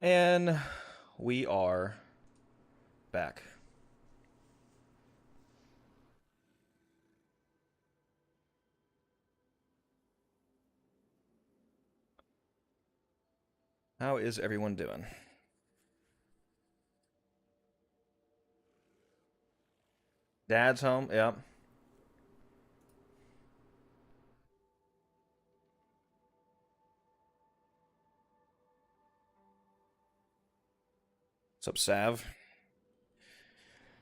And we are back. How is everyone doing? Dad's home? Yep. What's up, Sav?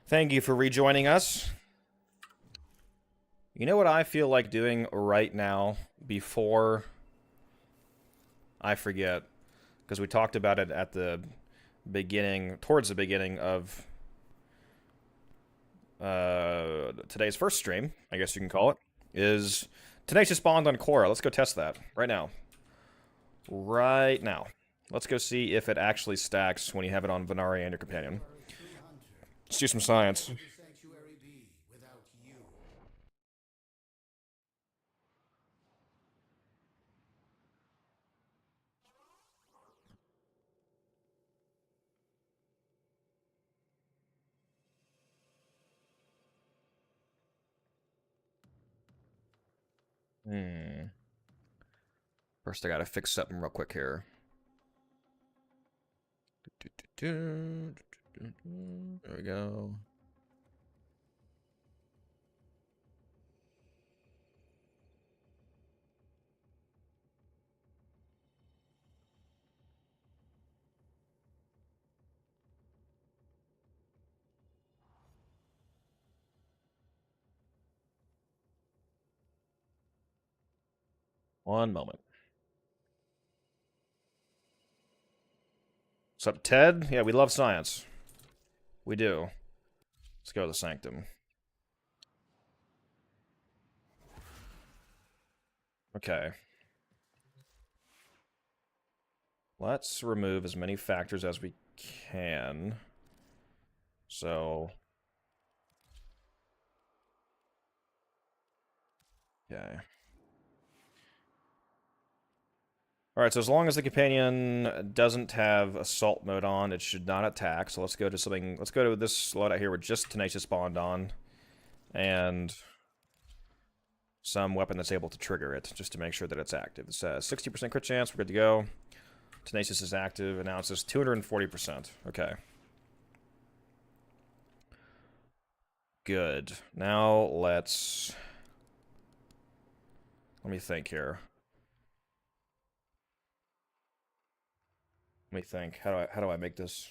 Thank you for rejoining us. You know what I feel like doing right now before I forget? Because we talked about it at the beginning, towards the beginning of today's first stream, I guess you can call it, is Tenacious Bond on Korra. Let's go test that right now. Right now. Let's go see if it actually stacks when you have it on Venari and your companion. Let's do some science. First, I gotta fix something real quick here. There we go. One moment. What's up, Ted? Yeah, we love science. We do. Let's go to the Sanctum. Okay. Let's remove as many factors as we can. So... Okay. Alright, so as long as the companion doesn't have assault mode on, it should not attack. So let's go to something, let's go to this loadout here with just Tenacious Bond on. And some weapon that's able to trigger it, just to make sure that it's active. It says 60% crit chance, we're good to go. Tenacious is active, and now it says 240%. Okay. Good. Now let's... Let me think here. Let me think. How do I make this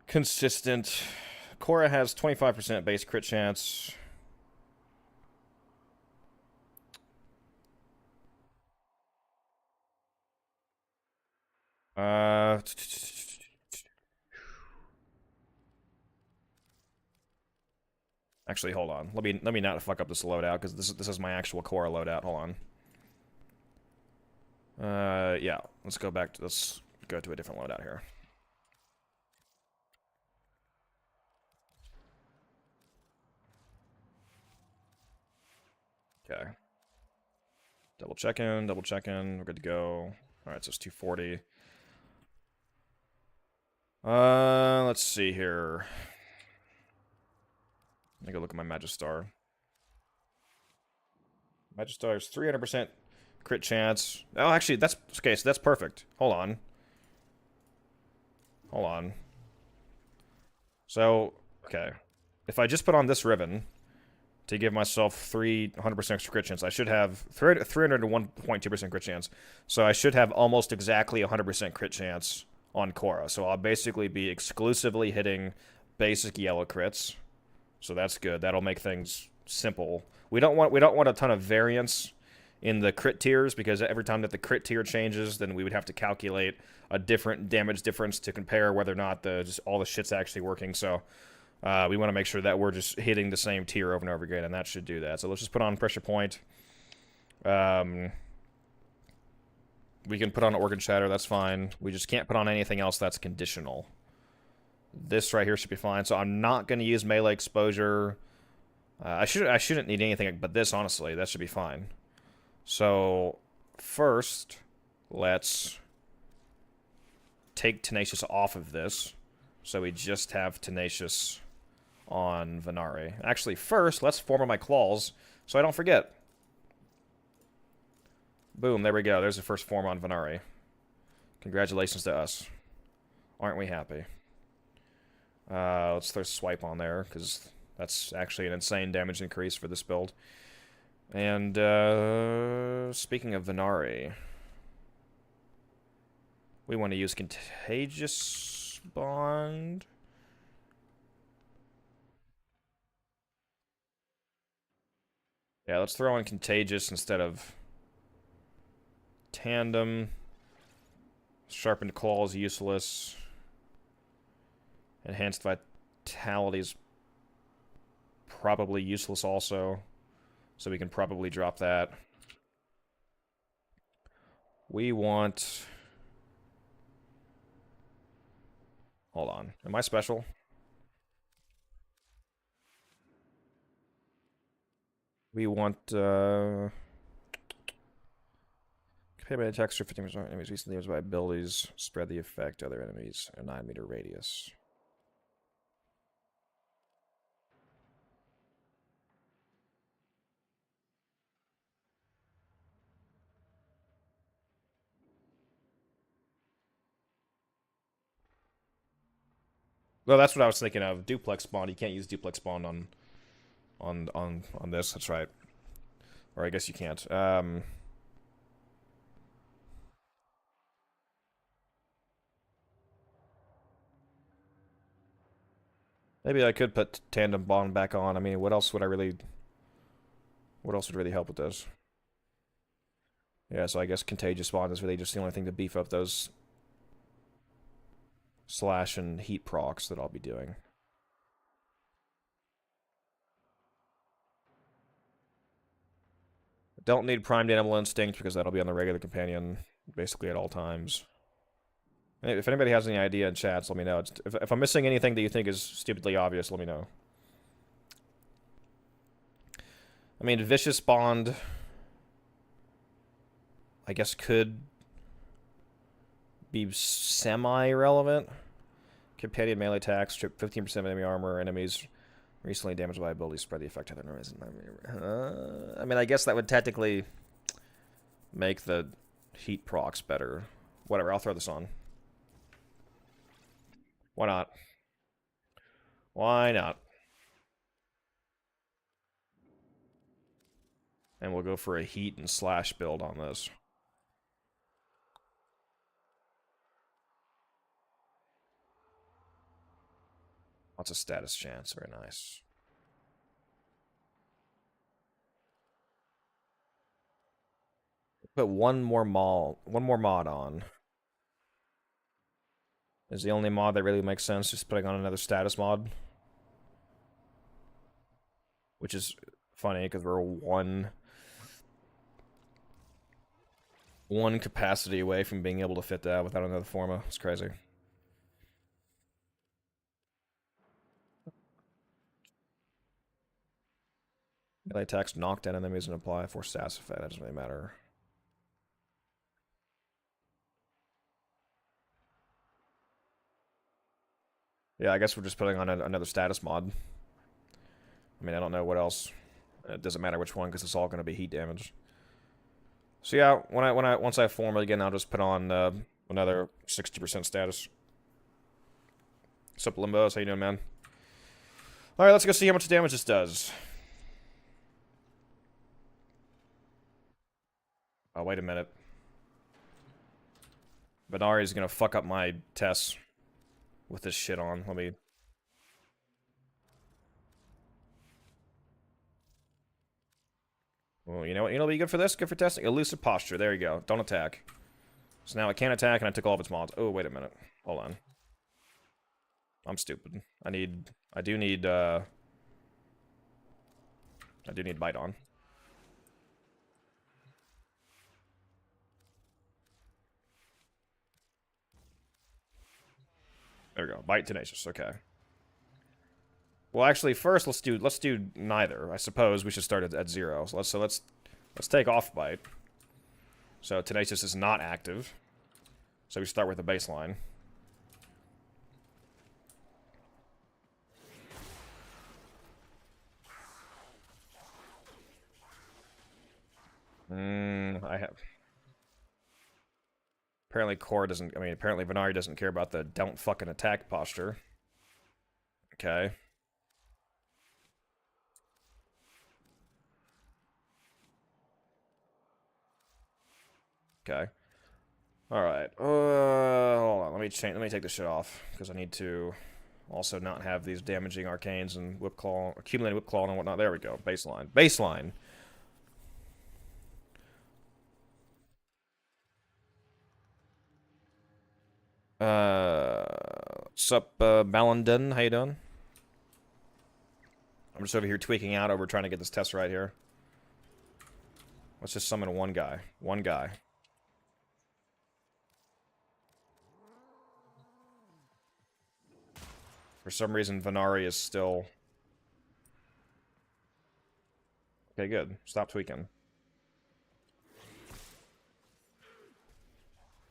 consistent? Korra has 25% base crit chance. Actually, hold on. Let me not fuck up this loadout because this is my actual Korra loadout. Hold on. Yeah. Let's go to a different loadout here. Okay. Double checking. We're good to go. All right, so it's 240. Let's see here. Let me go look at my Magistar. Magistar's 300% crit chance. Oh, actually, that's okay. So that's perfect. Hold on. So, okay, if I just put on this ribbon to give myself 300% crit chance, I should have 301.2% crit chance. So I should have almost exactly 100% crit chance on Korra. So I'll basically be exclusively hitting basic yellow crits. So that's good. That'll make things simple. We don't want a ton of variance in the crit tiers, because every time that the crit tier changes, then we would have to calculate a different damage difference to compare whether or not all the shit's actually working. So we want to make sure that we're just hitting the same tier over and over again, and that should do that. So let's just put on pressure point. We can put on Organ Shatter, that's fine. We just can't put on anything else that's conditional. This right here should be fine. So I'm not going to use melee exposure. I shouldn't need anything but this, honestly. That should be fine. So first, let's take Tenacious off of this, so we just have Tenacious on Venari. Actually, first, let's form my claws, so I don't forget. Boom, there we go. There's the first form on Venari. Congratulations to us. Aren't we happy? Let's throw Swipe on there, because that's actually an insane damage increase for this build. And, speaking of Venari, we want to use Tenacious Bond. Yeah, let's throw in Contagious instead of Tandem. Sharpened Claw is useless. Enhanced Vitality is probably useless also. So we can probably drop that. We want... Hold on. Am I special? We want, Payment attacks for 50% enemies recently damaged by abilities. Spread the effect to other enemies. A 9-meter radius. Well, that's what I was thinking of. Duplex Bond. You can't use Duplex Bond on this. That's right. Or I guess you can't. Maybe I could put Tandem Bond back on. I mean, what else would really help with this? Yeah, so I guess Contagious Bond is really just the only thing to beef up those slash and heat procs that I'll be doing. Don't need Primed Animal Instinct because that'll be on the regular companion basically at all times. If anybody has any idea in chats, let me know. If I'm missing anything that you think is stupidly obvious, let me know. I mean, Vicious Bond, I guess, could be semi-relevant. Companion melee attacks, strip 15% of enemy armor, enemies recently damaged by abilities, spread the effect of their enemies. I mean, I guess that would technically make the heat procs better. Whatever, I'll throw this on. Why not? Why not? And we'll go for a heat and slash build on this. Lots of status chance, very nice. Put one more mod on. Is the only mod that really makes sense just putting on another status mod. Which is funny because we're one capacity away from being able to fit that without another forma. It's crazy. Melee attacks knock down enemies and apply for status effect. That doesn't really matter. Yeah, I guess we're just putting on another status mod. I mean, I don't know what else. It doesn't matter which one because it's all going to be heat damage. So yeah, once I form it again, I'll just put on another 60% status. What's up, Limbos? How you doing, man? All right, let's go see how much damage this does. Oh, wait a minute. Venari's gonna fuck up my tests with this shit on. Let me... Well, you know what? You know what'll be good for this? Good for testing? Elusive Posture. There you go. Don't attack. So now it can't attack, and I took all of its mods. Oh, wait a minute. Hold on. I'm stupid. I do need Bite on. There we go. Bite Tenacious. Okay. Well, actually, first let's do neither. I suppose we should start at 0. So let's take off Bite. So Tenacious is not active. So we start with the baseline. I have... Apparently Core doesn't... I mean, apparently Venari doesn't care about the don't fucking attack posture. Okay. Okay. Alright. Hold on. Let me take this shit off. Because I need to also not have these damaging arcanes and whip claw, accumulated whip claw and whatnot. There we go. Baseline. Baseline! Sup, Balandon? How you doing? I'm just over here tweaking out over trying to get this test right here. Let's just summon one guy. One guy. For some reason, Venari is still... Okay, good. Stop tweaking.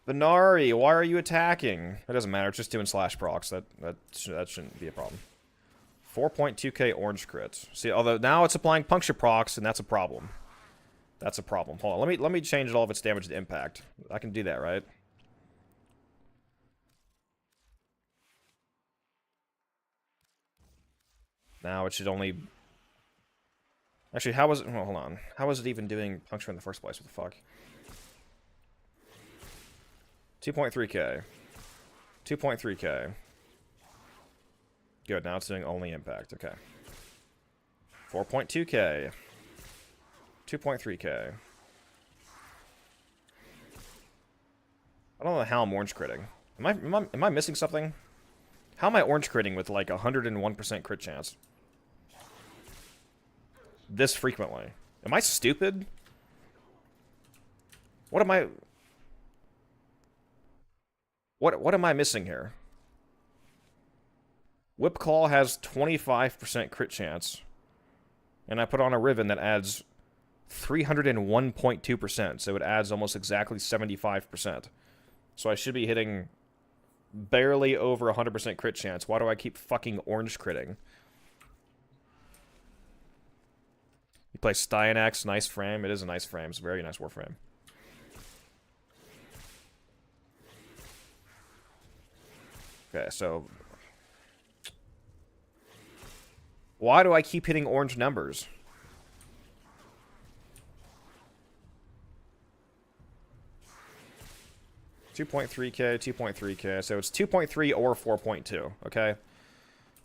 Venari, why are you attacking? It doesn't matter. It's just doing slash procs. That shouldn't be a problem. 4.2k orange crit. See, although now it's applying puncture procs, and that's a problem. That's a problem. Hold on. Let me change all of its damage to impact. I can do that, right? Now it should only... Actually, how was it... Well, hold on. How was it even doing puncture in the first place? What the fuck? 2.3k. 2.3k. Good, now it's doing only impact. Okay. 4.2k. 2.3k. I don't know how I'm orange critting. Am I missing something? How am I orange critting with like 101% crit chance? This frequently. Am I stupid? What am I... What am I missing here? Whip Claw has 25% crit chance. And I put on a Riven that adds 301.2%, so it adds almost exactly 75%. So I should be hitting barely over 100% crit chance. Why do I keep fucking orange critting? You play Styanax, nice frame. It is a nice frame. It's a very nice warframe. Okay, so... Why do I keep hitting orange numbers? $2.3k, 2.3k. So it's 2.3 or 4.2, okay?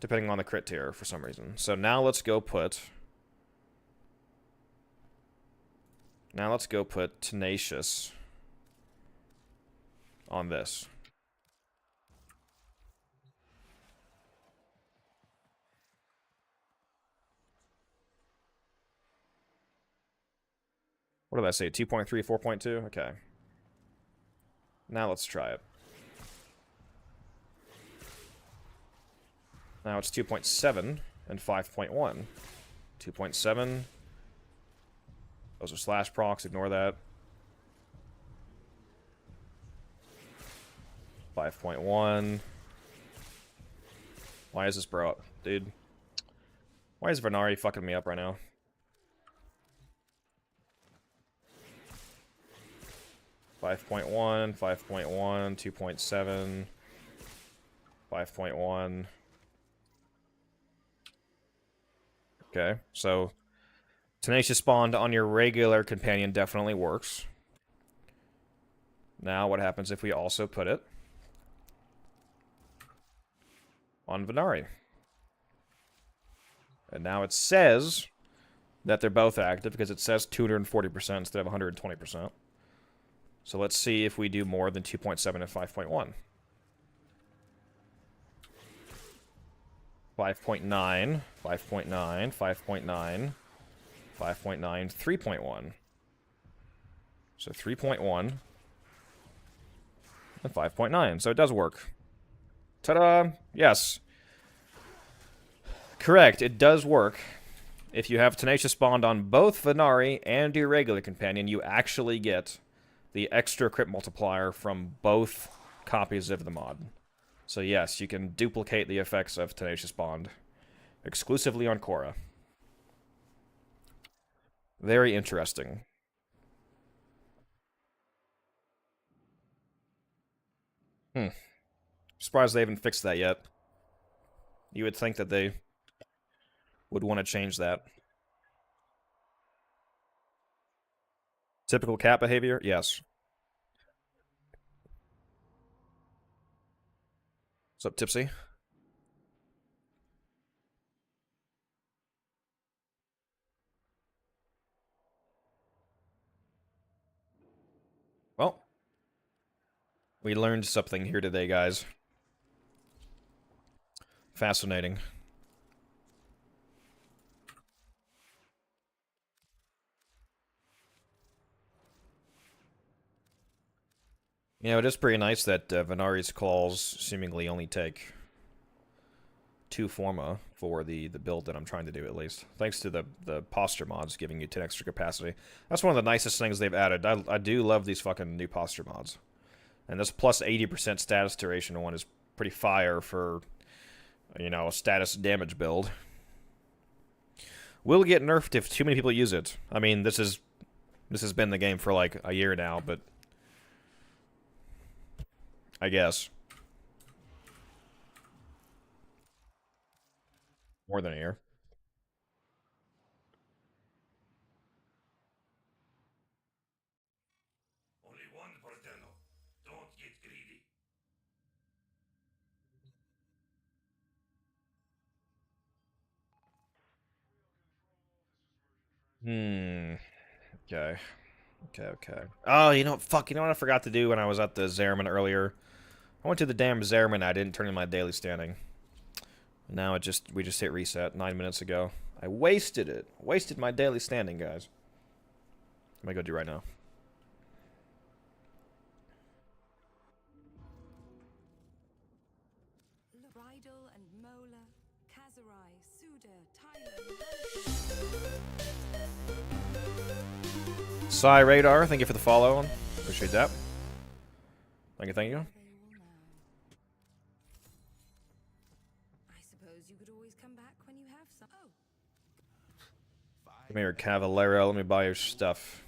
Depending on the crit tier for some reason. So now let's go put... Now let's go put Tenacious on this. What did I say? 2.3, 4.2? Okay. Now let's try it. Now it's 2.7 and 5.1. 2.7. Those are slash procs, ignore that. 5.1. Why is this bro up? Dude. Why is Venari fucking me up right now? 5.1, 5.1, 2.7, 5.1. Okay, so Tenacious Bond on your regular companion definitely works. Now what happens if we also put it on Venari? And now it says that they're both active because it says 240% instead of 120%. So let's see if we do more than 2.7 and 5.1. 5.9, 5.9, 5.9, 5.9, 3.1. So 3.1 and 5.9. So it does work. Ta-da! Yes. Correct, it does work. If you have Tenacious Bond on both Venari and your regular companion, you actually get the extra crit multiplier from both copies of the mod. So yes, you can duplicate the effects of Tenacious Bond exclusively on Korra. Very interesting. Hmm. Surprised they haven't fixed that yet. You would think that they would want to change that. Typical cat behavior? Yes. What's up, Tipsy? Well, we learned something here today, guys. Fascinating. You know, it is pretty nice that Venari's calls seemingly only take 2 forma for the build that I'm trying to do, at least. Thanks to the posture mods giving you 10 extra capacity. That's one of the nicest things they've added. I do love these fucking new posture mods. And this plus 80% status duration one is pretty fire for, you know, a status damage build. Will get nerfed if too many people use it. I mean, this has been the game for like a year now, but I guess. More than a year. Only one Porteno. Don't get greedy. Okay. Okay. Oh, you know, fuck, you know what I forgot to do when I was at the Zariman earlier? I went to the damn Zariman, I didn't turn in my daily standing. Now we just hit reset 9 minutes ago. I wasted it. Wasted my daily standing, guys. What am I gonna do right now? Bridal and Mola, Kazarai, Suda, Tyler. Psy Radar, thank you for the follow. Appreciate that. Thank you, thank you. I suppose you could always come back when you have some. Oh. Come here, Cavalero. Let me buy your stuff.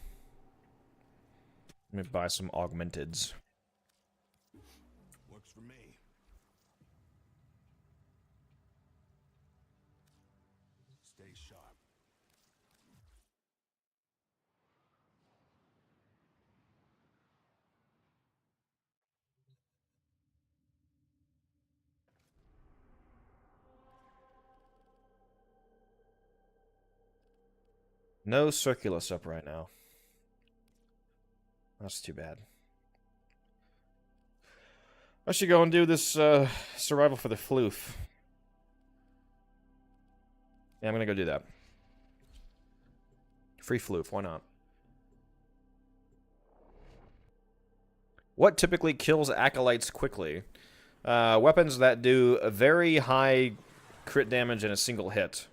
Let me buy some augmenteds. Works for me. Stay sharp. No Circulus up right now. That's too bad. I should go and do this survival for the floof. Yeah, I'm gonna go do that. Free floof, why not? What typically kills acolytes quickly? Weapons that do a very high crit damage in a single hit.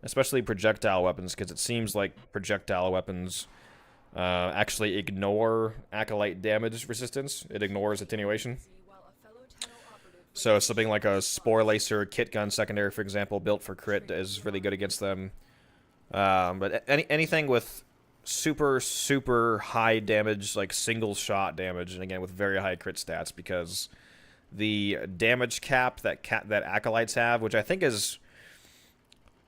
Especially projectile weapons, because it seems like projectile weapons actually ignore acolyte damage resistance. It ignores attenuation. So something like a Spore Lacer Kit Gun secondary, for example, built for crit is really good against them. But anything with super high damage, like single shot damage, and again with very high crit stats, because the damage cap that acolytes have, which I think is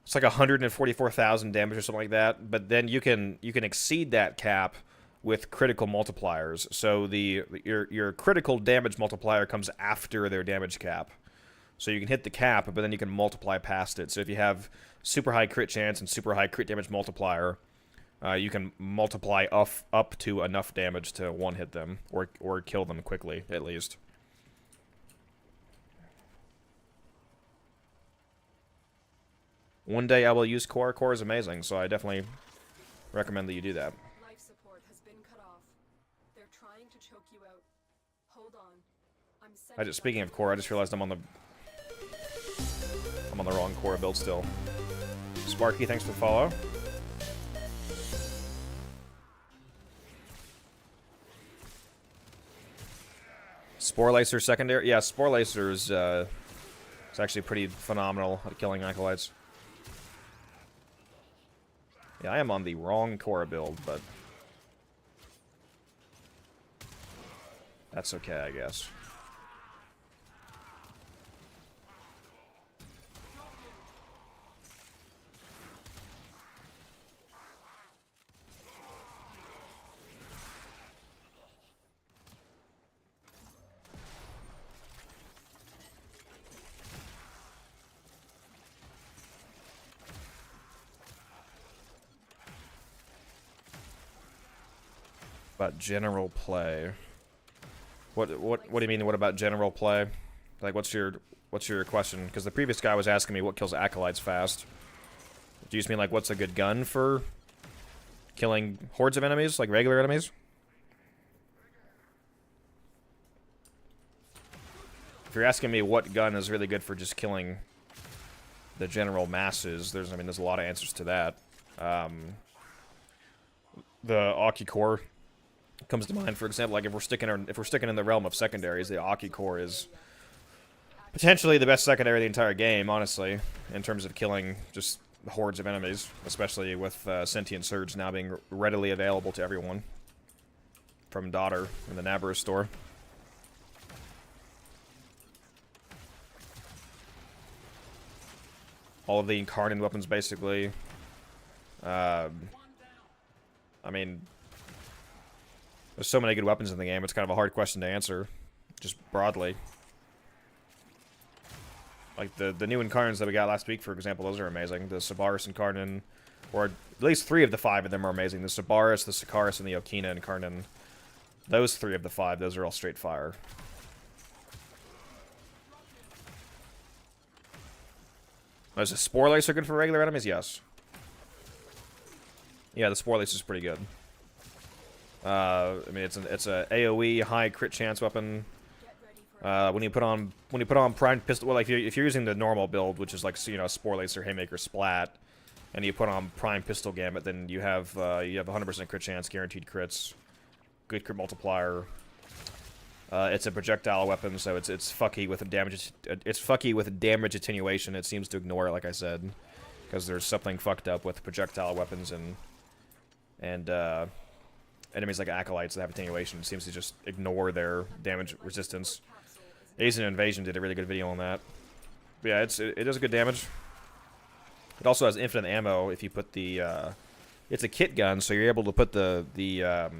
it's like 144,000 damage or something like that, but then you can exceed that cap with critical multipliers. So your critical damage multiplier comes after their damage cap. So you can hit the cap, but then you can multiply past it. So if you have super high crit chance and super high crit damage multiplier, you can multiply up to enough damage to one-hit them, or kill them quickly, at least. One day I will use Core. Core is amazing, so I definitely recommend that you do that. Life support has been cut off. They're trying to choke you out. Hold on. Speaking of Core, I just realized I'm on the wrong Core build still. Sparky, thanks for the follow. Spore Lacer secondary? Yeah, Spore Lacer is it's actually pretty phenomenal at killing acolytes. Yeah, I am on the wrong Core build, but that's okay, I guess. About general play. What do you mean? What about general play? Like, what's your question? Because the previous guy was asking me what kills acolytes fast. Do you just mean like what's a good gun for killing hordes of enemies, like regular enemies? If you're asking me what gun is really good for just killing the general masses, there's a lot of answers to that. The Aki core comes to mind, for example. Like if we're sticking in the realm of secondaries, the Aki core is potentially the best secondary of the entire game, honestly, in terms of killing just hordes of enemies, especially with Sentient Surge now being readily available to everyone from Daughter in the Nabarus store. All of the Incarnate weapons, basically. I mean, there's so many good weapons in the game, it's kind of a hard question to answer, just broadly. Like, the new Incarnates that we got last week, for example, those are amazing. The Sybaris Incarnate, or at least 3 of the 5 of them are amazing. The Sybaris, the Sycaris, and the Okina Incarnate. Those 3 of the 5, those are all straight fire. Is a Spore Lacer good for regular enemies? Yes. Yeah, the Spore Lacer is pretty good. I mean, it's a AOE high crit chance weapon. When you put on Prime Pistol, well, like if you're using the normal build, which is like, you know, Spore Lacer, Haymaker, Splat, and you put on Prime Pistol Gambit, then you have 100% crit chance, guaranteed crits, good crit multiplier. It's a projectile weapon, so it's fucky with damage attenuation. It seems to ignore it, like I said, because there's something fucked up with projectile weapons and enemies like Acolytes that have attenuation. It seems to just ignore their damage resistance. Asian Invasion did a really good video on that. But yeah, it does good damage. It also has infinite ammo if you put the it's a kit gun, so you're able to put the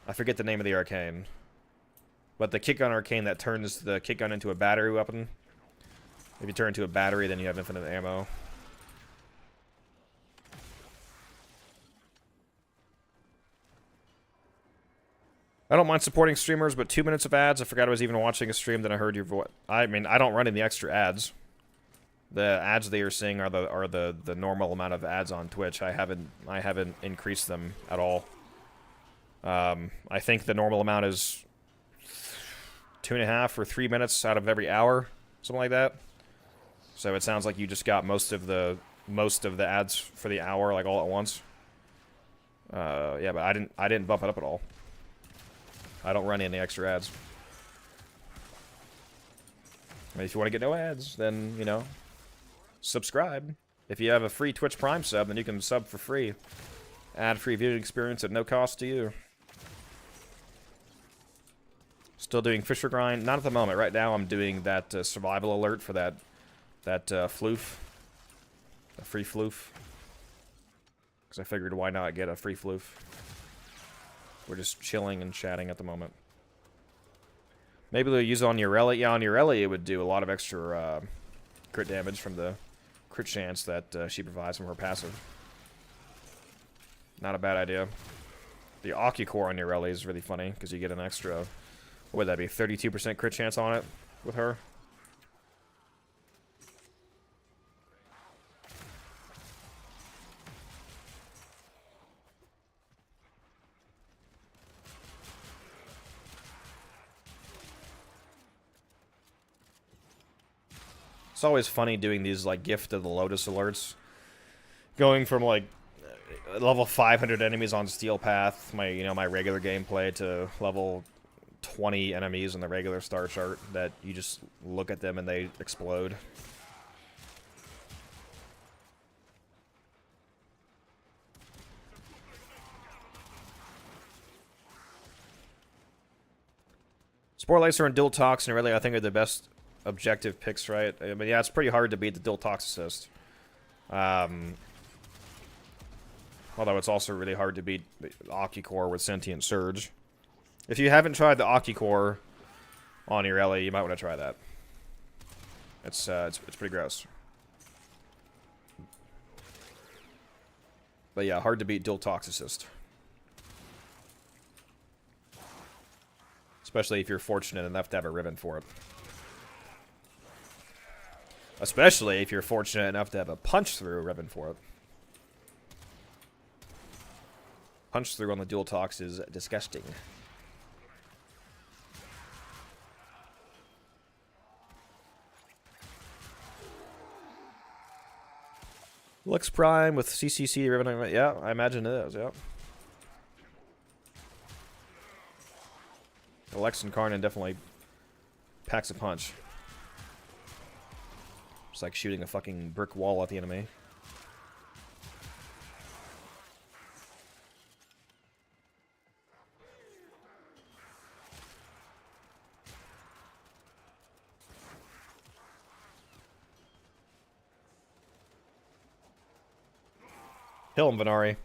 I forget the name of the Arcane, but the kit gun Arcane that turns the kit gun into a battery weapon. If you turn it into a battery, then you have infinite ammo. I don't mind supporting streamers, but 2 minutes of ads. I forgot I was even watching a stream. Then I heard your voice. I mean, I don't run any extra ads. The ads that you're seeing are the normal amount of ads on Twitch. I haven't increased them at all. I think the normal amount is 2.5 or 3 minutes out of every hour, something like that. So it sounds like you just got most of the ads for the hour, like all at once. Yeah, but I didn't bump it up at all. I don't run any extra ads. I mean, if you want to get no ads, then, you know, subscribe. If you have a free Twitch Prime sub, then you can sub for free. Ad-free viewing experience at no cost to you. Still doing Fissure Grind? Not at the moment. Right now I'm doing that survival alert for that floof. A free floof. Because I figured why not get a free floof. We're just chilling and chatting at the moment. Maybe they'll use it on your Relic. Yeah, on your Relic it would do a lot of extra crit damage from the crit chance that she provides from her passive. Not a bad idea. The Aki core on your Relic is really funny because you get an extra, what would that be, 32% crit chance on it with her. It's always funny doing these like Gift of the Lotus alerts. Going from like level 500 enemies on Steel Path, my regular gameplay, to level 20 enemies in the regular star chart that you just look at them and they explode. Spore Lacer and Dual Toxin really, I think, are the best objective picks, right? I mean, yeah, it's pretty hard to beat the Dual Tox assist. Although it's also really hard to beat Aki core with Sentient Surge. If you haven't tried the Aki core on your Ellie, you might want to try that. It's pretty gross. But yeah, hard to beat Dual Tox assist. Especially if you're fortunate enough to have a ribbon for it. Especially if you're fortunate enough to have a punch-through ribbon for it. Punch-through on the dual talks is disgusting. Lux Prime with CCC ribbon. Yeah, I imagine it is, yeah. Alex Incarnate definitely packs a punch. It's like shooting a fucking brick wall at the enemy. Kill him, Venari.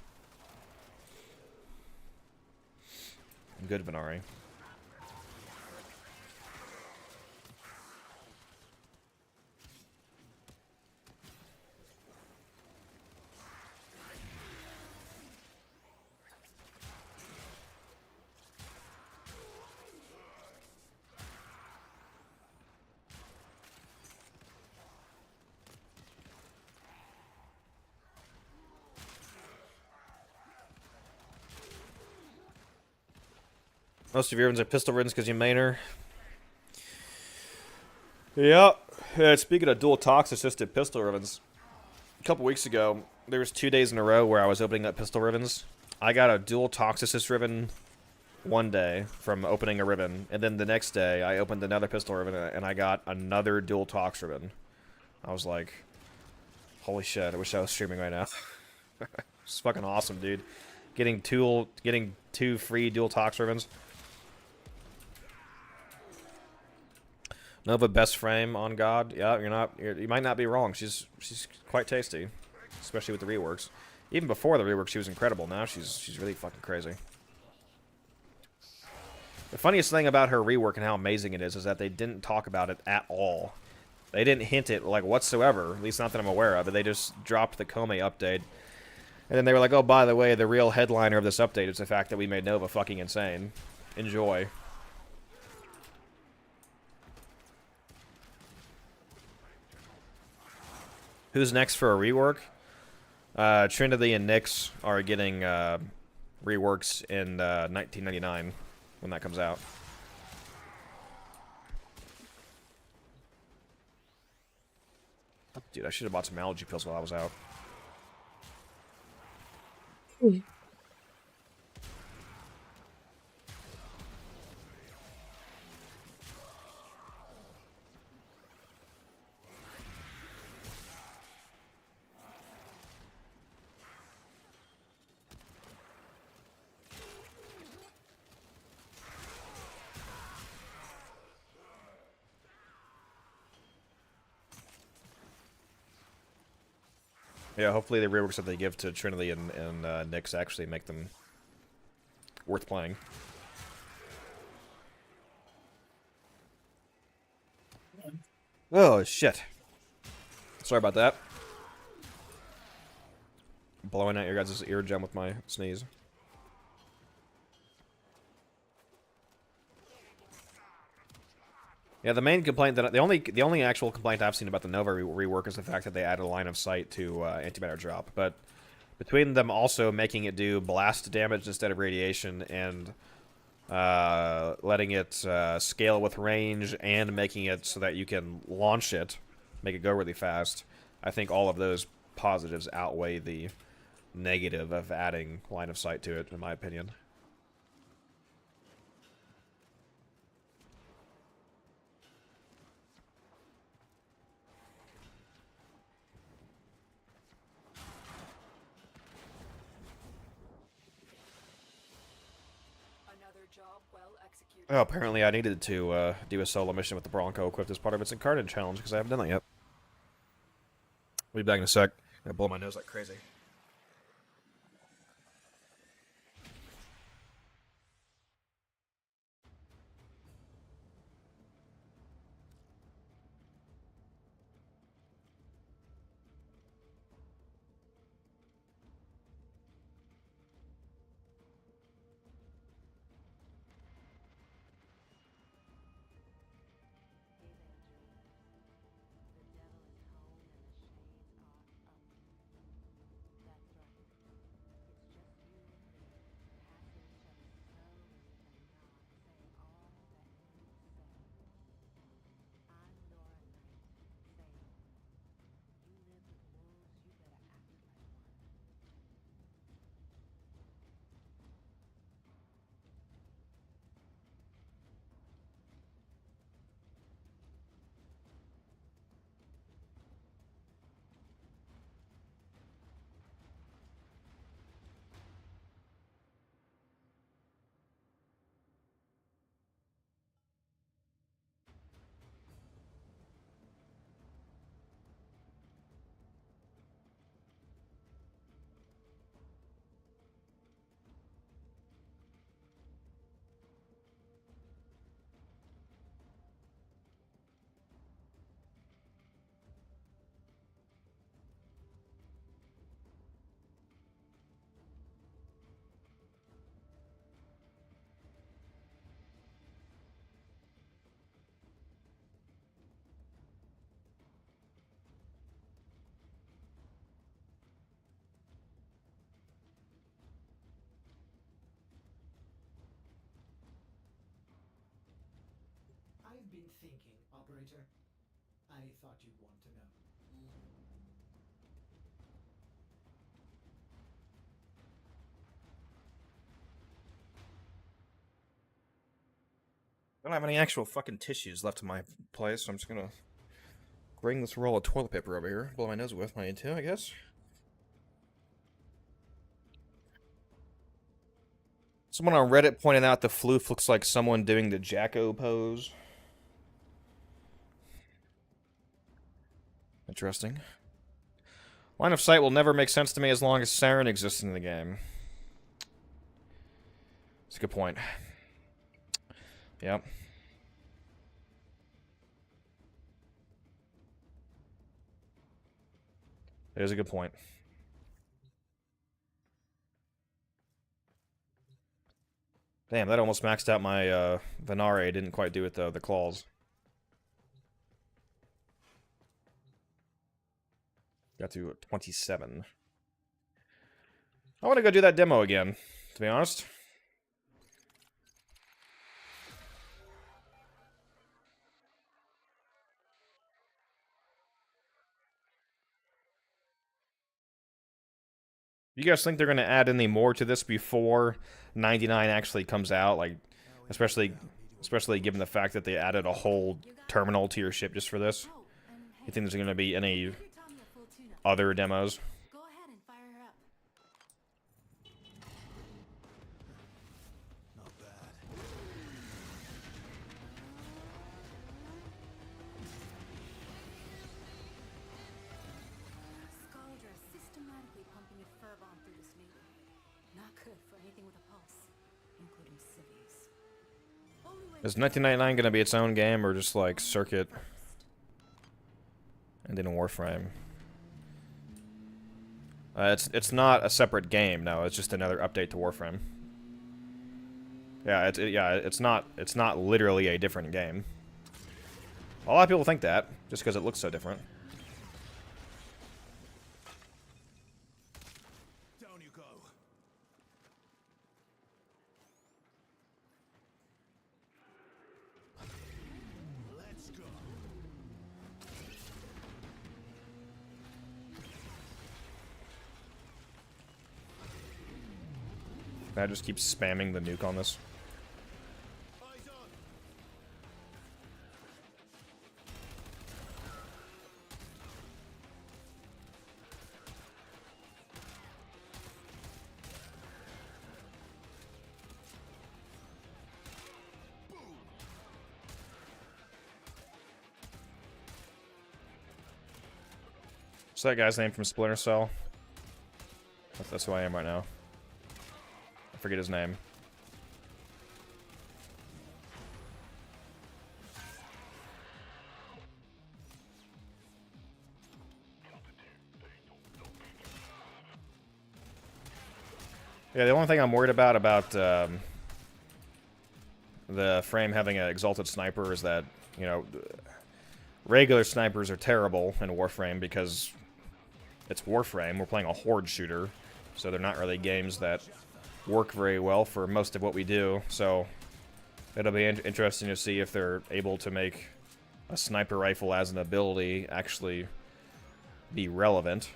Good Venari. Most of your ribbons are pistol ribbons because you main her. Yeah. Speaking of dual tox assisted pistol ribbons, a couple weeks ago, there was 2 days in a row where I was opening up pistol ribbons. I got a dual tox assist ribbon one day from opening a ribbon, and then the next day I opened another pistol ribbon and I got another dual tox ribbon. I was like, holy shit, I wish I was streaming right now. It's fucking awesome, dude. Getting two free dual tox ribbons. Nova best frame on God. Yeah, you might not be wrong. She's quite tasty, especially with the reworks. Even before the reworks, she was incredible. Now she's really fucking crazy. The funniest thing about her rework and how amazing it is that they didn't talk about it at all. They didn't hint it like whatsoever. At least not that I'm aware of. But they just dropped the Kome update, and then they were like, "Oh, by the way, the real headliner of this update is the fact that we made Nova fucking insane. Enjoy." Who's next for a rework? Trinity and Nyx are getting reworks in 1999 when that comes out. Dude, I should have bought some allergy pills while I was out. Yeah, hopefully the reworks that they give to Trinity and Nyx actually make them worth playing. Oh, shit. Sorry about that. Blowing out your guys' eardrum with my sneeze. Yeah, the main complaint that the only actual complaint I've seen about the Nova rework is the fact that they added a line of sight to antimatter drop. But between them also making it do blast damage instead of radiation and letting it scale with range and making it so that you can launch it, make it go really fast, I think all of those positives outweigh the negative of adding line of sight to it, in my opinion. Oh, apparently I needed to do a solo mission with the Bronco equipped as part of its Incarnate challenge because I haven't done that yet. We'll be back in a sec. I'm gonna blow my nose like crazy. been thinking, operator? I thought you'd want to know. I don't have any actual fucking tissues left in my place, so I'm just gonna bring this roll of toilet paper over here, blow my nose with when I need to, I guess. Someone on Reddit pointed out the floof looks like someone doing the Jacko pose. Interesting. Line of sight will never make sense to me as long as Saren exists in the game. That's a good point. Yep. It is a good point. Damn, that almost maxed out my Venare. Didn't quite do it though, the claws. Got to 27. I want to go do that demo again, to be honest. You guys think they're going to add any more to this before 99 actually comes out? Like, especially given the fact that they added a whole terminal to your ship just for this? You think there's going to be any other demos? Go ahead and fire her up. Not bad. Scaldra systematically pumping a fur bomb through this needle. Not good for anything with a pulse, including civvies. Is 1999 going to be its own game, or just like Circuit and then Warframe? It's not a separate game, no. It's just another update to Warframe. Yeah, it's not literally a different game. A lot of people think that just because it looks so different. Down you go. Let's go. Can I just keep spamming the nuke on this? Eyes on. What's that guy's name from Splinter Cell? That's who I am right now. I forget his name. Yeah, the only thing I'm worried about the frame having an exalted sniper is that, you know, regular snipers are terrible in Warframe because it's Warframe. We're playing a horde shooter, so they're not really games that work very well for most of what we do. So it'll be interesting to see if they're able to make a sniper rifle as an ability actually be relevant.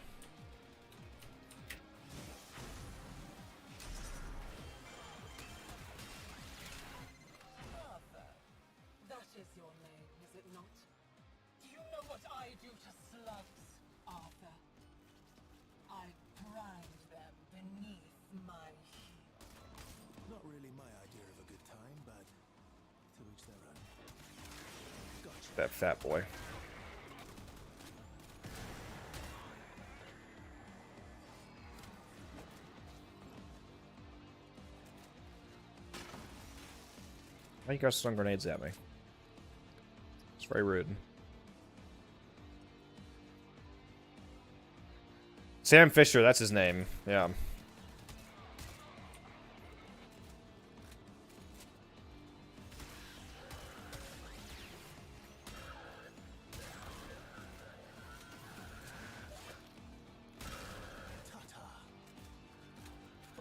Arthur, that is your name, is it not? Do you know what I do to slugs, Arthur? I grind them beneath my heel. Not really my idea of a good time, but to each their own. Gotcha. That fat boy. Why you guys throwing grenades at me? It's very rude. Sam Fisher, that's his name. Yeah. I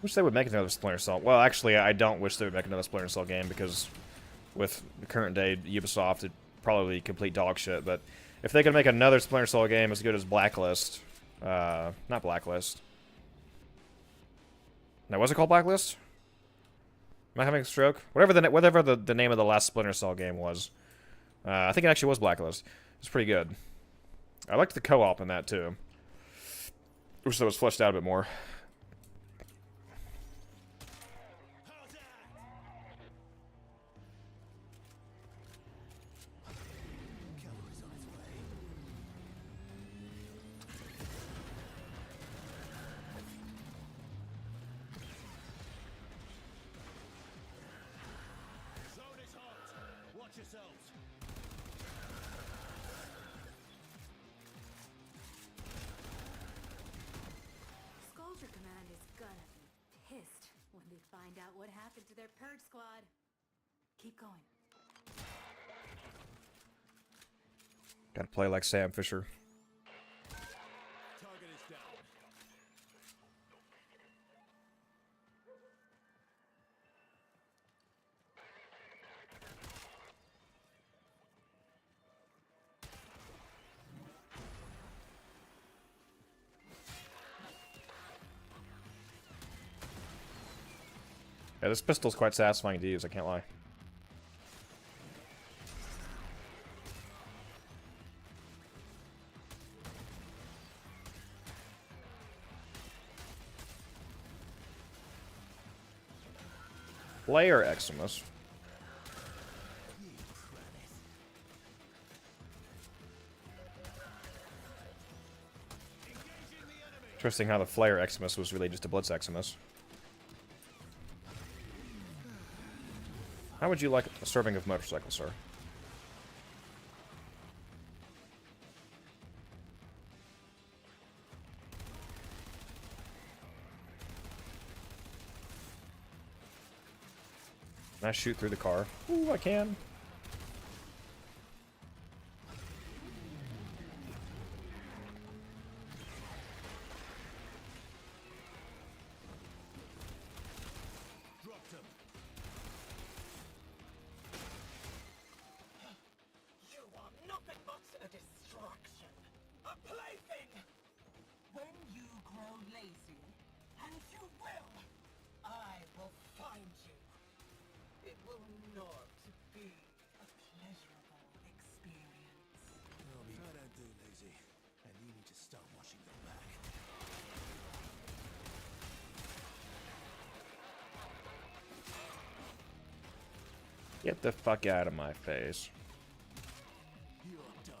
wish they would make another Splinter Cell. Well, actually, I don't wish they would make another Splinter Cell game because with the current day Ubisoft, probably complete dog shit. But if they could make another Splinter Cell game as good as Blacklist, not Blacklist. No, was it called Blacklist? Am I having a stroke? Whatever the name of the last Splinter Cell game was. I think it actually was Blacklist. It's pretty good. I liked the co-op in that too. Wish that was fleshed out a bit more. Cavalry's on its way. Zone is hot. Watch yourselves. Sculpture Command is gonna be pissed when they find out what happened to their purge squad. Keep going. Gotta play like Sam Fisher. Target is down. Yeah, this pistol's quite satisfying to use, I can't lie. Player Eximus. Interesting how the Flare Eximus was really just a Blitz Eximus. How would you like a serving of motorcycle, sir? Can I shoot through the car? Ooh, I can. Dropped him. You are nothing but a distraction. A plaything! When you grow lazy, and you will, I will find you. It will not be a pleasurable experience. I don't do lazy, and you need to start watching your back. Get the fuck out of my face. You're done.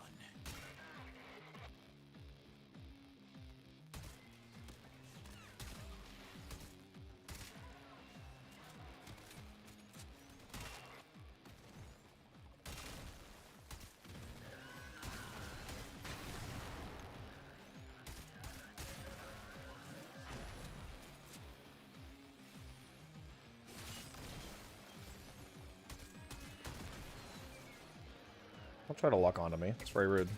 Don't try to lock onto me. It's very rude.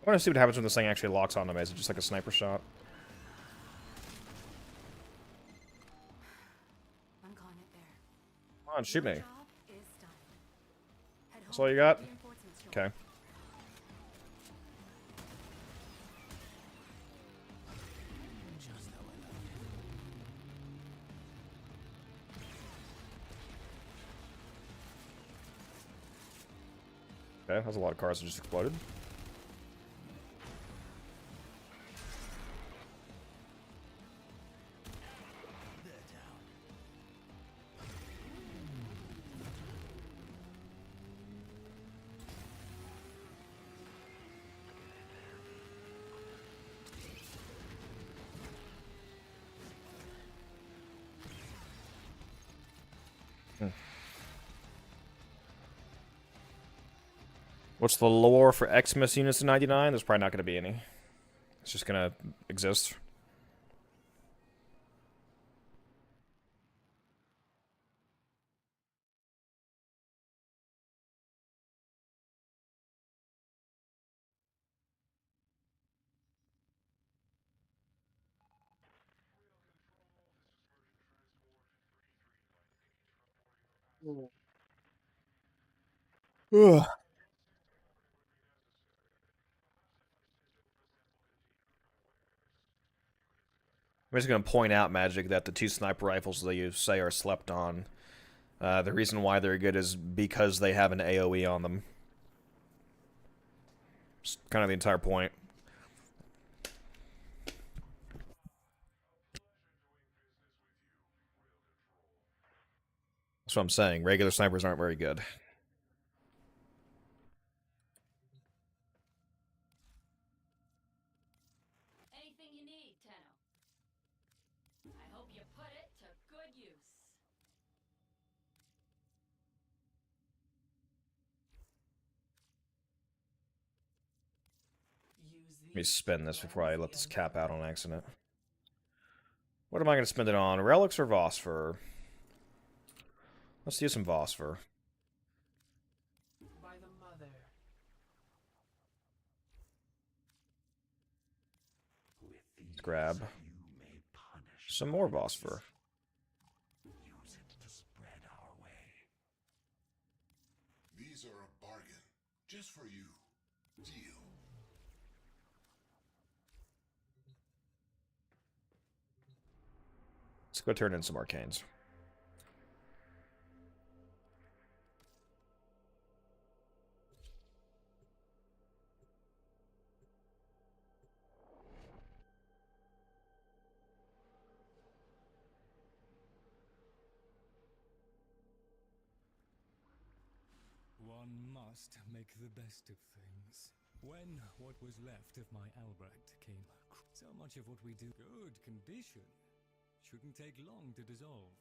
I want to see what happens when this thing actually locks onto me. Is it just like a sniper shot? I'm calling it there. Come on, shoot me. Job is done. Head That's home all you to got? reinforcements join. Okay. Just how I like it. Okay, that's a lot of cars that just exploded. They're down. What's the lore for Xmas units in 99? There's probably not going to be any. It's just going to exist. Ugh. I'm just going to point out, Magic, that the 2 sniper rifles that you say are slept on, the reason why they're good is because they have an AoE on them. It's kind of the entire point. That's what I'm saying. Regular snipers aren't very good. Anything you need, Tenno. I hope you put it to good use. Let me spin this before I let this cap out on accident. What am I going to spend it on? Relics or Vosphor? Let's do some Vosphor. By the mother. Let's grab some more Vosphor. Use it to spread our way. These are a bargain. Just for you. Deal. Let's go turn in some Arcanes. One must make the best of things. When what was left of my Albrecht came, so much of what we do good condition shouldn't take long to dissolve.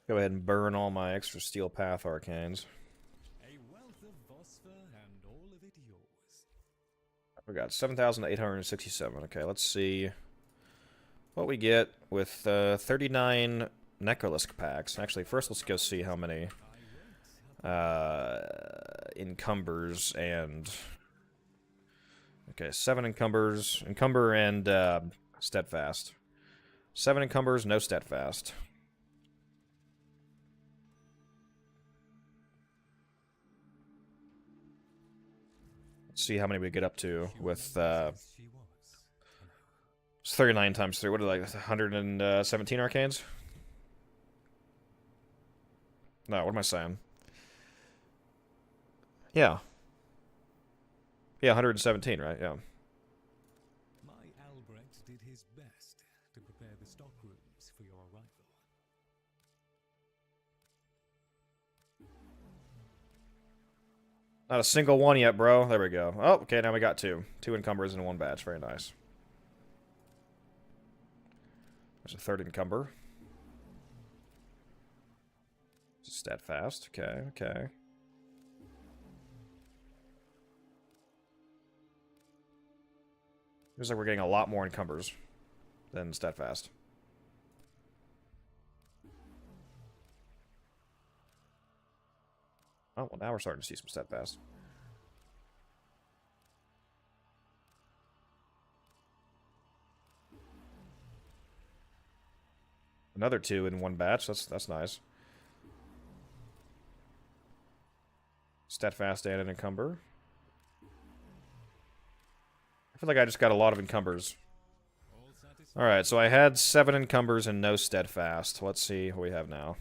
Go ahead and burn all my extra Steel Path Arcanes. A wealth of Vosphor and all of it yours. We got 7,867. Okay, let's see what we get with 39 Necrolisk packs. Actually, first let's go see how many encumbers and... Okay, 7 encumbers. Encumber and steadfast. 7 encumbers, no steadfast. Let's see how many we get up to with... It's 39 times 3. What are they, like 117 arcanes? No, what am I saying? Yeah. Yeah, 117, right? Yeah. My Albrecht did his best to prepare the stock rooms for your arrival. Not a single one yet, bro. There we go. Oh, okay, now we got 2. 2 encumbers in 1 batch. Very nice. There's a 3rd encumber. Steadfast. Okay, okay. Looks like we're getting a lot more encumbers than steadfast. Oh, well, now we're starting to see some steadfast. Another 2 in 1 batch. That's nice. Steadfast and an encumber. I feel like I just got a lot of encumbers. Alright, so I had 7 encumbers and no steadfast. Let's see what we have now.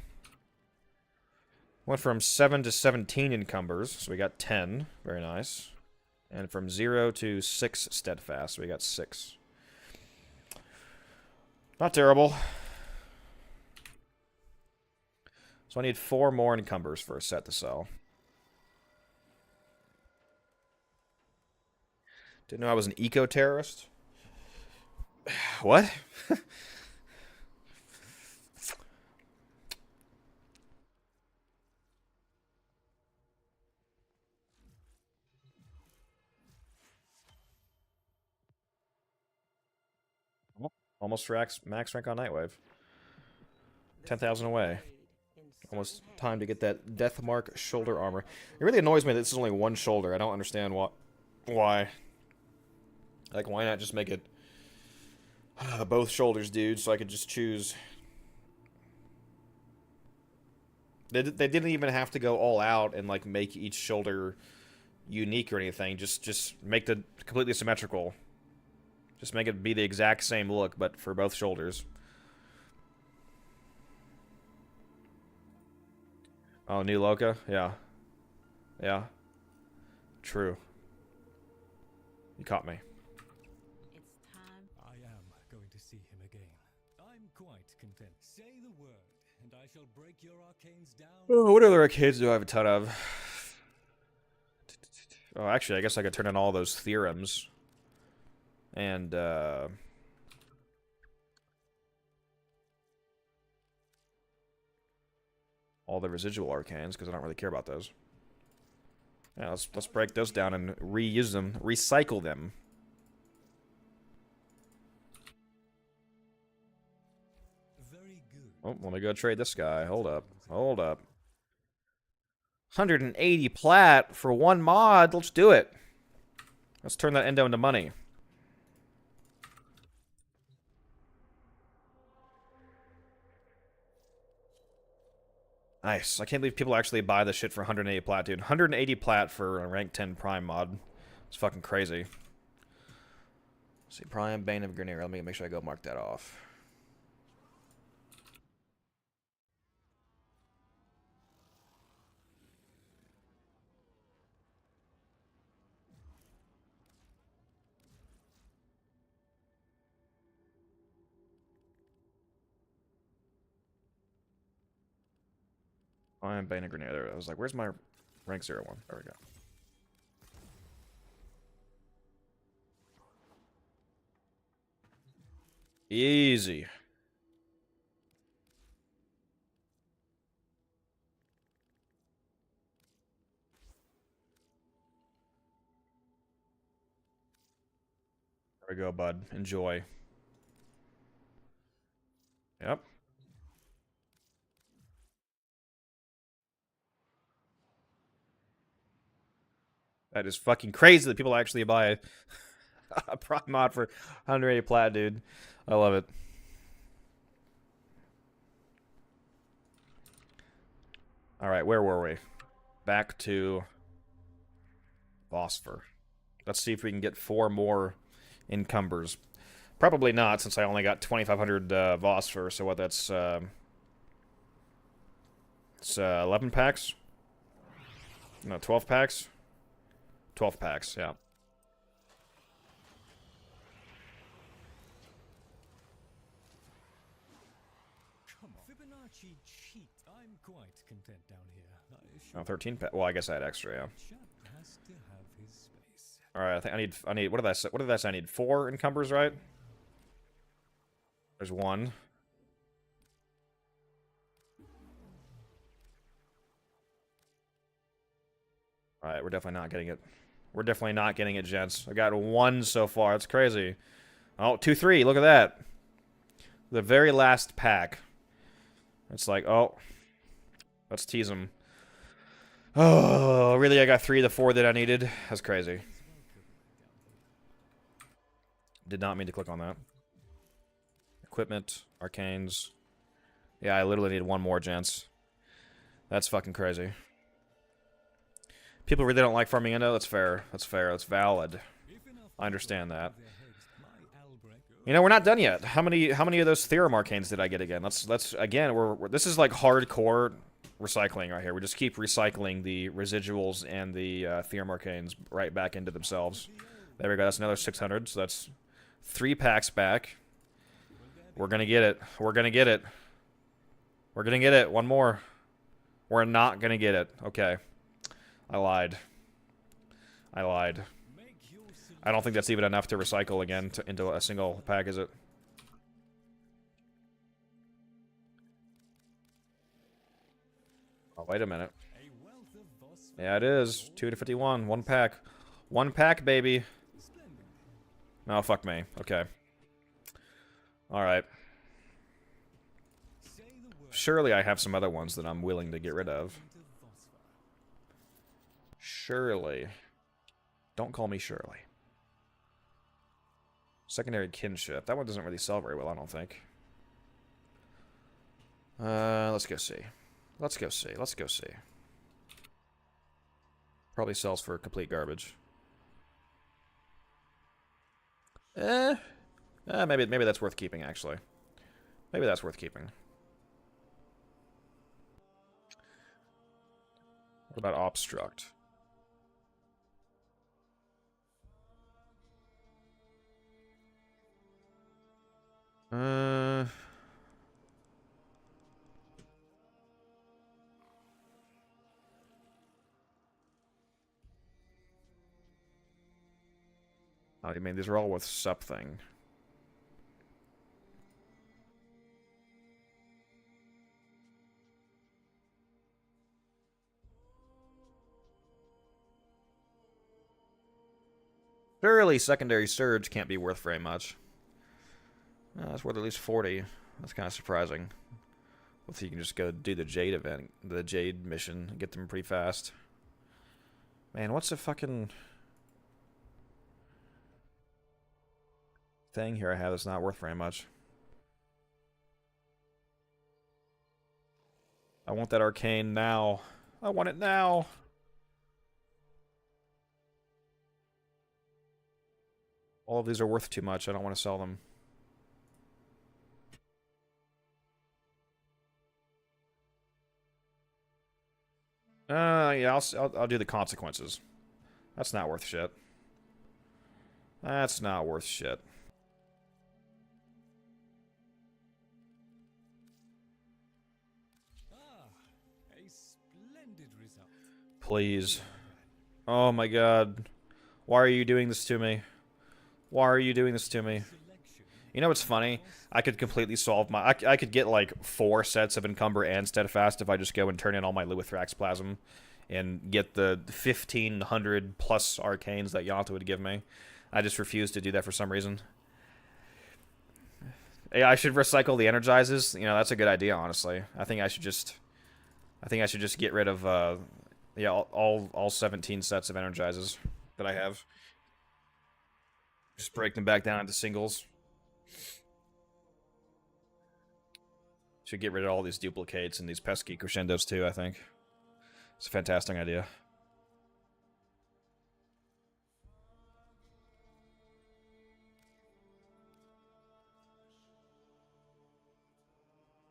Went from 7 to 17 encumbers, so we got 10. Very nice. And from 0 to 6 steadfast, so we got 6. Not terrible. So I need 4 more encumbers for a set to sell. Didn't know I was an eco-terrorist. What? Almost max rank on Nightwave. 10,000 away. Almost time to get that Death Mark shoulder armor. It really annoys me that this is only 1 shoulder. I don't understand why. Like, why not just make it Both shoulders, dude, so I could just choose. They didn't even have to go all out and like make each shoulder unique or anything. Just make the completely symmetrical. Just make it be the exact same look, but for both shoulders. Oh, new Loka? Yeah. Yeah. True. You caught me. It's time. I am going to see him again. I'm quite content. Say the word, and I shall break your arcanes down. Oh, what other arcades do I have a ton of? Oh, actually, I guess I could turn in all those theorems. And, all the residual arcanes, because I don't really care about those. Yeah, let's break those down and reuse them, recycle them. Very good. Oh, let me go trade this guy. Hold up. Hold up. 180 plat for one mod. Let's do it. Let's turn that endo into money. Nice. I can't believe people actually buy this shit for 180 plat, dude. 180 plat for a rank 10 prime mod. It's fucking crazy. Let's see, prime, Bane of Grenier. Let me make sure I go mark that off. Prime, Bane of Grenier. There, I was like, where's my rank 01? There we go. Easy. There we go, bud. Enjoy. Yep. That is fucking crazy that people actually buy a prime mod for 180 plat, dude. I love it. Alright, where were we? Back to Phosphor. Let's see if we can get 4 more encumbers. Probably not, since I only got 2,500 Phosphor, so what, that's... it's 11 packs? No, 12 packs? 12 packs, yeah. Come on. Fibonacci cheat. I'm quite content down here. Oh, 13 packs. Well, I guess I had extra, yeah. Chap has to have his space. Alright, I think I need, what did I say? What did I say? I need 4 encumbers, right? There's 1. Alright, we're definitely not getting it. We're definitely not getting it, gents. I got 1 so far. That's crazy. Oh, 2, 3. Look at that. The very last pack. It's like, oh. Let's tease them. Oh, really? I got 3 of the 4 that I needed? That's crazy. Did not mean to click on that. Equipment, arcanes. Yeah, I literally need 1 more, gents. That's fucking crazy. People really don't like farming endo. That's fair. That's fair. That's valid. I understand that. You know, we're not done yet. How many of those Theorem Arcanes did I get again? Let's again, this is like hardcore recycling right here. We just keep recycling the residuals and the Theorem Arcanes right back into themselves. There we go. That's another 600. So that's 3 packs back. We're gonna get it. We're gonna get it. We're gonna get it. 1 more. We're not gonna get it. Okay. I lied. I lied. I don't think that's even enough to recycle again into a single pack, is it? Oh, wait a minute. Yeah, it is. 2 to 51. 1 pack. 1 pack, baby. Oh, fuck me. Okay. Alright. Surely I have some other ones that I'm willing to get rid of. Surely. Don't call me Shirley. Secondary kinship. That one doesn't really sell very well, I don't think. Let's go see. Let's go see. Let's go see. Probably sells for complete garbage. Maybe that's worth keeping, actually. Maybe that's worth keeping. What about obstruct? I mean, these are all with something. Surely secondary surge can't be worth very much. It's worth at least 40. That's kind of surprising. If you can just go do the Jade event, the Jade mission, and get them pretty fast. Man, what's the fucking thing here I have that's not worth very much? I want that Arcane now. I want it now. All of these are worth too much. I don't want to sell them. Yeah, I'll do the consequences. That's not worth shit. That's not worth shit. A splendid result. Please. Oh my god. Why are you doing this to me? Why are you doing this to me? You know what's funny? I could completely solve my... I could get like 4 sets of Encumber and Steadfast if I just go and turn in all my Luithrax Plasm and get the 1,500 plus Arcanes that Yonta would give me. I just refuse to do that for some reason. Yeah, I should recycle the Energizes. You know, that's a good idea, honestly. I think I should just get rid of yeah, all 17 sets of Energizes that I have. Just break them back down into singles. Should get rid of all these duplicates and these pesky crescendos too, I think. It's a fantastic idea.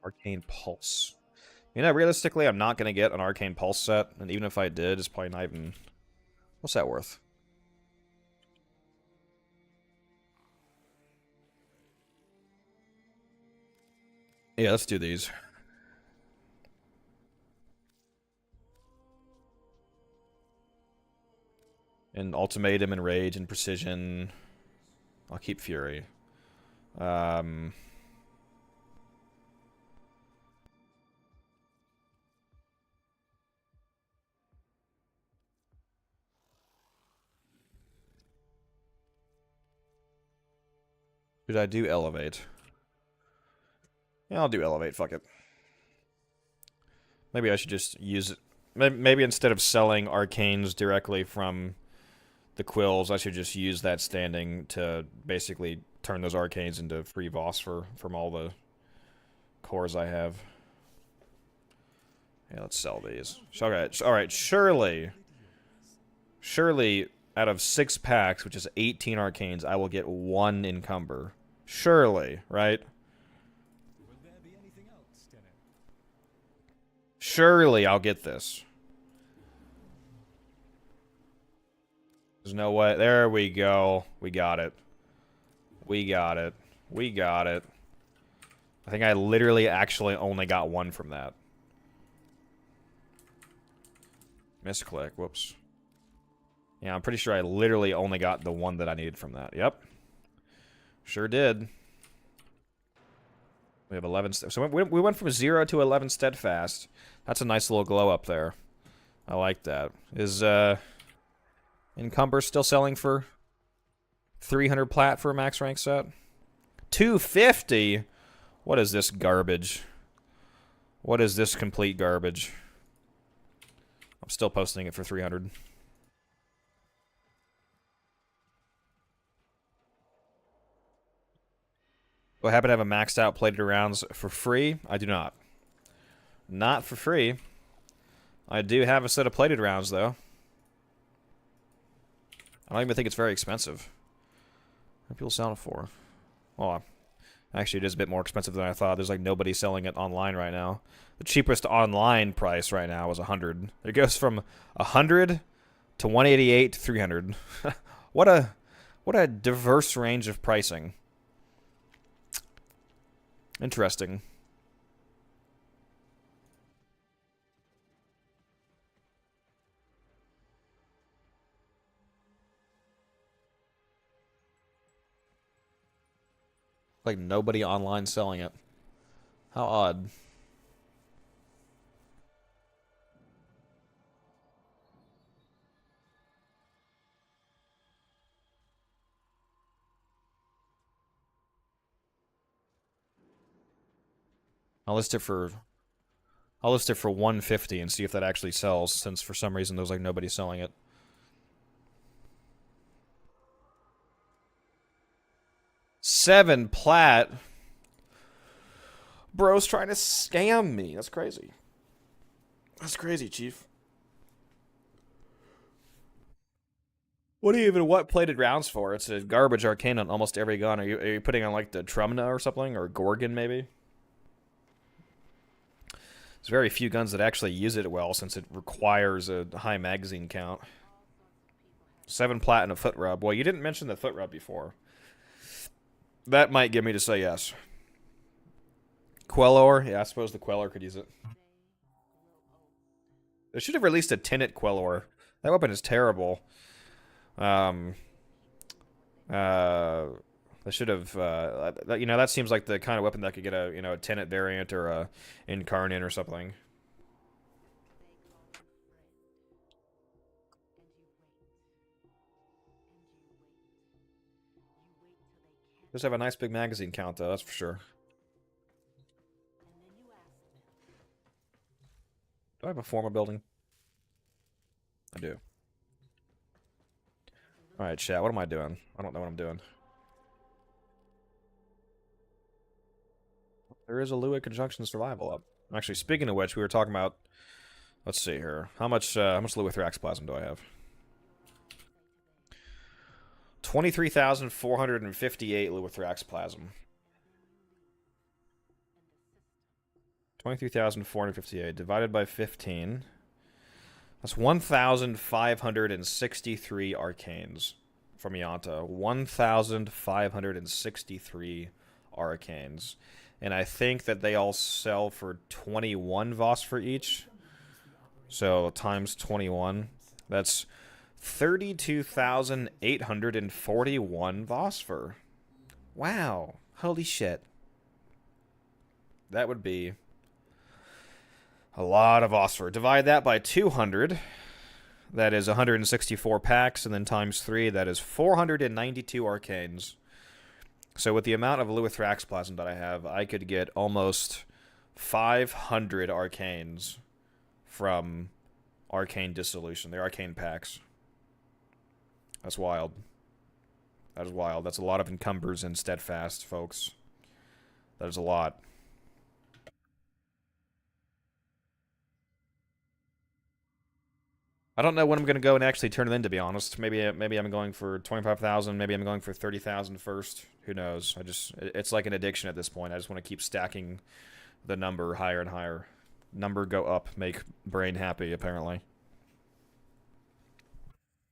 Arcane Pulse. You know, realistically, I'm not going to get an Arcane Pulse set, and even if I did, it's probably not even... What's that worth? Yeah, let's do these. And Ultimatum and Rage and Precision. I'll keep Fury. Should I do Elevate? Yeah, I'll do Elevate, fuck it. Maybe I should just use it. Maybe instead of selling Arcanes directly from the Quills, I should just use that standing to basically turn those Arcanes into free Voss from all the cores I have. Yeah, let's sell these. Alright, surely out of 6 packs, which is 18 Arcanes, I will get 1 Encumber. Surely, right? Surely I'll get this. There's no way. There we go. We got it. We got it. We got it. I think I literally actually only got 1 from that. Misclick. Whoops. Yeah, I'm pretty sure I literally only got the 1 that I needed from that. Yep. Sure did. We have 11... So we went from 0 to 11 Steadfast. That's a nice little glow up there. I like that. Is Encumber still selling for 300 plat for a max rank set? 250? What is this garbage? What is this complete garbage? I'm still posting it for 300. Do I happen to have a maxed out plated rounds for free? I do not. Not for free. I do have a set of plated rounds, though. I don't even think it's very expensive. What are people selling it for? Oh, actually, it is a bit more expensive than I thought. There's like nobody selling it online right now. The cheapest online price right now is 100. It goes from 100 to 188 to 300. What a diverse range of pricing. Interesting. Like nobody online selling it. How odd. I'll list it for 150 and see if that actually sells, since for some reason there's like nobody selling it. $7 plat. Bro's trying to scam me. That's crazy. That's crazy, Chief. What plated rounds for? It's a garbage arcane on almost every gun. Are you putting on like the Trumna or something, or Gorgon maybe? There's very few guns that actually use it well, since it requires a high magazine count. 7 plat and a foot rub. Well, you didn't mention the foot rub before. That might get me to say yes. Quellor? Yeah, I suppose the Quellor could use it. They should have released a Tenet Quellor. That weapon is terrible. They should have, that seems like the kind of weapon that could get a Tenet variant or a Incarnate or something. Just have a nice big magazine count, though, that's for sure. Do I have a forma building? I do. Alright, chat, what am I doing? I don't know what I'm doing. There is a Lua Conjunction Survival up. Actually, speaking of which, we were talking about... Let's see here. How much Lua Thrax Plasm do I have? 23,458 Lua Thrax Plasm. 23,458 divided by 15. That's 1,563 arcanes from Yanta. 1,563 arcanes. And I think that they all sell for 21 Voss for each. So times 21. That's 32,841 Vosper. Wow. Holy shit. That would be a lot of Vosper. Divide that by 200. That is 164 packs. And then times 3, that is 492 arcanes. So with the amount of Lua Thrax Plasm that I have, I could get almost 500 arcanes from Arcane Dissolution. They're Arcane packs. That's wild. That is wild. That's a lot of Encumbers and Steadfast, folks. That is a lot. I don't know when I'm going to go and actually turn it in, to be honest. Maybe I'm going for 25,000. Maybe I'm going for 30,000 first. Who knows? It's like an addiction at this point. I just want to keep stacking the number higher and higher. Number go up, make brain happy, apparently.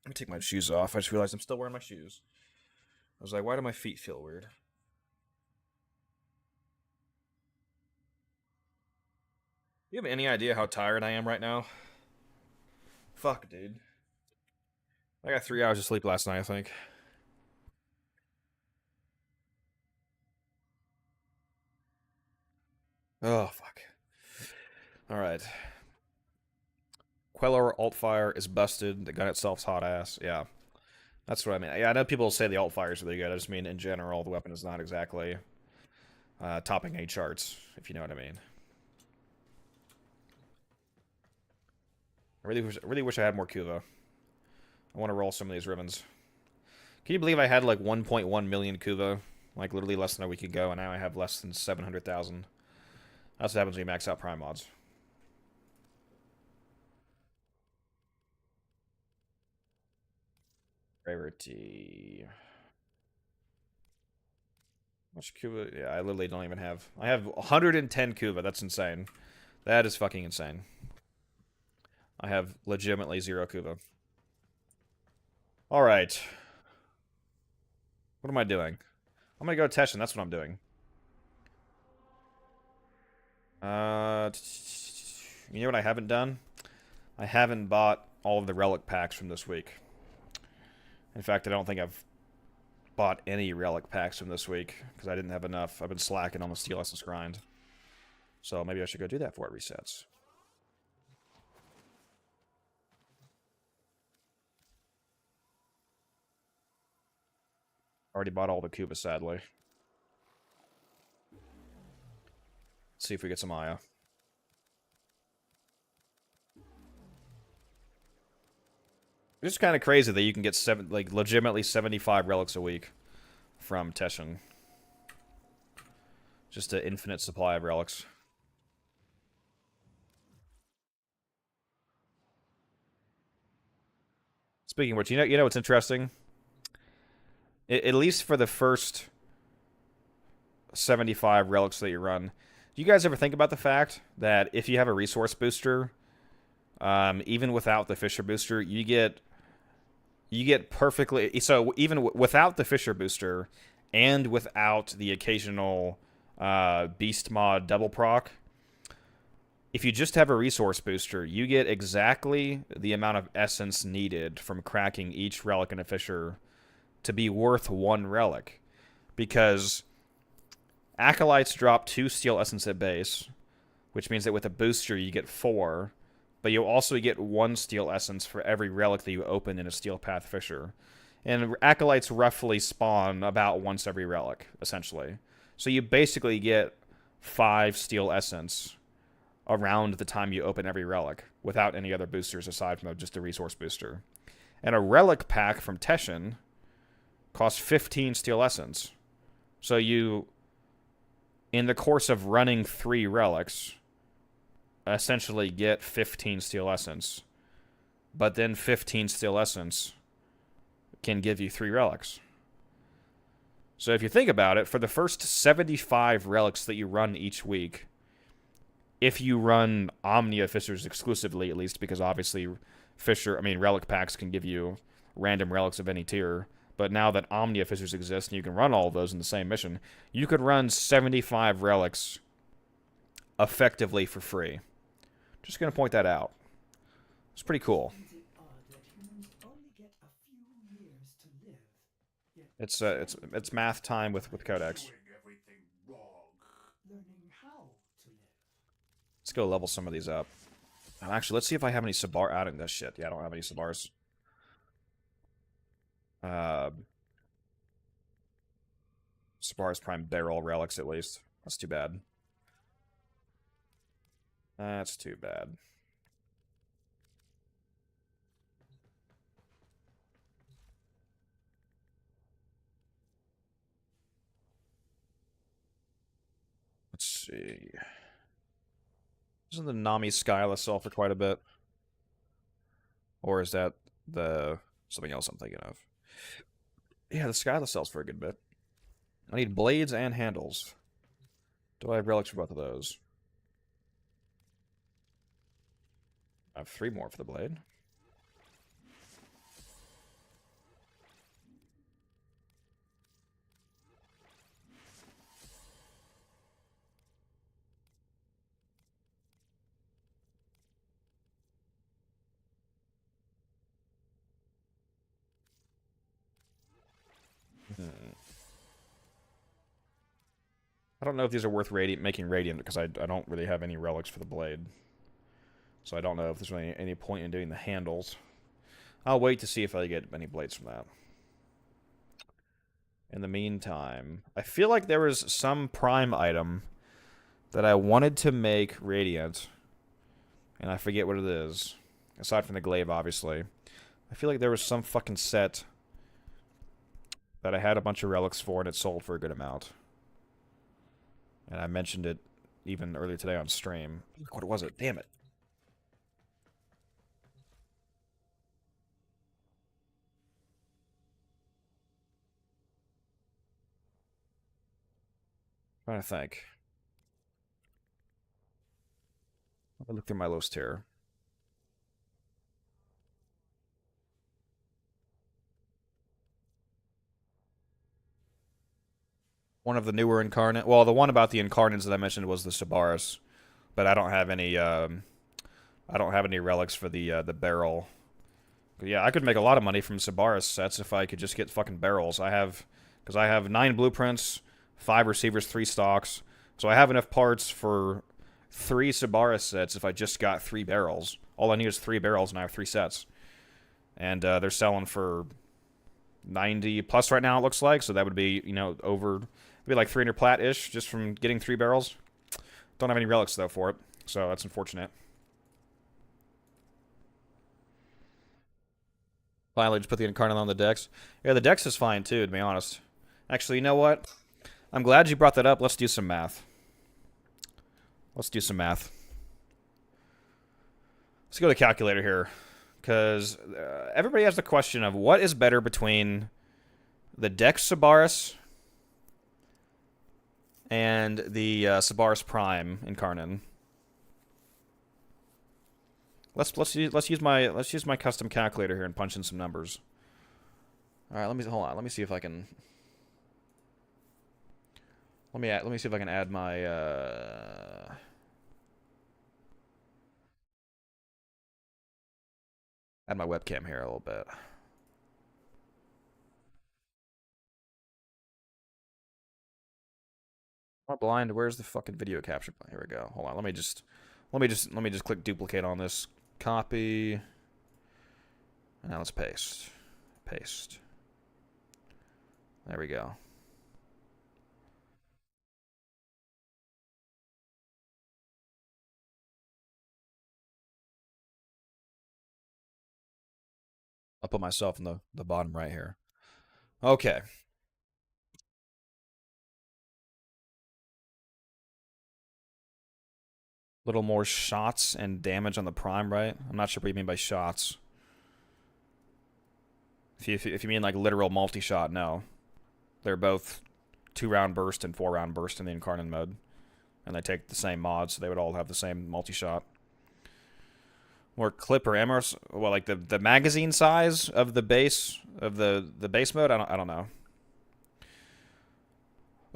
Let me take my shoes off. I just realized I'm still wearing my shoes. I was like, why do my feet feel weird? Do you have any idea how tired I am right now? Fuck, dude. I got 3 hours of sleep last night, I think. Oh, fuck. Alright. Queller Altfire is busted. The gun itself's hot ass. Yeah. That's what I mean. Yeah, I know people say the Altfire is really good. I just mean, in general, the weapon is not exactly topping A charts, if you know what I mean. I really wish I had more Kuva. I want to roll some of these rivens. Can you believe I had like 1.1 million Kuva like literally less than a week ago, and now I have less than 700,000. That's what happens when you max out Prime mods. Rarity. Much Kuva? Yeah, I literally don't even have. I have 110 Kuva. That's insane. That is fucking insane. I have legitimately 0 Kuva. Alright. What am I doing? I'm gonna go Teshin. That's what I'm doing. You know what I haven't done? I haven't bought all of the Relic packs from this week. In fact, I don't think I've bought any Relic packs from this week because I didn't have enough. I've been slacking on the Steel Essence grind. So maybe I should go do that before it resets. Already bought all the Kuba, sadly. Let's see if we get some Aya. It's kind of crazy that you can get legitimately 75 relics a week from Teshin. Just an infinite supply of relics. Speaking of which, you know what's interesting? At least for the first 75 relics that you run, do you guys ever think about the fact that if you have a resource booster, even without the Fissure booster, you get perfectly... So even without the Fissure booster and without the occasional beast mod double proc, if you just have a resource booster, you get exactly the amount of essence needed from cracking each relic in a Fissure to be worth 1 relic. Because Acolytes drop 2 steel essence at base, which means that with a booster you get 4, but you also get 1 steel essence for every relic that you open in a Steel Path Fissure. And Acolytes roughly spawn about once every relic, essentially. So you basically get 5 steel essence around the time you open every relic, without any other boosters aside from just a resource booster. And a relic pack from Teshin costs 15 steel essence. So you, in the course of running 3 relics, essentially get 15 steel essence. But then 15 steel essence can give you 3 relics. So if you think about it, for the first 75 relics that you run each week, if you run Omnia Fissures exclusively, at least, because obviously Relic packs can give you random relics of any tier, but now that Omnia Fissures exist and you can run all of those in the same mission, you could run 75 relics effectively for free. Just going to point that out. It's pretty cool. It's math time with Codex. Let's go level some of these up. Actually, let's see if I have any Sybaris. I don't know shit. Yeah, I don't have any Sybaris. Sybaris Prime barrel relics at least. That's too bad. That's too bad. Let's see. Isn't the Nami Skyla sell for quite a bit? Or is that the something else I'm thinking of? Yeah, the Skyla sells for a good bit. I need blades and handles. Do I have relics for both of those? I have 3 more for the blade. I don't know if these are worth making radiant because I don't really have any relics for the blade. So I don't know if there's really any point in doing the handles. I'll wait to see if I get any blades from that. In the meantime, I feel like there was some prime item that I wanted to make radiant, and I forget what it is. Aside from the glaive, obviously. I feel like there was some fucking set that I had a bunch of relics for, and it sold for a good amount. And I mentioned it even earlier today on stream. What was it? Damn it. Trying to think. Let me look through my list here. One of the newer incarnate. Well, the one about the incarnates that I mentioned was the Sybaris, but I don't have any. I don't have any relics for the barrel. But yeah, I could make a lot of money from Sybaris sets if I could just get fucking barrels. Because I have 9 blueprints, 5 receivers, 3 stocks, so I have enough parts for 3 Sybaris sets if I just got 3 barrels. All I need is 3 barrels, and I have 3 sets, and they're selling for 90 plus right now. It looks like, so that would be over. It'd be like 300 plat-ish just from getting 3 barrels. Don't have any relics, though, for it, so that's unfortunate. Finally, just put the Incarnate on the Dex. Yeah, the Dex is fine, too, to be honest. Actually, you know what? I'm glad you brought that up. Let's do some math. Let's do some math. Let's go to the calculator here. Because everybody has the question of what is better between the Dex Sybaris and the Sybaris Prime Incarnate. Let's use my custom calculator here and punch in some numbers. All right, hold on. Let me see if I can. Let me see if I can add my webcam here a little bit. Am I blind? Where's the fucking video capture? Here we go. Hold on. Let me just click duplicate on this. Copy. Now let's paste. Paste. There we go. I'll put myself in the bottom right here. Okay. Little more shots and damage on the Prime, right? I'm not sure what you mean by shots. If you mean like literal multi-shot, no. They're both 2-round burst and 4-round burst in the Incarnate mode. And they take the same mods, so they would all have the same multi-shot. More clip or ammo, well, like the magazine size of the base mode. I don't know.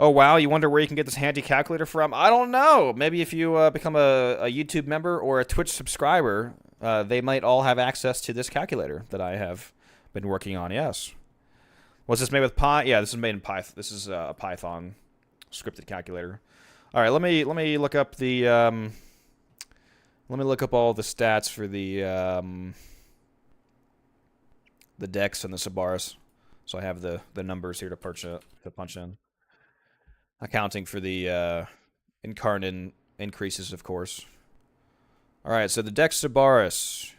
Oh wow, you wonder where you can get this handy calculator from? I don't know. Maybe if you become a YouTube member or a Twitch subscriber, they might all have access to this calculator that I have been working on. Yes. Was this made with Python? Yeah, this is made in Python. This is a Python scripted calculator. All right, let me look up the let me look up all the stats for the Dex and the Sybaris, so I have the numbers here to punch in. Accounting for the Incarnate increases, of course. All right, so the Dex Sybaris.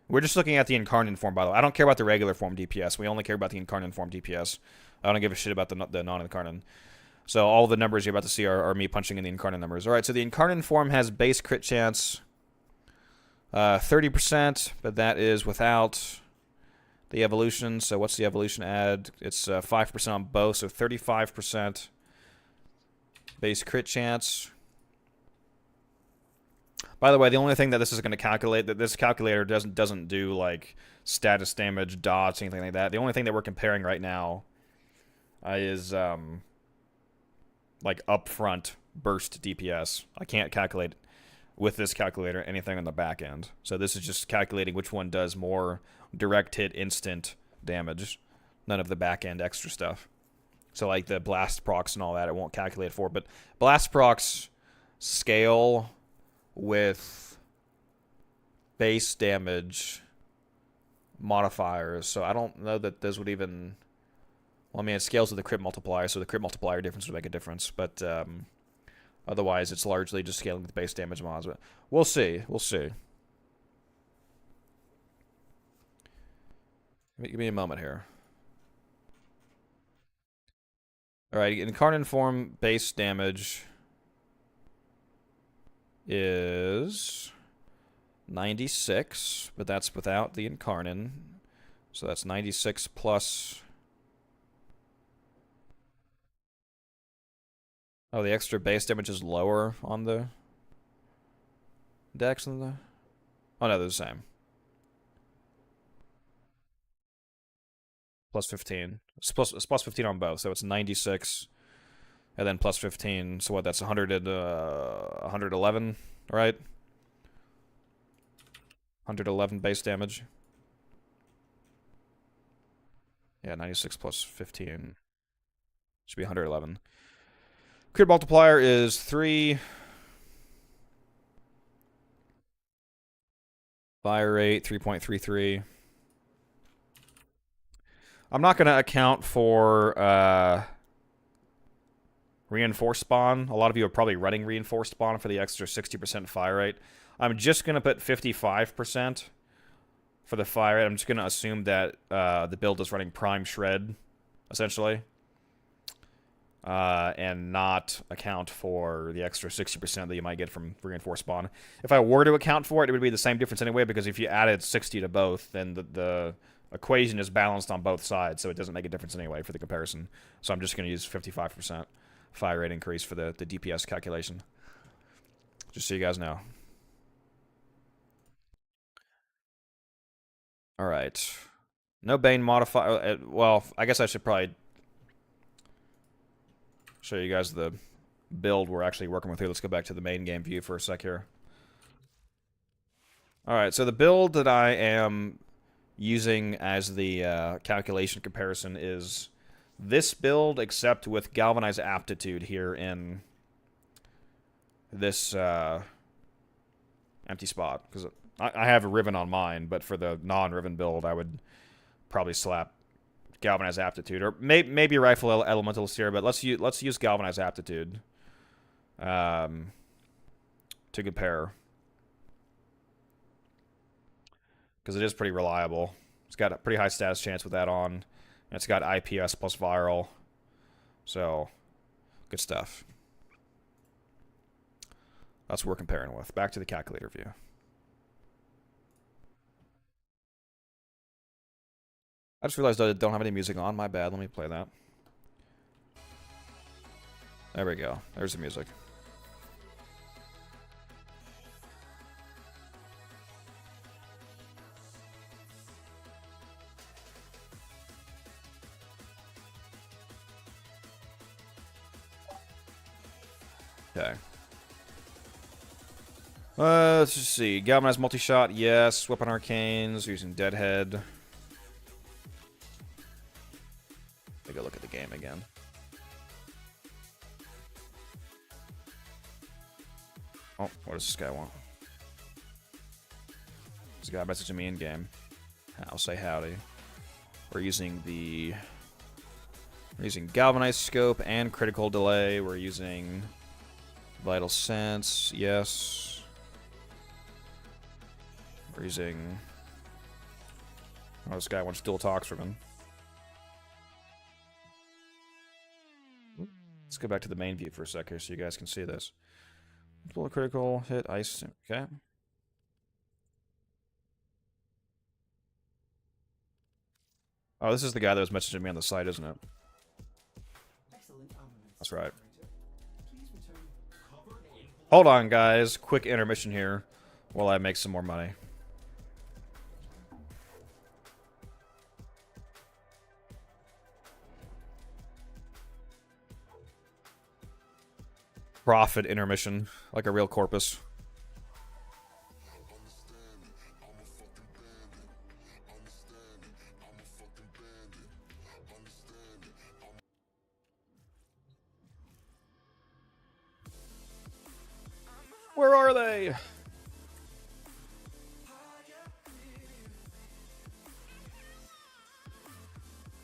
We're just looking at the Incarnate form, by the way. I don't care about the regular form DPS. We only care about the Incarnate form DPS. I don't give a shit about the non-Incarnate. So all the numbers you're about to see are me punching in the Incarnate numbers. All right, so the Incarnate form has base crit chance 30%, but that is without the evolution. So what's the evolution add? It's 5% on both, so 35% base crit chance. By the way, the only thing that this is going to calculate, that this calculator doesn't do like status damage, dots, anything like that. The only thing that we're comparing right now is like upfront burst DPS. I can't calculate with this calculator anything on the back end. So this is just calculating which one does more direct hit instant damage. None of the back end extra stuff. So like the blast procs and all that, it won't calculate for. But blast procs scale with base damage modifiers. So I don't know that those would even... Well, I mean, it scales with the crit multiplier, so the crit multiplier difference would make a difference. But otherwise, it's largely just scaling with base damage mods. But we'll see. We'll see. Give me a moment here. Alright, Incarnate form base damage is 96, but that's without the Incarnate. So that's 96 plus... Oh, the extra base damage is lower on the Dex than the... Oh no, they're the same. Plus 15. It's plus 15 on both, so it's 96. And then plus 15, so what, that's 111, right? 111 base damage. Yeah, 96 plus 15. Should be 111. Crit multiplier is 3. Fire rate, 3.33. I'm not going to account for reinforced spawn. A lot of you are probably running reinforced spawn for the extra 60% fire rate. I'm just going to put 55% for the fire rate. I'm just going to assume that the build is running prime shred, essentially. And not account for the extra 60% that you might get from reinforced spawn. If I were to account for it, it would be the same difference anyway, because if you added 60 to both, then the equation is balanced on both sides, so it doesn't make a difference anyway for the comparison. So I'm just going to use 55% fire rate increase for the DPS calculation. Just so you guys know. Alright. No Bane modifier. Well, I guess I should probably show you guys the build we're actually working with here. Let's go back to the main game view for a sec here. Alright, so the build that I am using as the calculation comparison is this build, except with Galvanized Aptitude here in this empty spot. Because I have a Riven on mine, but for the non-Riven build, I would probably slap Galvanized Aptitude, or maybe Rifle Elementals here, but let's use Galvanized Aptitude to compare, because it is pretty reliable. It's got a pretty high status chance with that on, and it's got IPS plus viral, so good stuff. That's what we're comparing with. Back to the calculator view. I just realized I don't have any music on. My bad. Let me play that. There we go. There's the music. Okay. Let's just see. Galvanized multi-shot, yes. Weapon arcanes, using Deadhead. Take a look at the game again. Oh, what does this guy want? This guy messaging me in game. I'll say howdy. We're using Galvanized Scope and Critical Delay. We're using Vital Sense, yes. We're using... Oh, this guy wants Dual Toxriman. Let's go back to the main view for a sec here so you guys can see this. Pull a critical, hit ice, okay. Oh, this is the guy that was messaging me on the site, isn't it? Excellent armament. That's right. Please return. Hold on, guys. Quick intermission here while I make some more money. Profit intermission, like a real corpus. Where are they?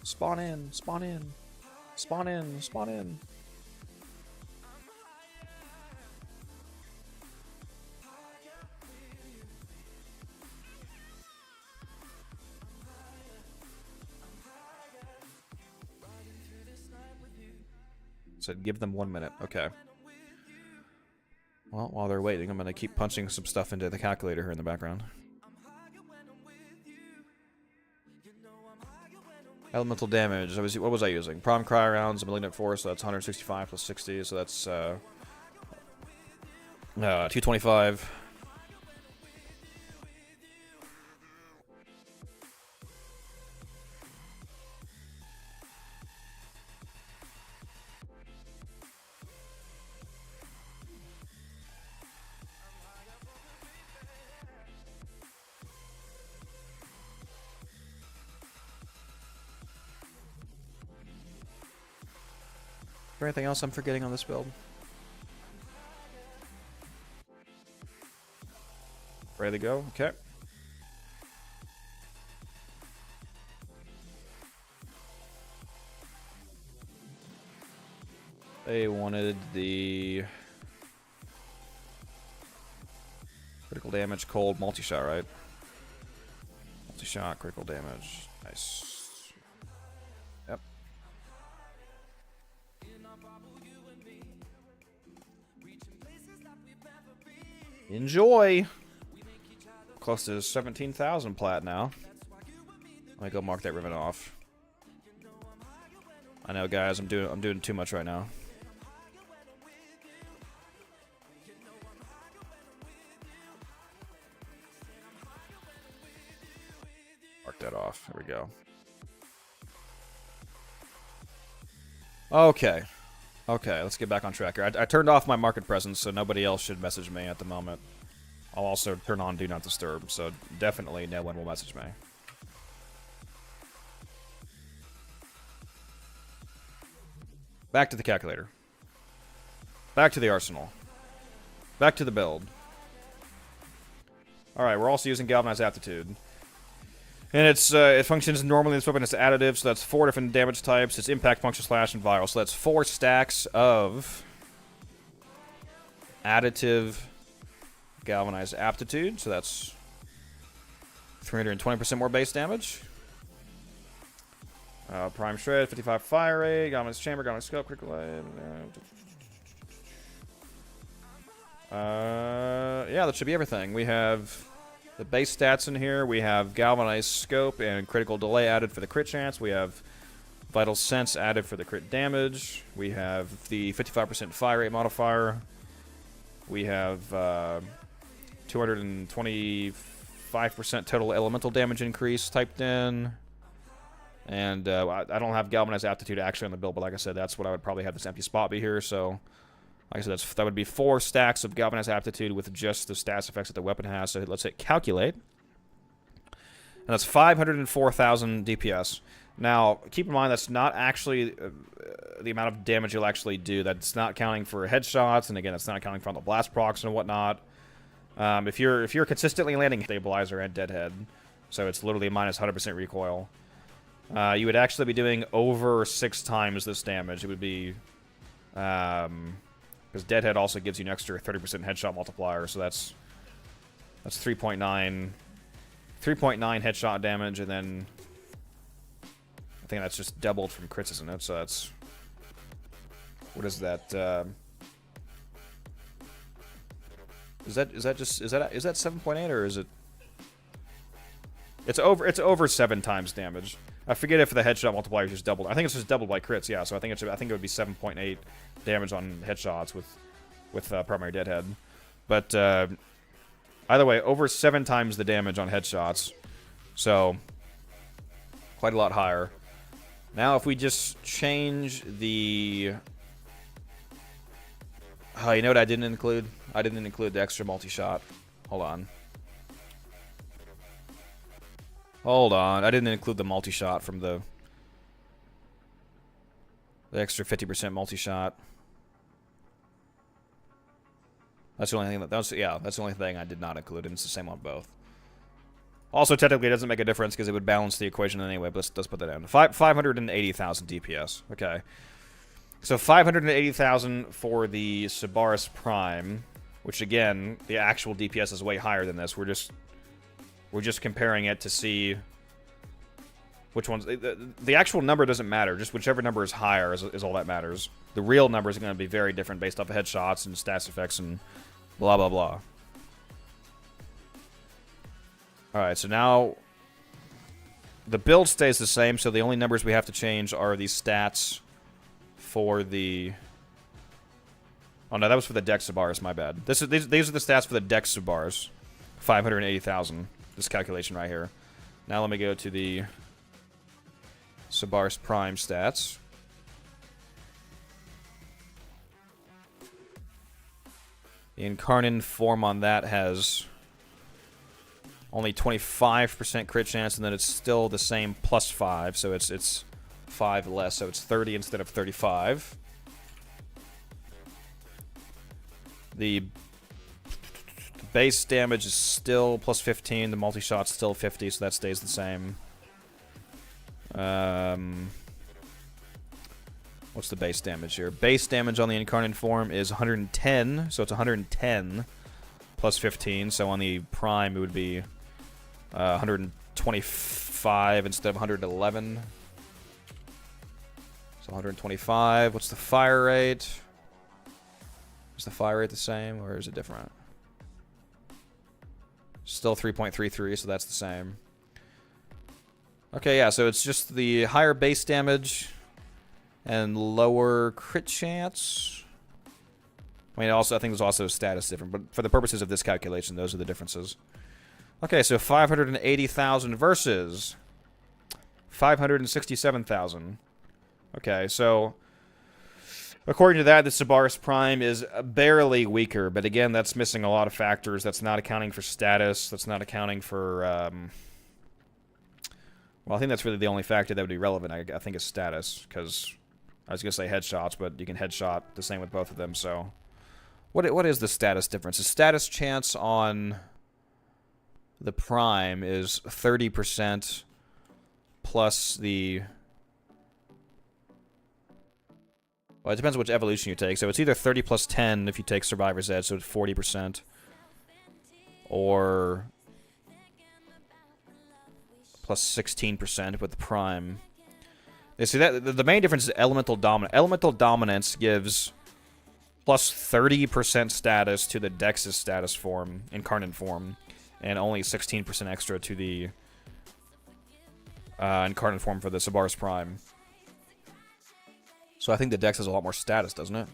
Spawn in, spawn in, spawn in, spawn in. said give them 1 minute. Okay. Well, while they're waiting, I'm going to keep punching some stuff into the calculator here in the background. Elemental damage. What was I using? Prom Cry rounds, a Malignant Force, so that's 165 plus 60, so that's 225. Is there anything else I'm forgetting on this build? Ready to go? Okay. They wanted the critical damage, cold, multi-shot, right? Multi-shot, critical damage. Nice. Yep. Enjoy! Close to 17,000 plat now. Let me go mark that ribbon off. I know, guys, I'm doing too much right now. Mark that off. There we go. Okay. Okay, let's get back on track here. I turned off my market presence, so nobody else should message me at the moment. I'll also turn on Do Not Disturb, so definitely no one will message me. Back to the calculator. Back to the arsenal. Back to the build. Alright, we're also using Galvanized Aptitude. And it functions normally in this weapon as additive, so that's 4 different damage types. It's impact, puncture, slash, and viral. So that's 4 stacks of additive Galvanized Aptitude. So that's 320% more base damage. Prime Shred, 55 fire rate, Galvanized Chamber, Galvanized Scope, critical life. Yeah, that should be everything. We have the base stats in here. We have Galvanized Scope and Critical Delay added for the crit chance. We have Vital Sense added for the crit damage. We have the 55% fire rate modifier. We have 225% total elemental damage increase typed in. And I don't have Galvanized Aptitude actually on the build, but like I said, that's what I would probably have this empty spot be here. So, like I said, that would be 4 stacks of Galvanized Aptitude with just the stats effects that the weapon has. So let's hit Calculate. And that's 504,000 DPS. Now, keep in mind that's not actually the amount of damage you'll actually do. That's not counting for headshots, and again, that's not counting for all the blast procs and whatnot. If you're consistently landing Stabilizer and Deadhead, so it's literally minus 100% recoil, you would actually be doing over 6 times this damage. It would be because Deadhead also gives you an extra 30% headshot multiplier, so that's 3.9 headshot damage, and then I think that's just doubled from crits, isn't it? So that's, what is that? Is that 7.8 or is it? It's over 7 times damage. I forget if the headshot multiplier is just doubled. I think it's just doubled by crits. Yeah, so I think it would be 7.8 damage on headshots with primary Deadhead. But either way, over 7 times the damage on headshots. So quite a lot higher. Now, if we just change the... Oh, you know what I didn't include? I didn't include the extra multi-shot. Hold on. Hold on. I didn't include the multi-shot from the extra 50% multi-shot. That's the only thing that's the only thing I did not include, and it's the same on both. Also, technically, it doesn't make a difference because it would balance the equation anyway, but let's put that in. 580,000 DPS. Okay. So 580,000 for the Sybaris Prime, which again, the actual DPS is way higher than this. We're just comparing it to see which ones. The actual number doesn't matter. Just whichever number is higher is all that matters. The real number is going to be very different based off of headshots and stats effects and blah, blah, blah. Alright, so now the build stays the same, so the only numbers we have to change are the stats for the... Oh no, that was for the Dex Sybaris, my bad. These are the stats for the Dex Sybaris. 580,000. This calculation right here. Now let me go to the Sybaris Prime stats. The Incarnate form on that has only 25% crit chance, and then it's still the same plus 5, so it's 5 less, so it's 30 instead of 35. The base damage is still plus 15, the multi-shot's still 50, so that stays the same. What's the base damage here? Base damage on the Incarnate form is 110, so it's 110 plus 15, so on the Prime it would be 125 instead of 111. So 125. What's the fire rate? Is the fire rate the same, or is it different? Still 3.33, so that's the same. Okay, yeah, so it's just the higher base damage and lower crit chance. I mean, also, I think there's also status different, but for the purposes of this calculation, those are the differences. Okay, so 580,000 versus 567,000. Okay, so according to that, the Sybaris Prime is barely weaker, but again, that's missing a lot of factors. That's not accounting for status. That's not accounting for, well, I think that's really the only factor that would be relevant, I think, is status, because I was going to say headshots, but you can headshot the same with both of them, so... What is the status difference? The status chance on the Prime is 30% plus the... Well, it depends on which evolution you take. So it's either 30 plus 10 if you take Survivor's Edge, so it's 40%. Or plus 16% with the Prime. You see, that the main difference is Elemental Dominance. Elemental Dominance gives plus 30% status to the Dex's status form, Incarnate form, and only 16% extra to the Incarnate form for the Sybaris Prime. So I think the Dex has a lot more status, doesn't it?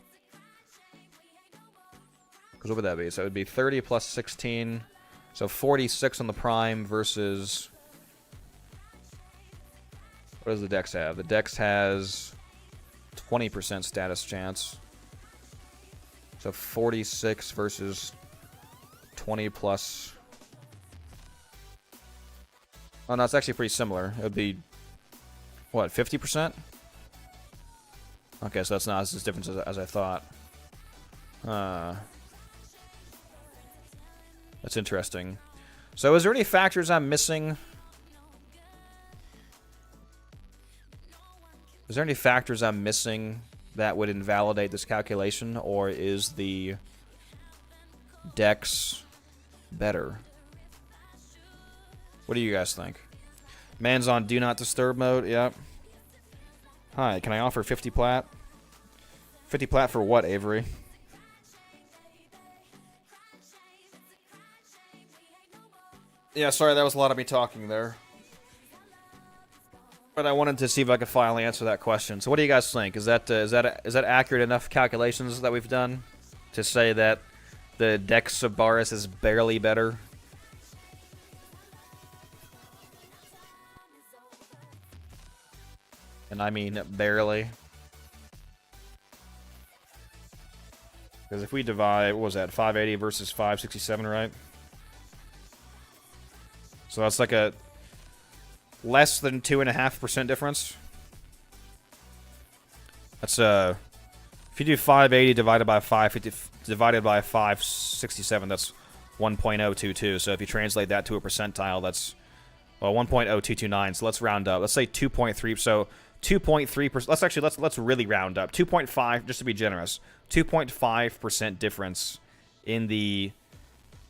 Because what would that be? So it would be 30 plus 16, so 46 on the Prime versus... What does the Dex have? The Dex has 20% status chance. So 46 versus 20 plus... Oh, no, it's actually pretty similar. It would be, what, 50%? Okay, so that's not as different as I thought. That's interesting. So is there any factors I'm missing? Is there any factors I'm missing that would invalidate this calculation, or is the Dex better? What do you guys think? Man's on Do Not Disturb mode, yep. Hi, can I offer 50 plat? 50 plat for what, Avery? Yeah, sorry, that was a lot of me talking there. But I wanted to see if I could finally answer that question. So what do you guys think? Is that accurate enough calculations that we've done to say that the Dex Sybaris is barely better? And I mean barely. Because if we divide, what was that, 580 versus 567, right? So that's like a less than 2.5% difference. That's if you do 580 divided by 550 divided by 567, that's 1.022. So if you translate that to a percentile, that's, well, 1.0229. So let's round up. Let's say 2.3. So 2.3%. Let's really round up. 2.5, just to be generous. 2.5% difference in the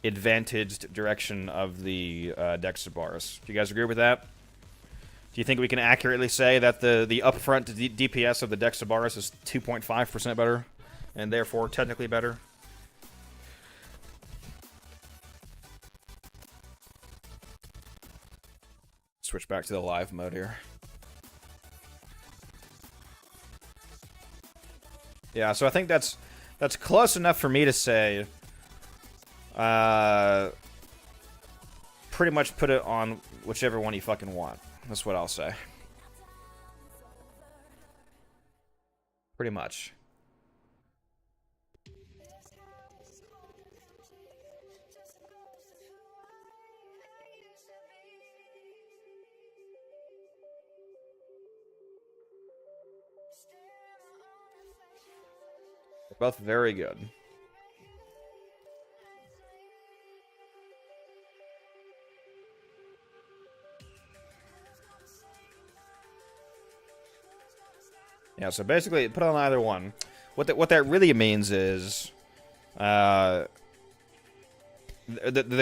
advantaged direction of the Dex Sybaris. Do you guys agree with that? Do you think we can accurately say that the upfront DPS of the Dex Sybaris is 2.5% better, and therefore technically better? Switch back to the live mode here. Yeah, so I think that's close enough for me to say. Pretty much put it on whichever one you fucking want. That's what I'll say. Pretty much. They're both very good. Yeah, so basically, put on either one. What that really means is, the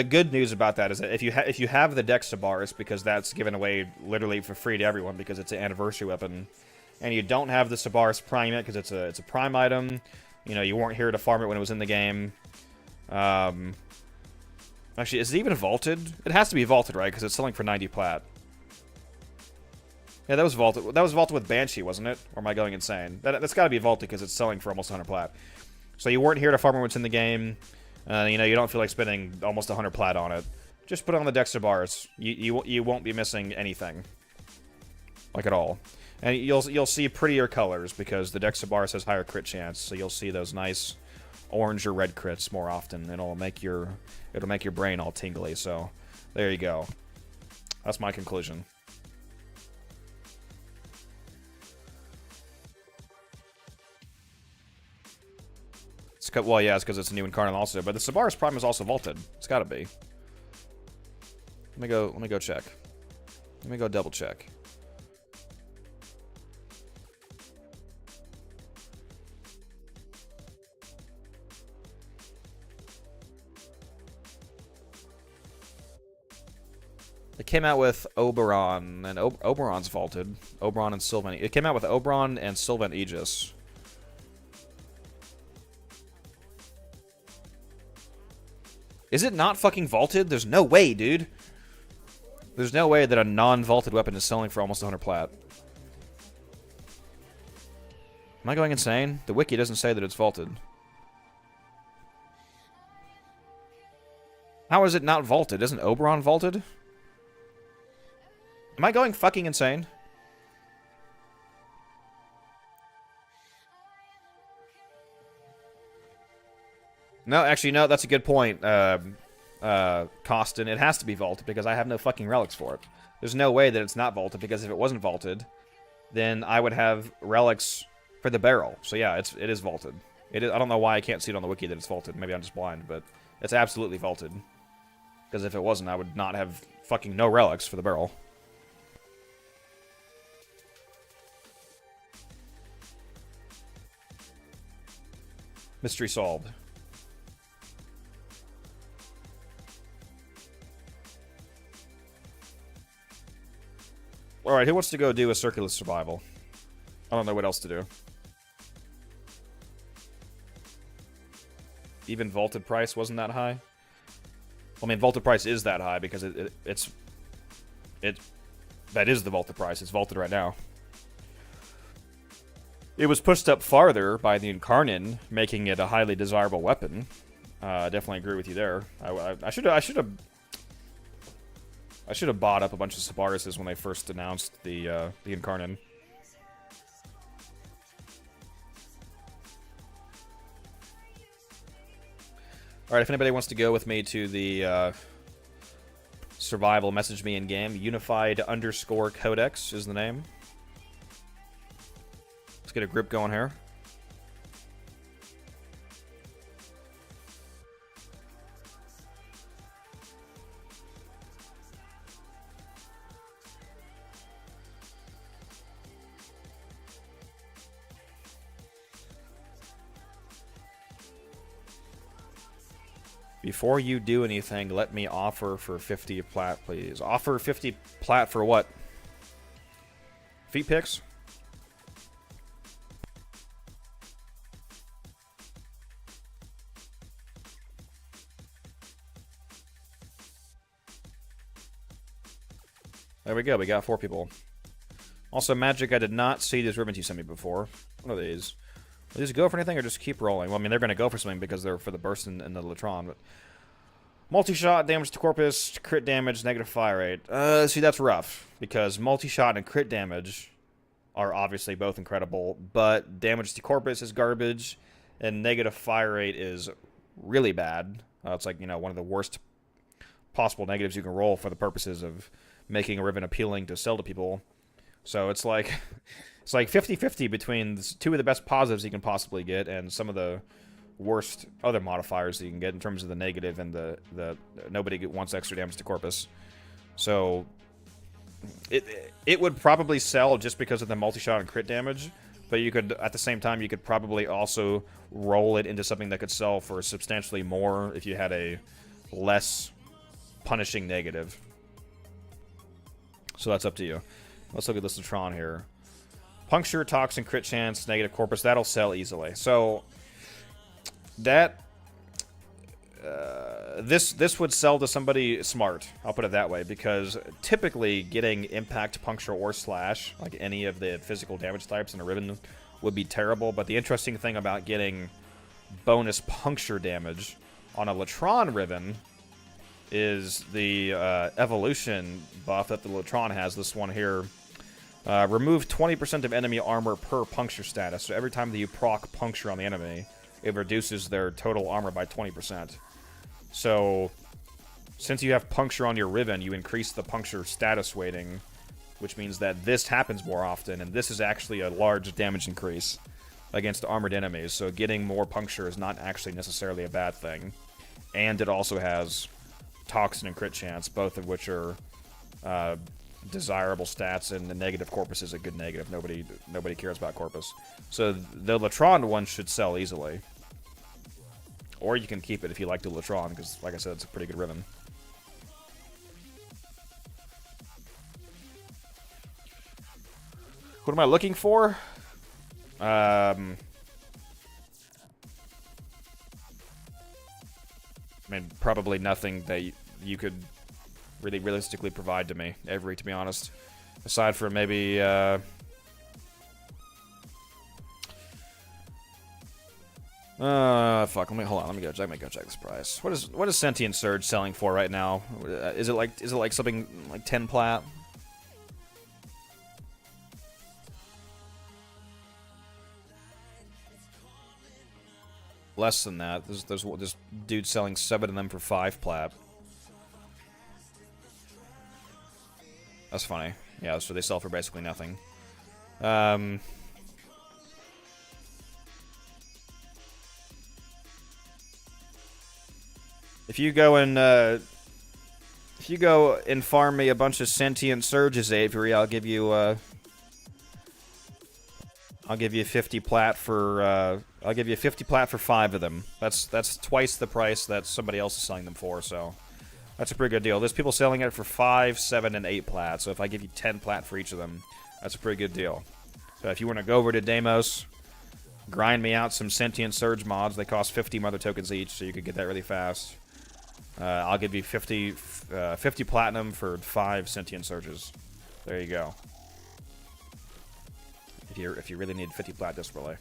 good news about that is that if you have the Dex Sybaris, because that's given away literally for free to everyone because it's an anniversary weapon, and you don't have the Sybaris Prime yet because it's a Prime item, you know, you weren't here to farm it when it was in the game. Actually, is it even vaulted? It has to be vaulted, right? Because it's selling for 90 plat. Yeah, that was vaulted. That was vaulted with Banshee, wasn't it? Or am I going insane? That's got to be vaulted because it's selling for almost 100 plat. So you weren't here to farm what's in the game. You know, you don't feel like spending almost 100 plat on it. Just put it on the Dex Sybaris. You won't be missing anything, like at all. And you'll see prettier colors because the Dex Sybaris has higher crit chance. So you'll see those nice orange or red crits more often. It'll make your brain all tingly. So there you go. That's my conclusion. Well, yeah, it's because it's a new Incarnate also, but the Sybaris Prime is also vaulted. It's got to be. Let me go check. Let me go double check. It came out with Oberon, and Oberon's vaulted. Oberon and Sylvan. It came out with Oberon and Sylvan Aegis. Is it not fucking vaulted? There's no way, dude. There's no way that a non-vaulted weapon is selling for almost 100 plat. Am I going insane? The wiki doesn't say that it's vaulted. How is it not vaulted? Isn't Oberon vaulted? Am I going fucking insane? No, actually, no, that's a good point, Costin. It has to be vaulted because I have no fucking relics for it. There's no way that it's not vaulted because if it wasn't vaulted, then I would have relics for the barrel. So yeah, it is vaulted. It is, I don't know why I can't see it on the wiki that it's vaulted. Maybe I'm just blind, but it's absolutely vaulted. Because if it wasn't, I would not have fucking no relics for the barrel. Mystery solved. Alright, who wants to go do a circular survival? I don't know what else to do. Even vaulted price wasn't that high? Well, I mean, vaulted price is that high because that is the vaulted price. It's vaulted right now. It was pushed up farther by the Incarnate, making it a highly desirable weapon. I definitely agree with you there. I should have bought up a bunch of Sybarises when they first announced the Incarnate. Alright, if anybody wants to go with me to the survival, message me in game. Unified_Codex is the name. Let's get a group going here. Before you do anything, let me offer for 50 plat, please. Offer 50 plat for what? Feet picks. There we go. We got 4 people. Also, Magic, I did not see these ribbons you sent me before. What are these? Will these go for anything or just keep rolling? Well, I mean, they're going to go for something because they're for the burst and the Latron, but... Multi-shot, damage to corpus, crit damage, negative fire rate. See, that's rough, because multi-shot and crit damage are obviously both incredible, but damage to corpus is garbage, and negative fire rate is really bad. It's like, you know, one of the worst possible negatives you can roll for the purposes of making a ribbon appealing to sell to people. So it's like 50-50 between 2 of the best positives you can possibly get and some of the worst other modifiers that you can get in terms of the negative and the nobody wants extra damage to corpus. So it would probably sell just because of the multi-shot and crit damage, but you could, at the same time, you could probably also roll it into something that could sell for substantially more if you had a less punishing negative. So that's up to you. Let's look at this Latron here. Puncture, Toxin, crit chance, negative corpus, that'll sell easily. So that this would sell to somebody smart, I'll put it that way, because typically getting impact, puncture, or slash, like any of the physical damage types in a ribbon, would be terrible. But the interesting thing about getting bonus puncture damage on a Latron ribbon is the evolution buff that the Latron has. This one here. Remove 20% of enemy armor per puncture status. So every time that you proc puncture on the enemy, it reduces their total armor by 20%. So, since you have puncture on your ribbon, you increase the puncture status weighting, which means that this happens more often, and this is actually a large damage increase against armored enemies. So getting more puncture is not actually necessarily a bad thing. And it also has Toxin and crit chance, both of which are desirable stats, and the negative corpus is a good negative. Nobody cares about corpus. So the Latron one should sell easily. Or you can keep it if you like the Latron, because, like I said, it's a pretty good ribbon. What am I looking for? I mean, probably nothing that you could really realistically provide to me, Avery, to be honest. Aside from maybe, fuck, hold on, let me go check this price. What is Sentient Surge selling for right now? Is it like something like 10 plat? Less than that. There's this dude selling 7 of them for 5 plat. That's funny. Yeah, so they sell for basically nothing. If you go and farm me a bunch of Sentient Surges, Avery, I'll give you 50 plat for I'll give you 50 plat for 5 of them. That's twice the price that somebody else is selling them for, so that's a pretty good deal. There's people selling it for 5, 7, and 8 plat, so if I give you 10 plat for each of them, that's a pretty good deal. So if you want to go over to Deimos, grind me out some Sentient Surge mods. They cost 50 mother tokens each, so you could get that really fast. I'll give you 50 platinum for 5 Sentient Surges. There you go. If you really need 50 plat desperately.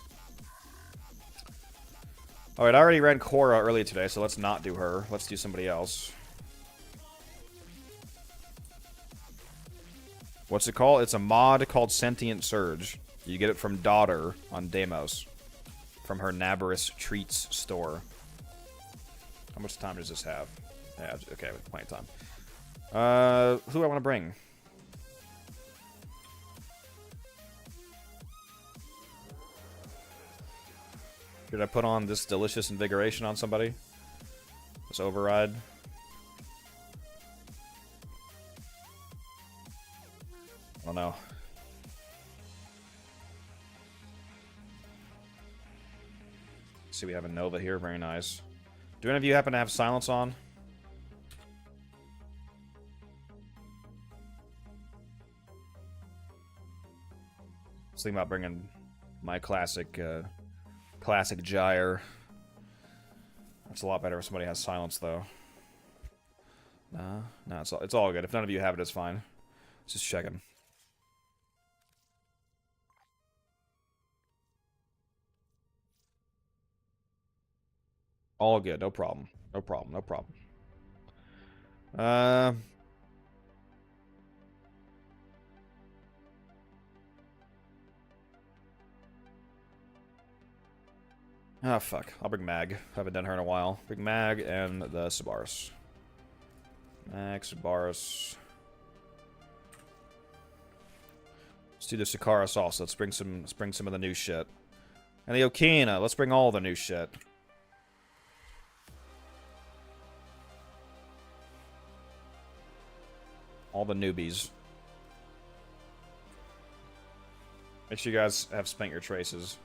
Alright, I already ran Korra earlier today, so let's not do her. Let's do somebody else. What's it called? It's a mod called Sentient Surge. You get it from Daughter on Deimos. From her Nabarus Treats store. How much time does this have? Yeah, okay, plenty of time. Who do I want to bring? Should I put on this Delicious Invigoration on somebody? This Override? I don't know. See, we have a Nova here. Very nice. Do any of you happen to have Silence on? was thinking about bringing my classic classic gyre. That's a lot better if somebody has silence, though. Nah, it's all good. If none of you have it, it's fine. Just checking. All good, no problem. No problem, no problem. Ah, fuck. I'll bring Mag. Haven't done her in a while. Bring Mag and the Sybaris. Mag, Sybaris. Let's do the Sybaris also. Let's bring some of the new shit. And the Okina. Let's bring all the new shit. All the newbies. Make sure you guys have spent your traces.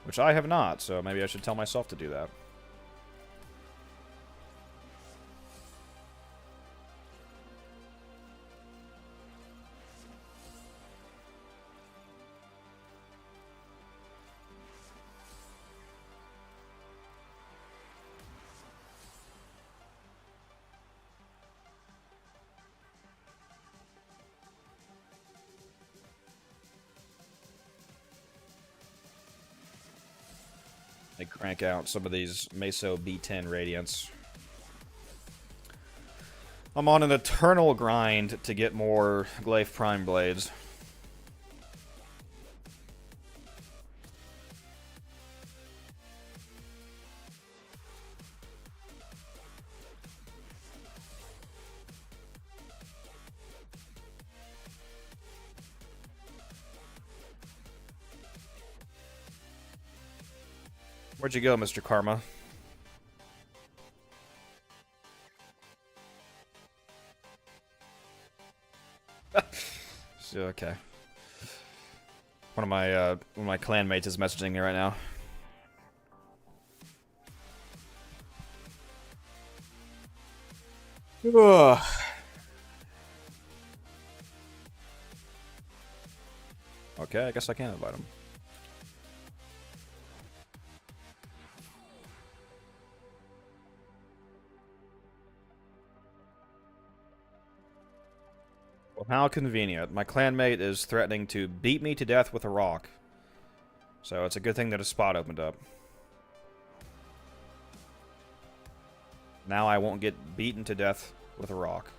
Which I have not, so maybe I should tell myself to do that. They crank out some of these Meso B10 Radiants. I'm on an eternal grind to get more Glaive Prime Blades. Where'd you go, Mr. Karma? So, okay. One of my clanmates is messaging me right now. Ugh. Okay, I guess I can invite him. Well, how convenient. My clanmate is threatening to beat me to death with a rock. So it's a good thing that a spot opened up. Now I won't get beaten to death with a rock.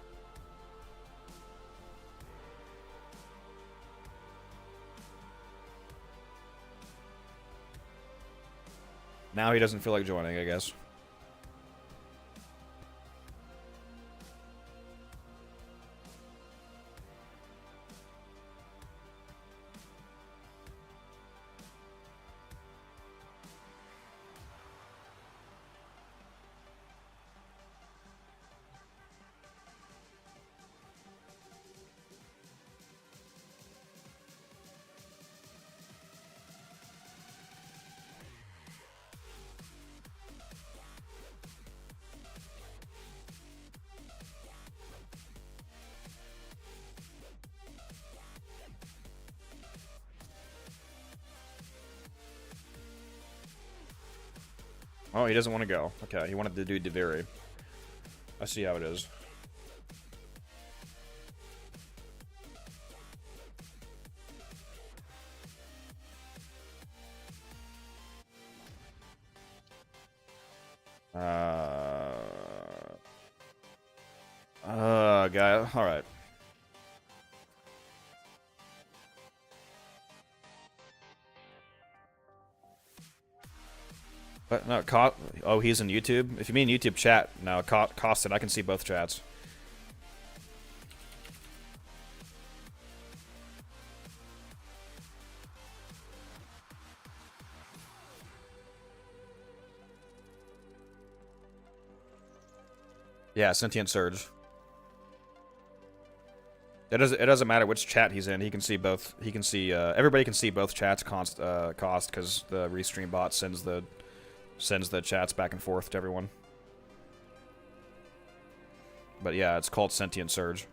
Now he doesn't feel like joining, I guess. Oh, he doesn't want to go. Okay, he wanted to do Deviri. I see how it is. Guy. All right. But no, oh, he's in YouTube. If you mean YouTube chat, no, Costed. I can see both chats. Yeah, Sentient Surge. It doesn't matter which chat he's in. He can see both. He can see everybody can see both chats. Cost because the restream bot sends the chats back and forth to everyone. But yeah, it's called Sentient Surge.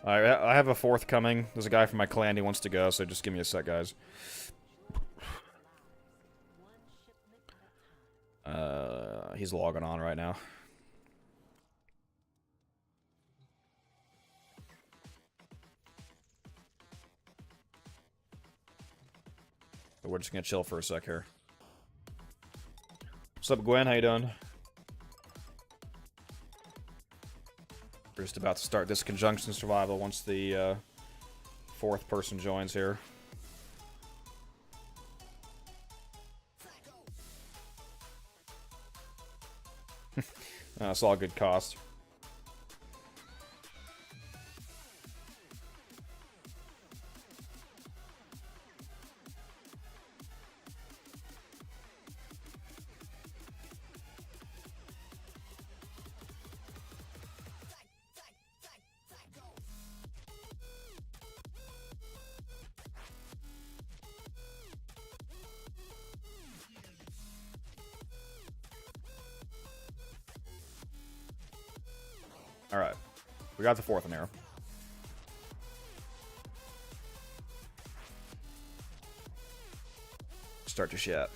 Alright, I have a fourth coming. There's a guy from my clan who wants to go, so just give me a sec, guys. He's logging on right now. But we're just gonna chill for a sec here. What's up, Gwen? How you doing? We're just about to start this conjunction survival once the fourth person joins here. It's all good cost. Alright. We got the fourth in here. Start your shit.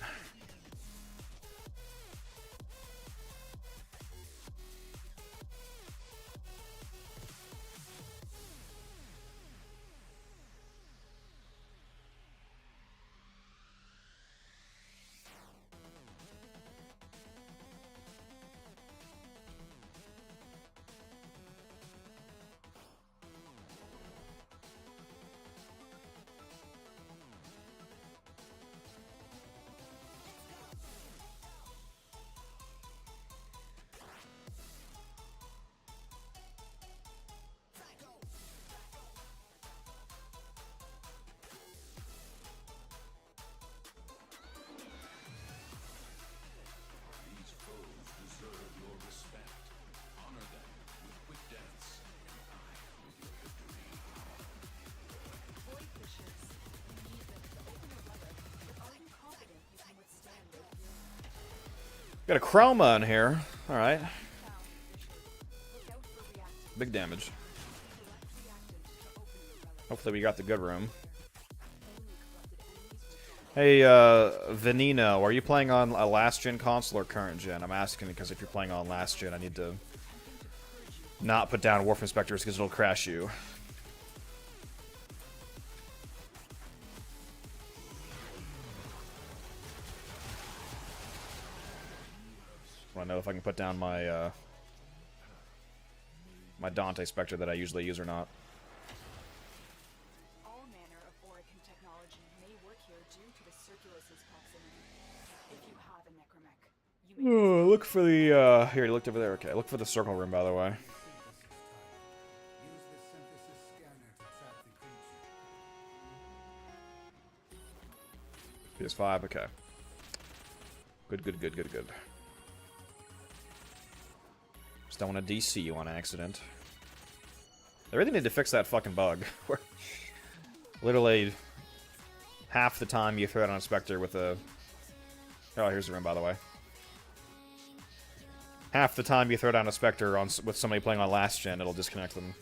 Got a chroma in here. Alright. Big damage. Hopefully we got the good room. Hey, Veneno, are you playing on a last-gen console or current-gen? I'm asking because if you're playing on last-gen, I need to not put down Wharf Inspectors because it'll crash you. I know if I can put down my my Dante Spectre that I usually use or not. All manner of Arcane technology may work here due to the Circulus's proximity. If you have a necromech, you may Look for the here, you looked over there. Okay, look for the circle room, by the way. Use the synthesis scanner to track the creature. PS5, okay. Good. Just don't want to DC you on accident. They really need to fix that fucking bug. Where literally half the time you throw it on a Spectre with a... Oh, here's the room, by the way. Half the time you throw down a Spectre on with somebody playing on last gen, it'll disconnect them.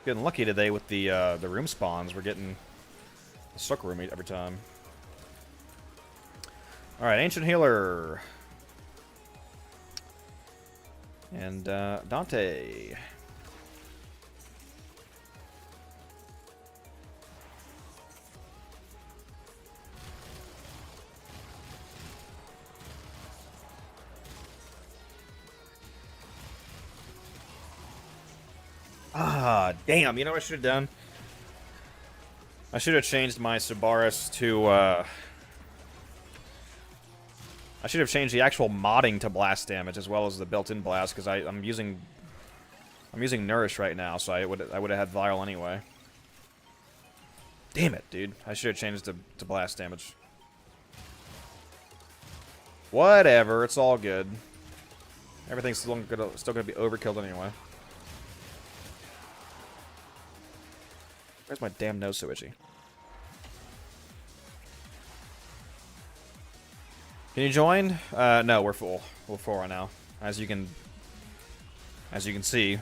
Getting lucky today with the room spawns. We're getting the circle room every time. All right, Ancient Healer and Dante. Ah, damn. You know what I should have done? I should have changed my Sybaris to, I should have changed the actual modding to blast damage as well as the built-in blast, because I'm using Nourish right now, so I would have had Viral anyway. Damn it, dude. I should have changed to blast damage. Whatever, it's all good. Everything's still gonna be overkilled anyway. Where's my damn nose so itchy? Can you join? No, we're full. We're full right now. As you can see,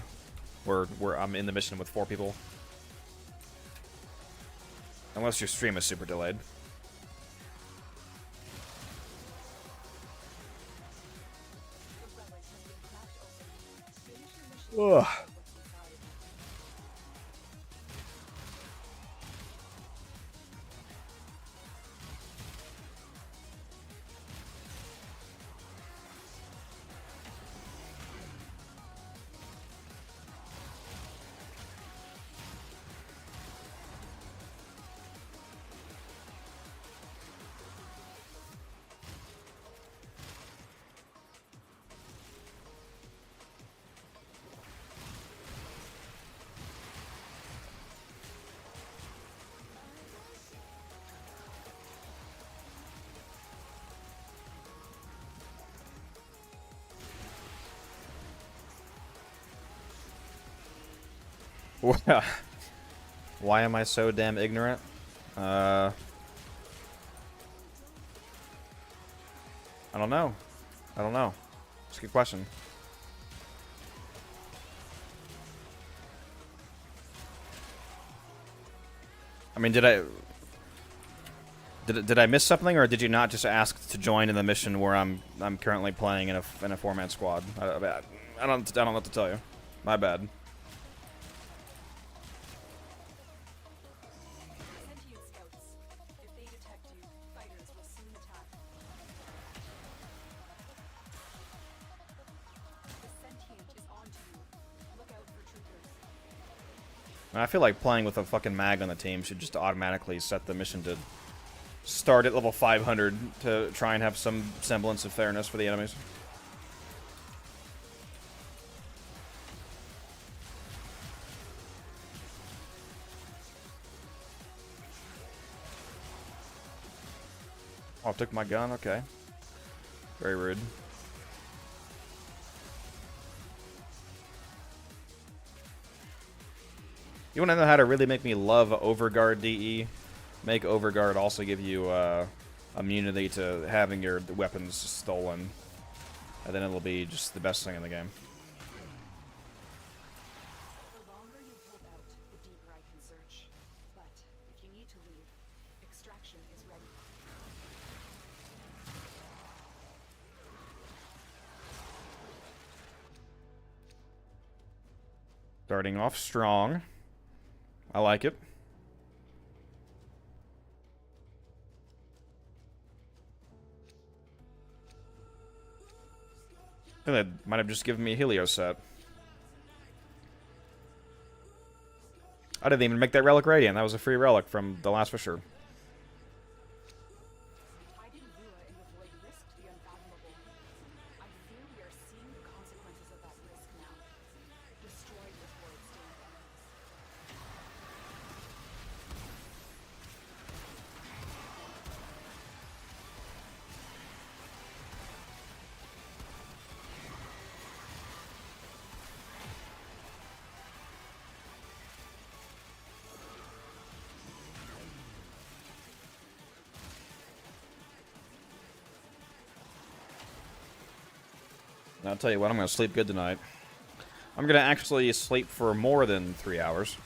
I'm in the mission with 4 people. Unless your stream is super delayed. Ugh. Why am I so damn ignorant? I don't know. I don't know. It's a good question. I mean, did I miss something, or did you not just ask to join in the mission where I'm currently playing in a 4-man squad? I don't know what to tell you. My bad. Sentient scouts. If they detect you, fighters will soon attack. The sentient is onto you. Look out for troopers. I feel like playing with a fucking mag on the team should just automatically set the mission to start at level 500 to try and have some semblance of fairness for the enemies. Oh, I took my gun? Okay. Very rude. You want to know how to really make me love Overguard DE? Make Overguard also give you immunity to having your weapons stolen. And then it'll be just the best thing in the game. The longer you hold out, the deeper I can search. But if you need to leave, extraction is ready. Starting off strong. I like it. I think that might have just given me a Helio set. I didn't even make that Relic Radiant. That was a free relic from the last Fissure. Hiding Lua in the void risked the unfathomable. I fear we are seeing the consequences of that risk now. Destroy this void-stained enemies. And I'll tell you what, I'm going to sleep good tonight. I'm going to actually sleep for more than 3 hours.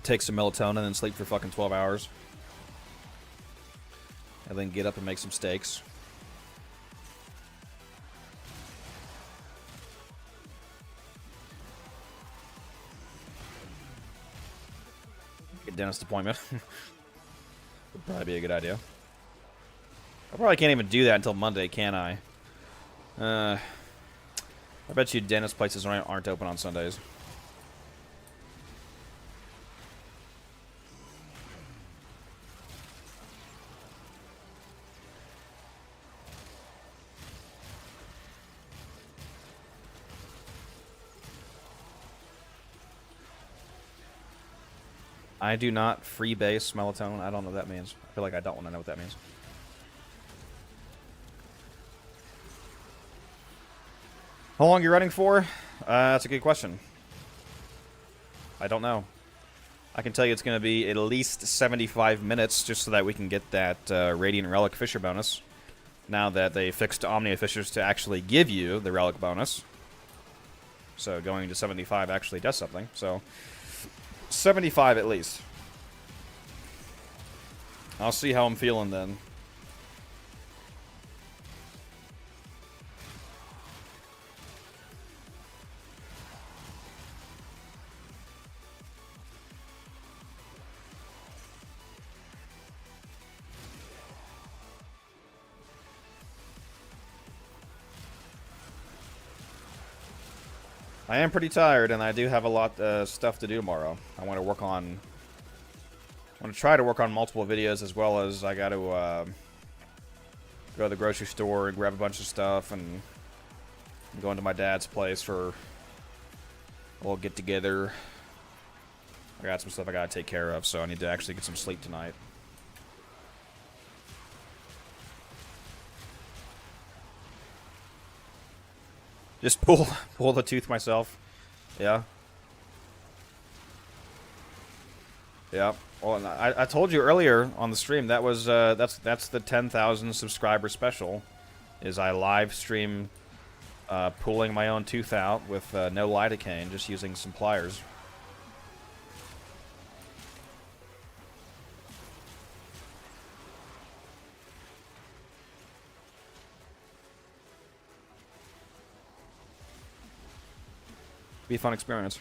Take some melatonin and sleep for fucking 12 hours. And then get up and make some steaks. Get a dentist appointment. Would probably be a good idea. I probably can't even do that until Monday, can I? I bet you dentist places aren't open on Sundays. I do not freebase melatonin. I don't know what that means. I feel like I don't want to know what that means. How long are you running for? That's a good question. I don't know. I can tell you it's going to be at least 75 minutes just so that we can get that Radiant Relic Fissure bonus. Now that they fixed Omnia Fissures to actually give you the Relic bonus. So going to 75 actually does something. So 75 at least. I'll see how I'm feeling then. I am pretty tired, and I do have a lot of stuff to do tomorrow. I want to work on... I want to try to work on multiple videos, as well as I got to go to the grocery store and grab a bunch of stuff, and go into my dad's place for a little get-together. I got some stuff I got to take care of, so I need to actually get some sleep tonight. Just pull the tooth myself. Yeah. Yeah. Well, I told you earlier on the stream that was that's the 10,000 subscriber special. Is I live stream pulling my own tooth out with no lidocaine, just using some pliers. Be a fun experience.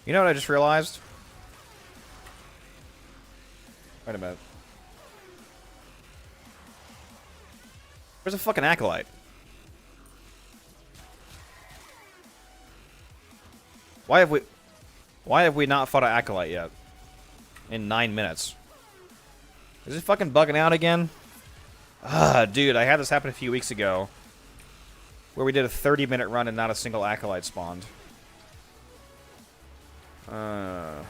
You know what I just realized? Wait a minute. Where's a fucking Acolyte? Why have we not fought an Acolyte yet? In 9 minutes. Is it fucking bugging out again? Ah, dude, I had this happen a few weeks ago. Where we did a 30-minute run and not a single Acolyte spawned. I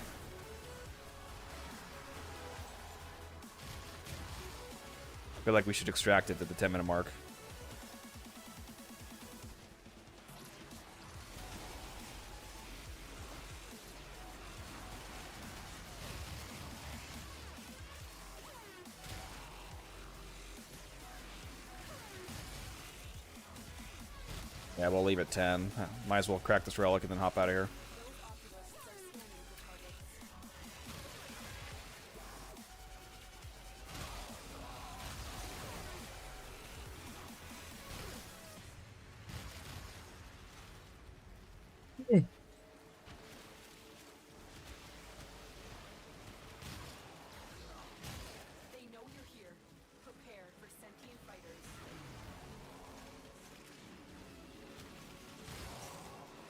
feel like we should extract it at the 10-minute mark. Yeah, we'll leave it 10. Might as well crack this relic and then hop out of here.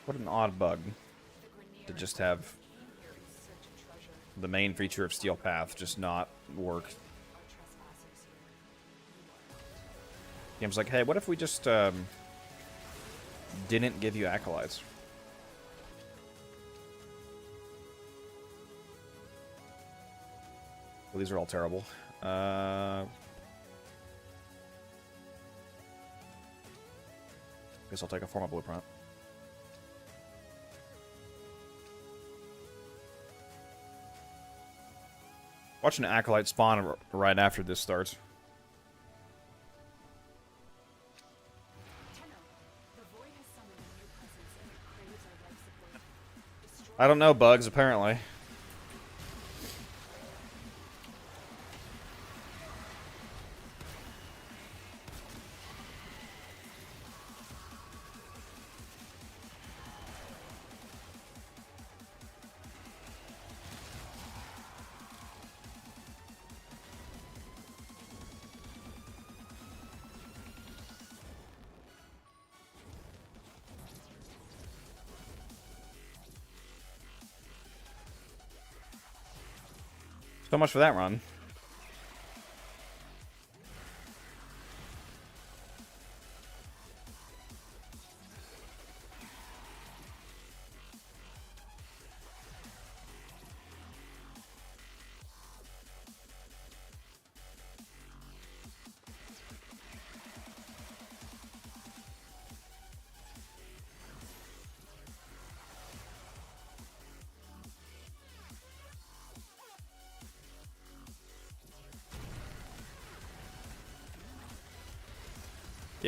What an odd bug to just have the main feature of Steel Path just not work. Game's like, hey, what if we just didn't give you Acolytes? Well, these are all terrible. Guess I'll take a formal blueprint. Watch an Acolyte spawn right after this starts. I don't know, bugs, apparently. So much for that run.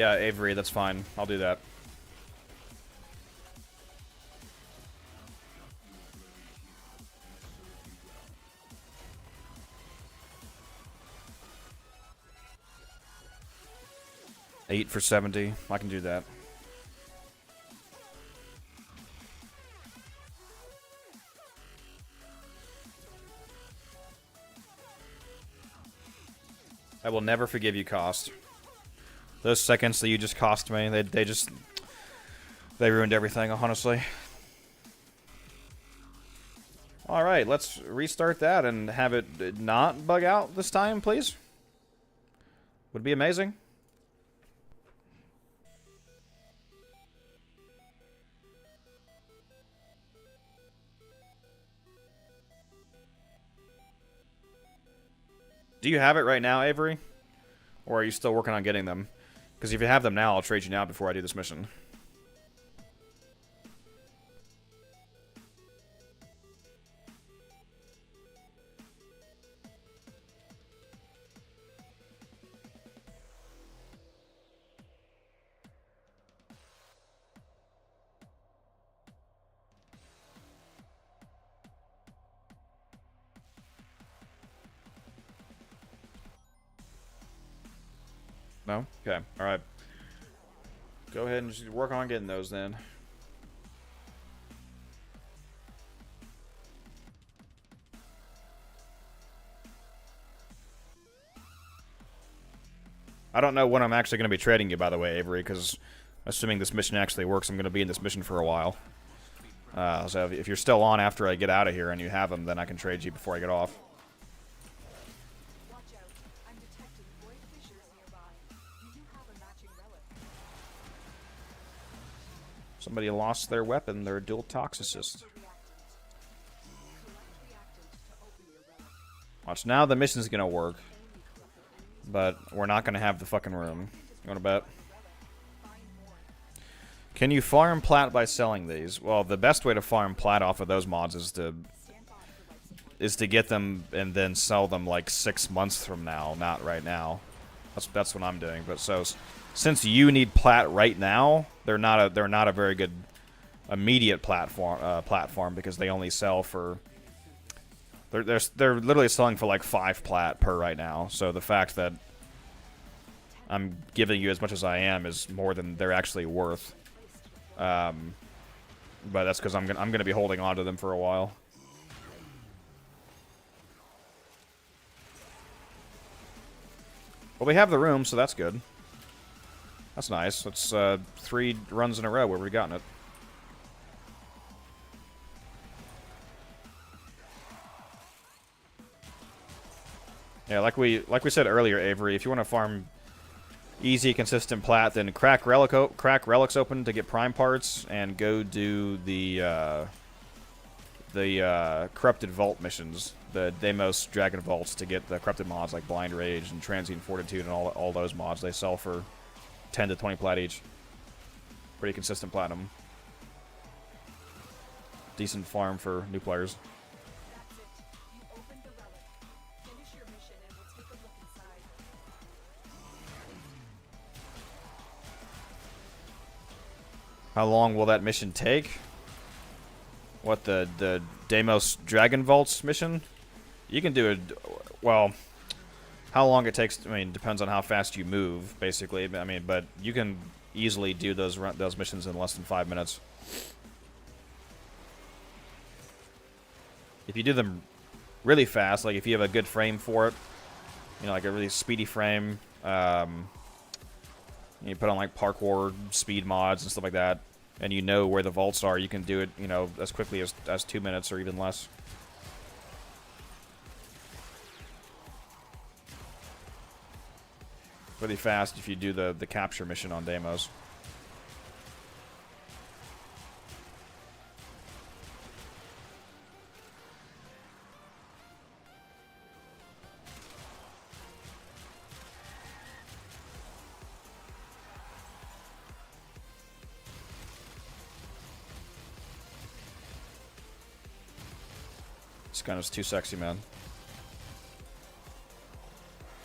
Yeah, Avery, that's fine. I'll do that. $8 for 70. I can do that. I will never forgive you, Cost. Those seconds that you just cost me, they ruined everything, honestly. Alright, let's restart that and have it not bug out this time, please. Would be amazing. Do you have it right now, Avery? Or are you still working on getting them? Because if you have them now, I'll trade you now before I do this mission. No? Okay, alright. Go ahead and just work on getting those then. I don't know when I'm actually going to be trading you, by the way, Avery, because assuming this mission actually works, I'm going to be in this mission for a while. So if you're still on after I get out of here and you have them, then I can trade you before I get off. Watch out. I'm detecting void fissures nearby. Do you have a matching relic? Somebody lost their weapon, their dual toxicist. Watch, now the mission's gonna work. But we're not gonna have the fucking room. You wanna bet? Can you farm plat by selling these? Well, the best way to farm plat off of those mods is to get them and then sell them like 6 months from now, not right now. That's what I'm doing. But so since you need plat right now, they're not a very good immediate platform because they only sell for they're literally selling for like 5 plat per right now. So the fact that I'm giving you as much as I am is more than they're actually worth. But that's because I'm gonna be holding on to them for a while. Well, we have the room, so that's good. That's nice. That's 3 runs in a row where we've gotten it. Yeah, like we said earlier, Avery, if you want to farm easy, consistent plat, then crack relics open to get prime parts, and go do the corrupted vault missions, the Deimos Dragon Vaults, to get the corrupted mods like Blind Rage and Transient Fortitude and all those mods. They sell for 10 to 20 plat each. Pretty consistent platinum. Decent farm for new players. That's it. You opened the relic. Finish your mission and we'll take a look inside. How long will that mission take? What, the Deimos Dragon Vaults mission? You can do it, well, how long it takes, I mean, depends on how fast you move, basically. I mean, but you can easily do those missions in less than 5 minutes. If you do them really fast, like if you have a good frame for it, you know, like a really speedy frame, you put on like parkour speed mods and stuff like that, and you know where the vaults are, you can do it, you know, as quickly as 2 minutes or even less. Really fast if you do the capture mission on Deimos. This gun is too sexy, man.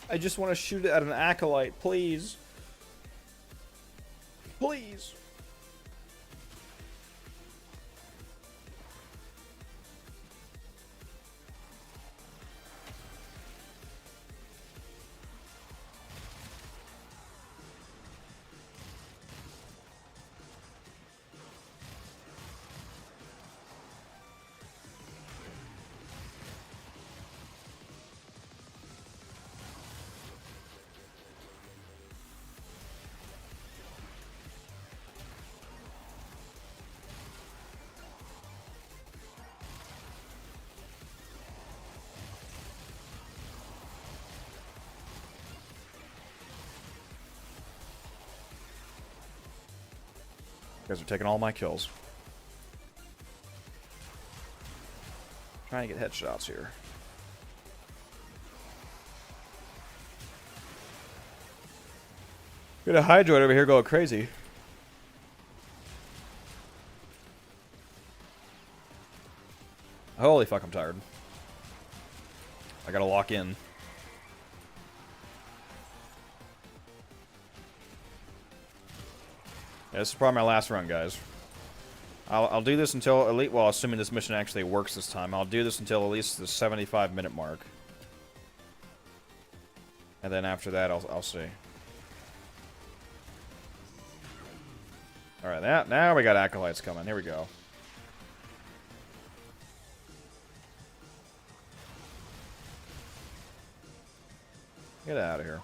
I just want to shoot it at an Acolyte, please. Please. You guys are taking all my kills. Trying to get headshots here. Got a Hydroid over here going crazy. Holy fuck, I'm tired. I gotta lock in. Yeah, this is probably my last run, guys. I'll do this until elite. Well, assuming this mission actually works this time, I'll do this until at least the 75-minute mark, and then after that, I'll see. All right, now we got acolytes coming. Here we go. Get out of here.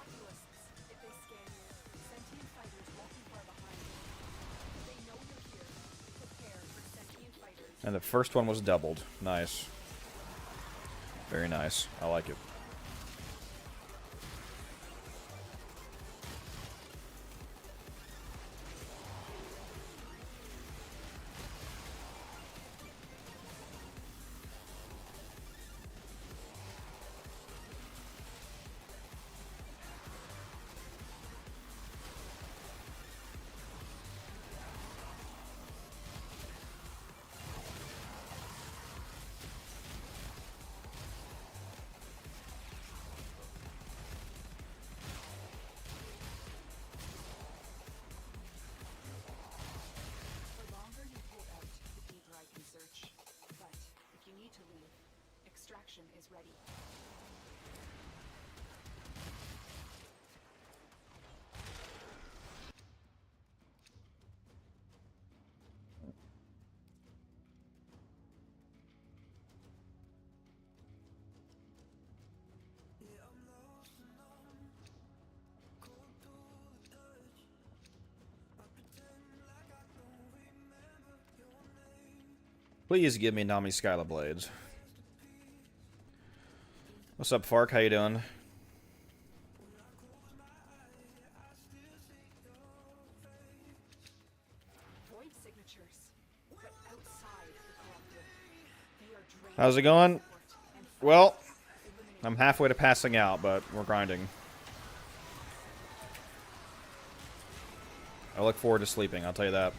And the first one was doubled. Nice. Very nice. I like it. Extraction is ready. Please give me Nami Skyla Blades. What's up, Fark? How you doing? Void signatures, but outside the collective. They are drained. How's it going? Well, I'm halfway to passing out, but we're grinding. I look forward to sleeping, I'll tell you that.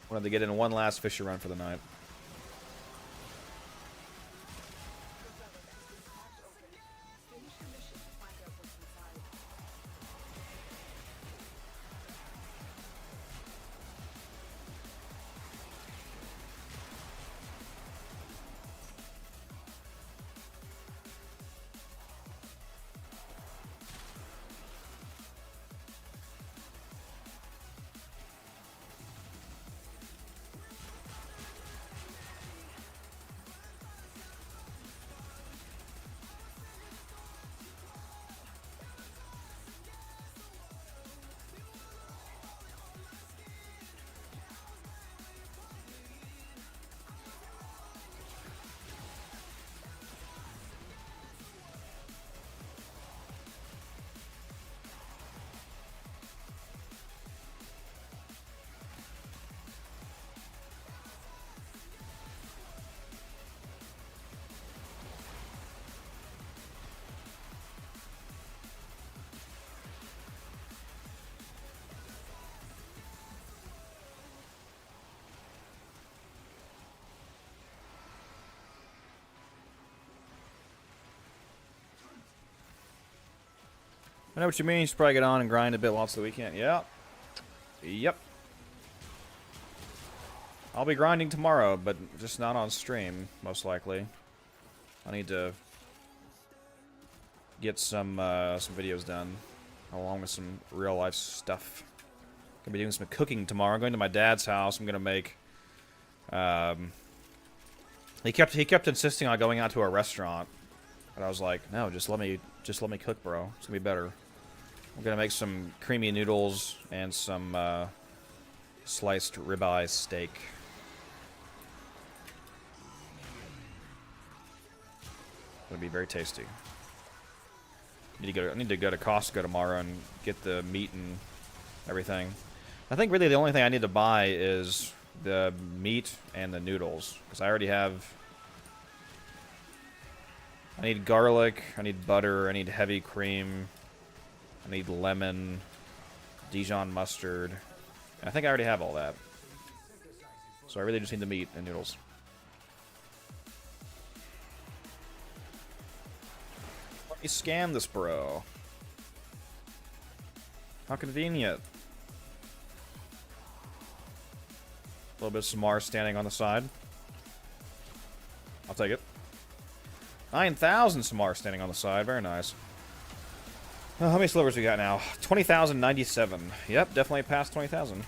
Wanted to get in one last Fissure run for the night. I know what you mean. You should probably get on and grind a bit while it's the weekend. Yeah. Yep. I'll be grinding tomorrow, but just not on stream, most likely. I need to get some videos done, along with some real life stuff. Gonna be doing some cooking tomorrow. I'm going to my dad's house. I'm gonna make. He kept insisting on going out to a restaurant, and I was like, no, just let me cook, bro. It's gonna be better. I'm gonna make some creamy noodles and some sliced ribeye steak. It'll be very tasty. I need to go to Costco tomorrow and get the meat and everything. I think really the only thing I need to buy is the meat and the noodles, because I already have. I need garlic, I need butter, I need heavy cream, I need lemon, Dijon mustard. And I think I already have all that. So I really just need the meat and noodles. Let me scan this, bro. How convenient. A little bit of Samar standing on the side. I'll take it. 9,000 Samar standing on the side. Very nice. How many slivers we got now? 20,097. Yep, definitely past 20,000.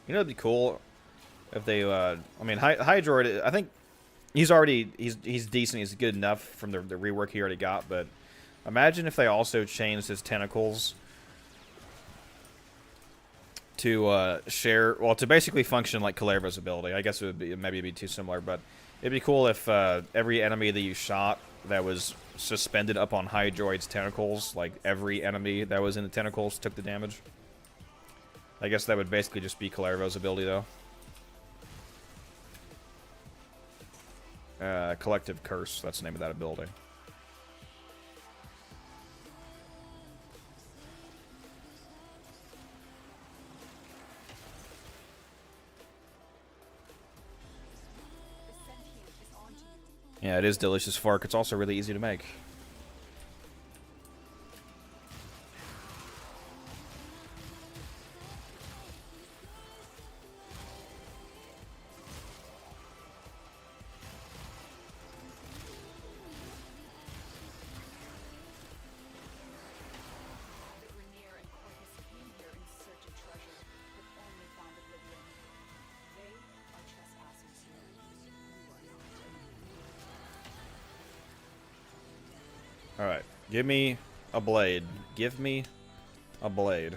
You know, it'd be cool if they. I mean, Hydroid. I think he's decent. He's good enough from the rework he already got. But imagine if they also changed his tentacles to share. Well, to basically function like Kalerva's ability. I guess it would be maybe it'd be too similar, but it'd be cool if every enemy that you shot that was suspended up on Hydroid's tentacles, like every enemy that was in the tentacles took the damage. I guess that would basically just be Kalerva's ability, though. Collective Curse, that's the name of that ability. Yeah, it is delicious fark. It's also really easy to make. Alright, give me a blade. Give me a blade.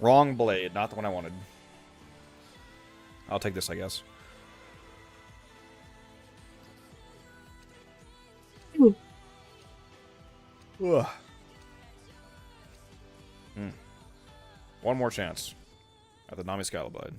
Wrong blade, not the one I wanted. I'll take this, I guess. Ugh. One more chance at the Nami Skyloblade.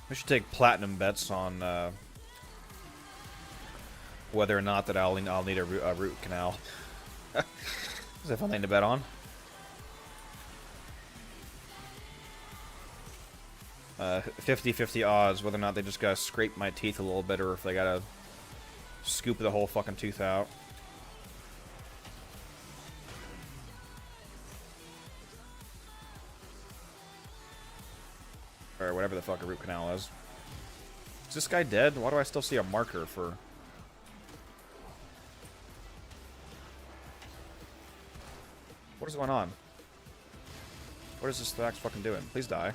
We should take platinum bets on whether or not that I'll need a root canal. Is that something to bet on? 50-50 odds whether or not they just gotta scrape my teeth a little bit or if they gotta scoop the whole fucking tooth out. Or whatever the fuck a root canal is. Is this guy dead? Why do I still see a marker for... What is going on? What is this Thrax fucking doing? Please die.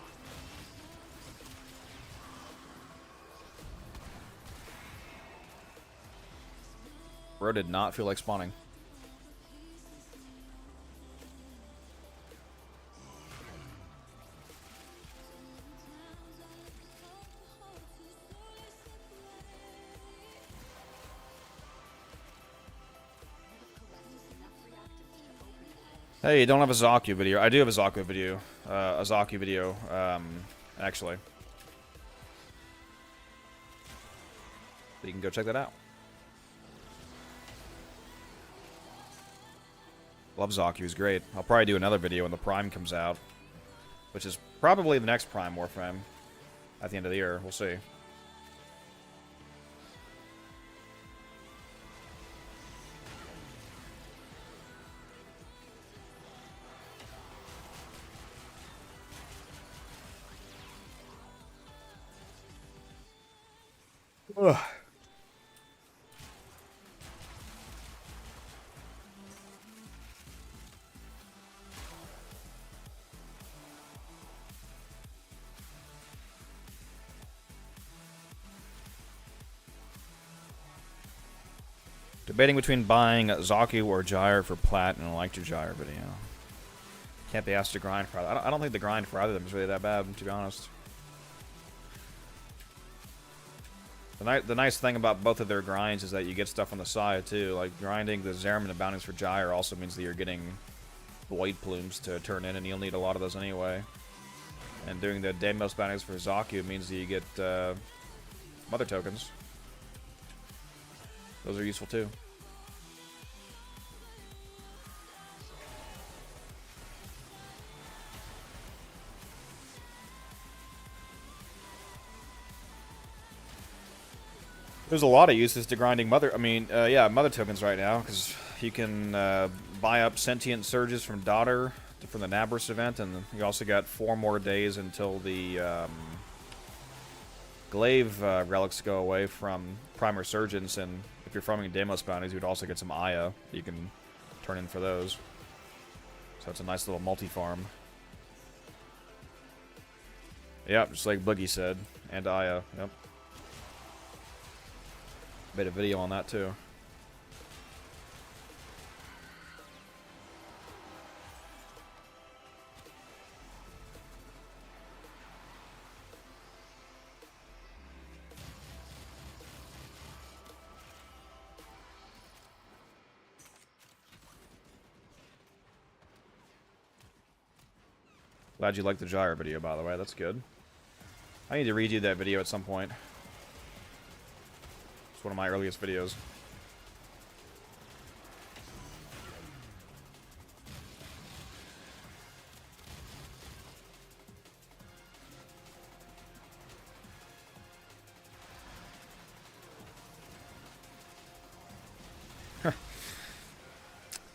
Bro did not feel like spawning. Hey, you don't have a Zaku video. I do have a Zaku video. Actually. So you can go check that out. Love Zaku, he's great. I'll probably do another video when the Prime comes out. Which is probably the next Prime Warframe. At the end of the year, we'll see. Ugh. Debating between buying Zaku or Gyre for Plat, and I liked your Gyre video. Can't be asked to grind for either. I don't think the grind for either of them is really that bad, to be honest. The nice thing about both of their grinds is that you get stuff on the side, too. Like, grinding the Zariman and bounties for Gyre also means that you're getting Void Plumes to turn in, and you'll need a lot of those anyway. And doing the Deimos bounties for Zaku means that you get Mother Tokens. Those are useful, too. There's a lot of uses to grinding Mother Tokens right now, because you can buy up Sentient Surges from Daughter from the Nabris event, and you also got 4 more days until the Glaive relics go away from Prime Resurgence, and if you're farming Deimos bounties, you would also get some Aya that you can turn in for those. So it's a nice little multi-farm. Yep, just like Boogie said, and Aya, yep. Made a video on that too. Glad you liked the Gyre video, by the way. That's good. I need to redo that video at some point. It's one of my earliest videos.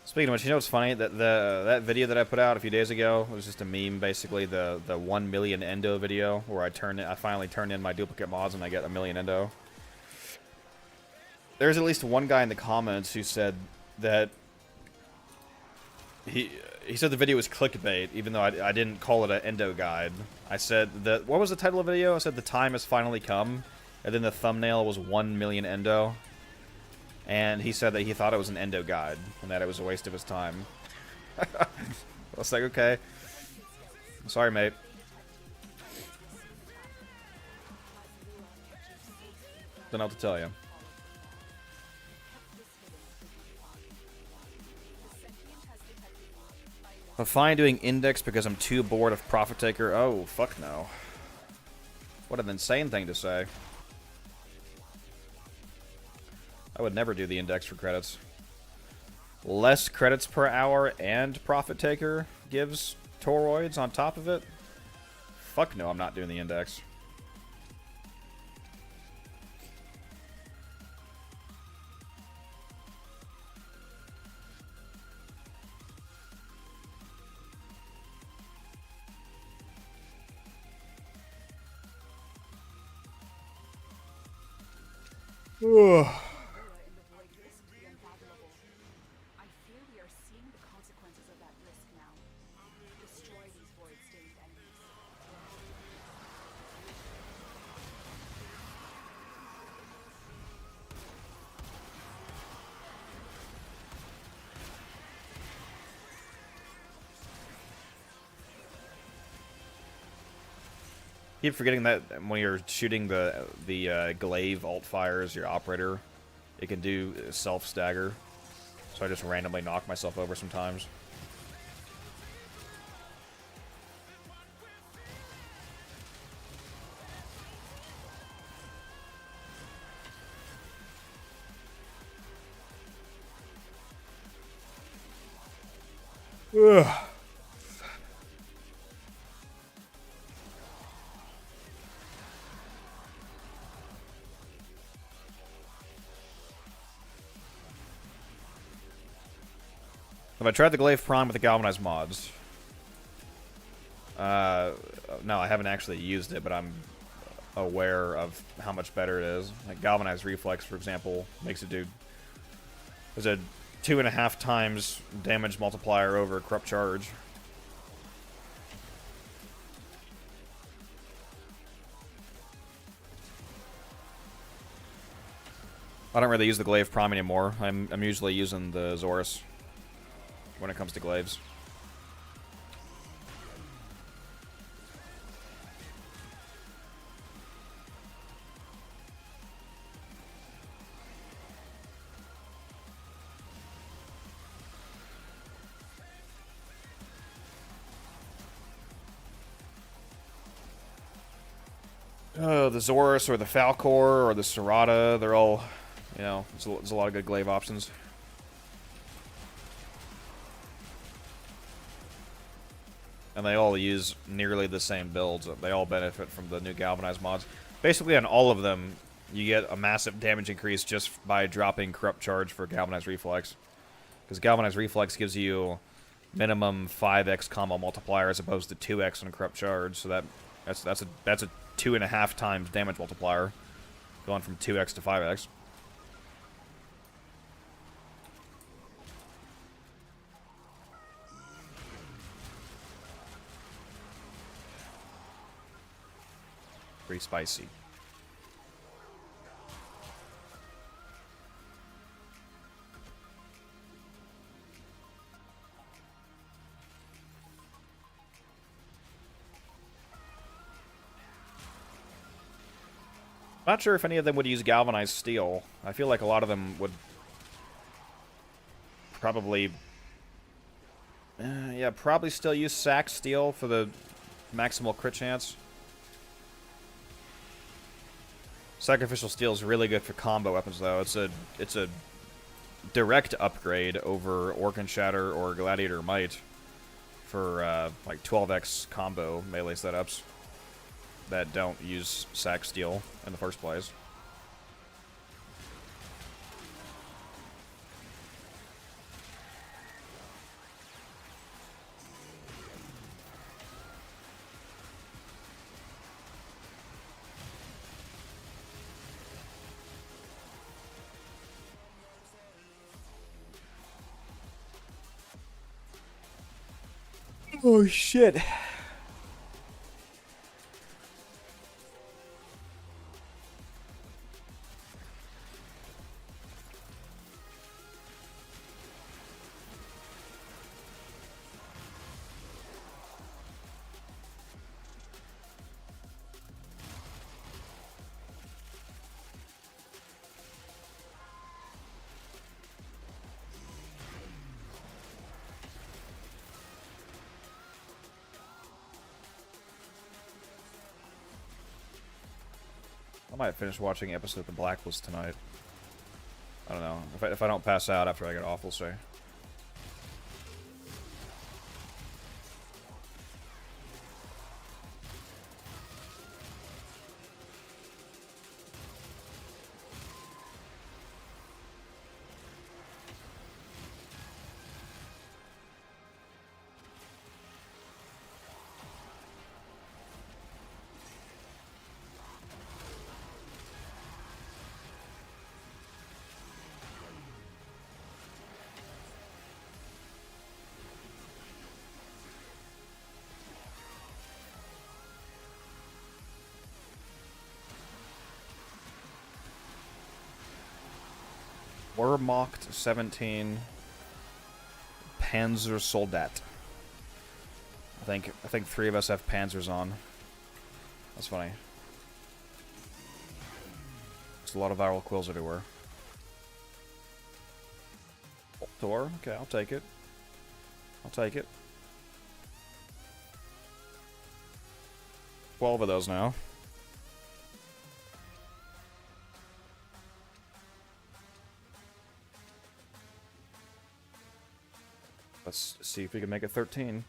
Speaking of which, you know what's funny? That video that I put out a few days ago was just a meme, basically the 1 million endo video, where I finally turned in my duplicate mods and I get 1 million endo. There's at least one guy in the comments who said that he said the video was clickbait, even though I didn't call it an endo guide. I said that, what was the title of the video? I said the time has finally come, and then the thumbnail was 1 million endo. And he said that he thought it was an endo guide, and that it was a waste of his time. I was like, okay. Sorry, mate. Don't know what to tell you. I'm fine doing index because I'm too bored of Profit Taker. Oh, fuck no. What an insane thing to say. I would never do the index for credits. Less credits per hour and Profit Taker gives toroids on top of it? Fuck no, I'm not doing the index. Ugh. I fear we are seeing the consequences of that risk now. Destroy these void Keep forgetting that when you're shooting the glaive alt fires, your operator, it can do self stagger. So I just randomly knock myself over sometimes. Ugh. Have I tried the Glaive Prime with the Galvanized mods? No, I haven't actually used it, but I'm aware of how much better it is. Like Galvanized Reflex, for example, makes it do... There's a 2.5 times damage multiplier over Corrupt Charge. I don't really use the Glaive Prime anymore. I'm usually using the Zorus when it comes to glaives. Oh, the Zorus or the Falcor or the Serrata, they're all, you know, there's a lot of good glaive options. And they all use nearly the same builds. They all benefit from the new Galvanized mods. Basically, on all of them, you get a massive damage increase just by dropping Corrupt Charge for Galvanized Reflex. Because Galvanized Reflex gives you minimum 5x combo multiplier as opposed to 2x on Corrupt Charge. So that's a 2.5 times damage multiplier, going from 2x to 5x. Pretty spicy. Not sure if any of them would use galvanized steel. I feel like a lot of them would probably... yeah, probably still use sack steel for the maximal crit chance. Sacrificial steel is really good for combo weapons, though. It's a direct upgrade over Orc Shatter or Gladiator Might for like 12x combo melee setups that don't use sack steel in the first place. Oh shit. I might finish watching an episode of The Blacklist tonight. I don't know. If I don't pass out after I get off, we'll see. Wehrmacht 17 Panzer Soldat. I think 3 of us have Panzers on. That's funny. There's a lot of viral quills everywhere. Door. Okay, I'll take it. I'll take it. 12 of those now. Let's see if we can make it 13.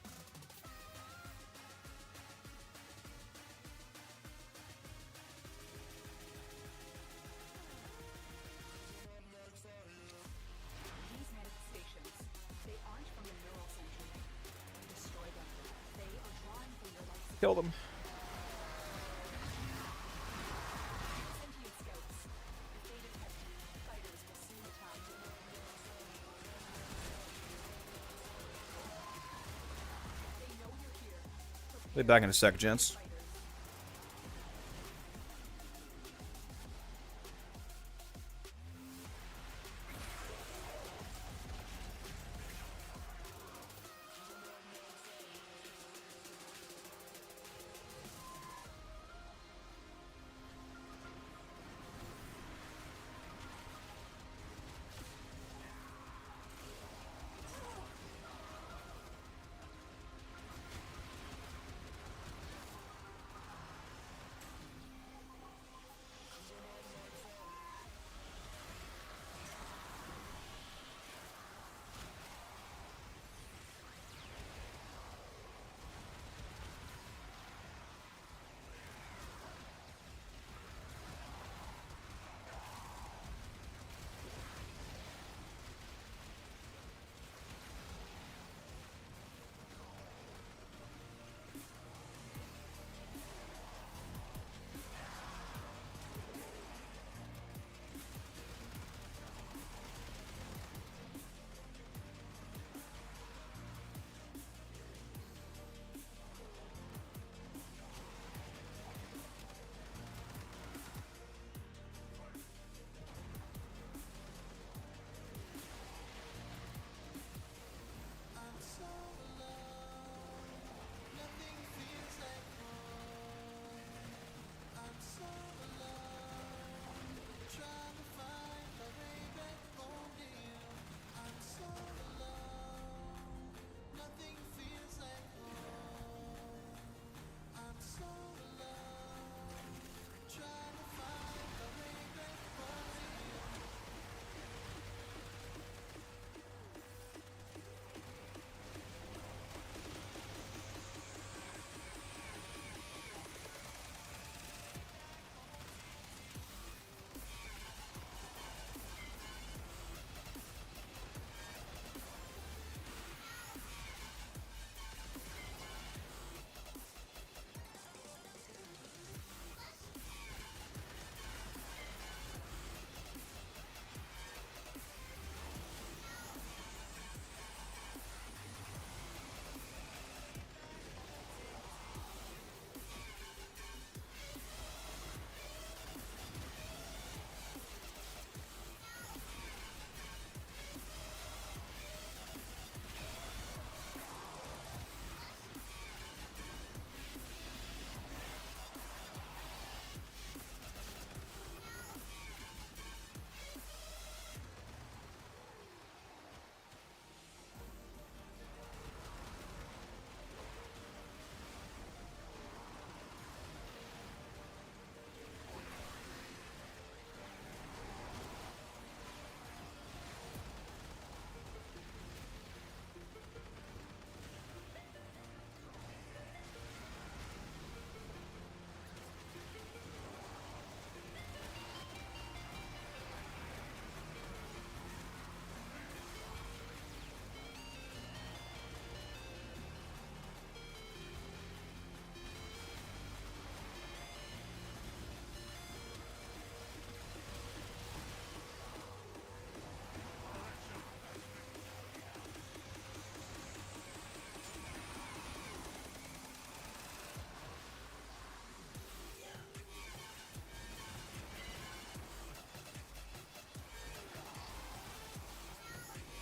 These manifestations, they aren't from the neural center. Destroy them. They are drawing from your life. Kill them. Sentient scouts. If they detect you, fighters will soon attack you. They know you're here. Be back in a sec, gents.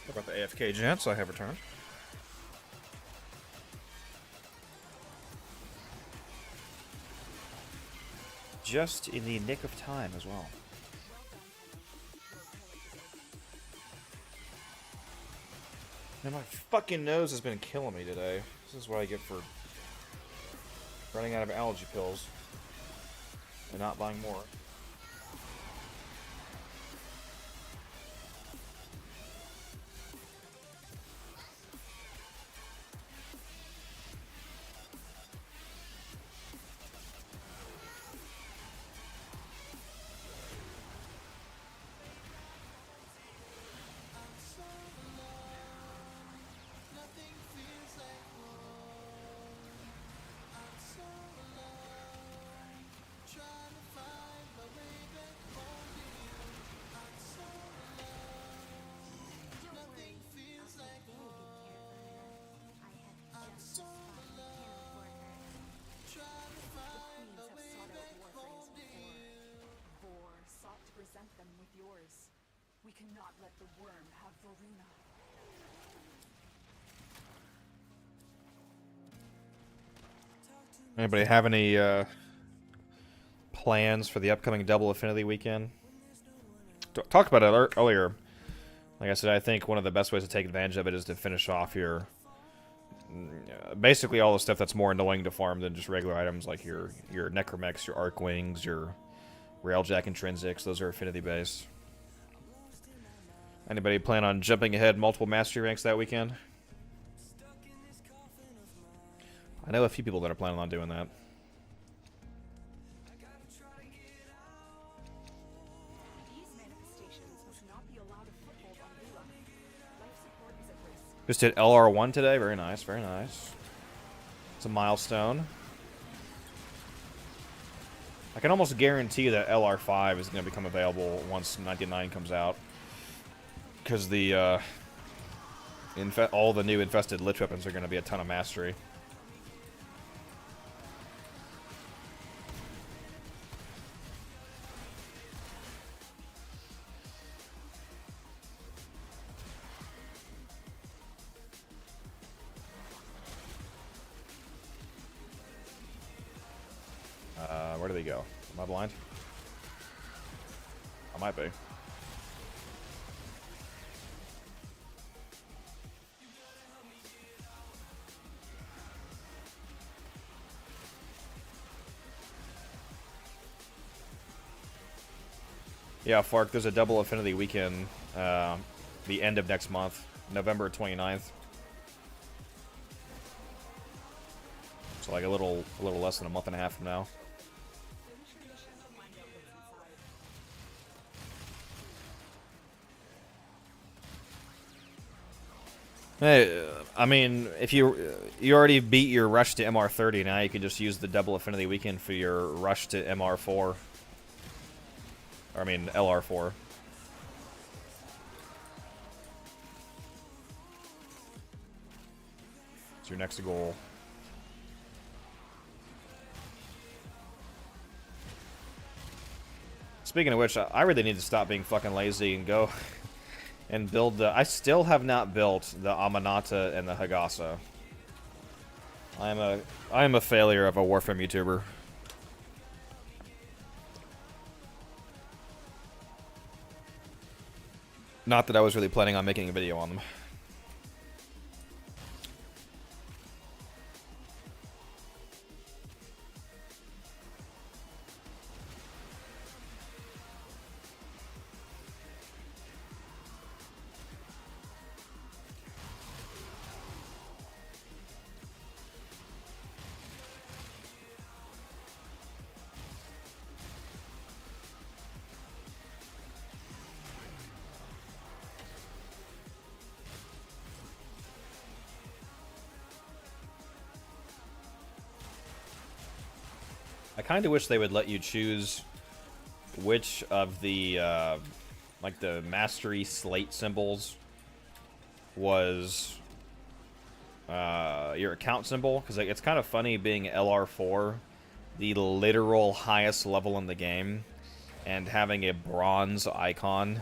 About the AFK gents, I have returned. just in the nick of time as well. Man, my fucking nose has been killing me today. This is what I get for running out of allergy pills and not buying more. Them with yours. We cannot let the worm have Varuna. Anybody have any plans for the upcoming Double Affinity weekend? Talked about it earlier. Like I said, I think one of the best ways to take advantage of it is to finish off your basically all the stuff that's more annoying to farm than just regular items, like your Necromex, your Arc Wings, your Railjack Intrinsics. Those are affinity based. Anybody plan on jumping ahead multiple mastery ranks that weekend? I know a few people that are planning on doing that. These manifestations must not be allowed a foothold on Lula. Life support is at risk. Just did LR1 today. Very nice, very nice. It's a milestone. I can almost guarantee that LR5 is going to become available once 99 comes out. Because the all the new infested lich weapons are going to be a ton of mastery. Where do they go? Am I blind? I might be. Yeah, Fark, there's a double affinity weekend the end of next month, November 29th. So like a little less than a month and a half from now. Hey, I mean, if you already beat your rush to MR30, now you can just use the double affinity weekend for your rush to MR4. Or, I mean, LR4. It's your next goal. Speaking of which, I really need to stop being fucking lazy and go and build the... I still have not built the Amanata and the Hagasa. I am a failure of a Warframe YouTuber. Not that I was really planning on making a video on them. I kind of wish they would let you choose which of the, like the mastery slate symbols was your account symbol, because like, it's kind of funny being LR4, the literal highest level in the game, and having a bronze icon,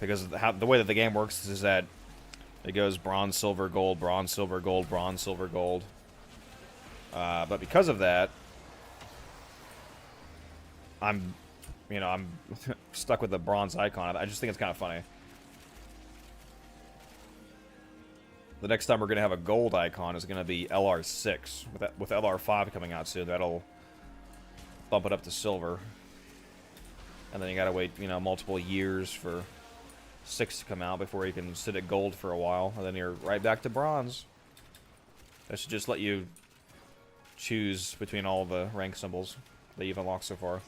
because the way that the game works is that it goes bronze, silver, gold, bronze, silver, gold, bronze, silver, gold. But because of that, I'm stuck with the bronze icon. I just think it's kind of funny. The next time we're gonna have a gold icon is gonna be LR6 with LR5 coming out soon. That'll bump it up to silver, and then you gotta wait, you know, multiple years for 6 to come out before you can sit at gold for a while, and then you're right back to bronze. That should just let you choose between all the rank symbols that you've unlocked so far.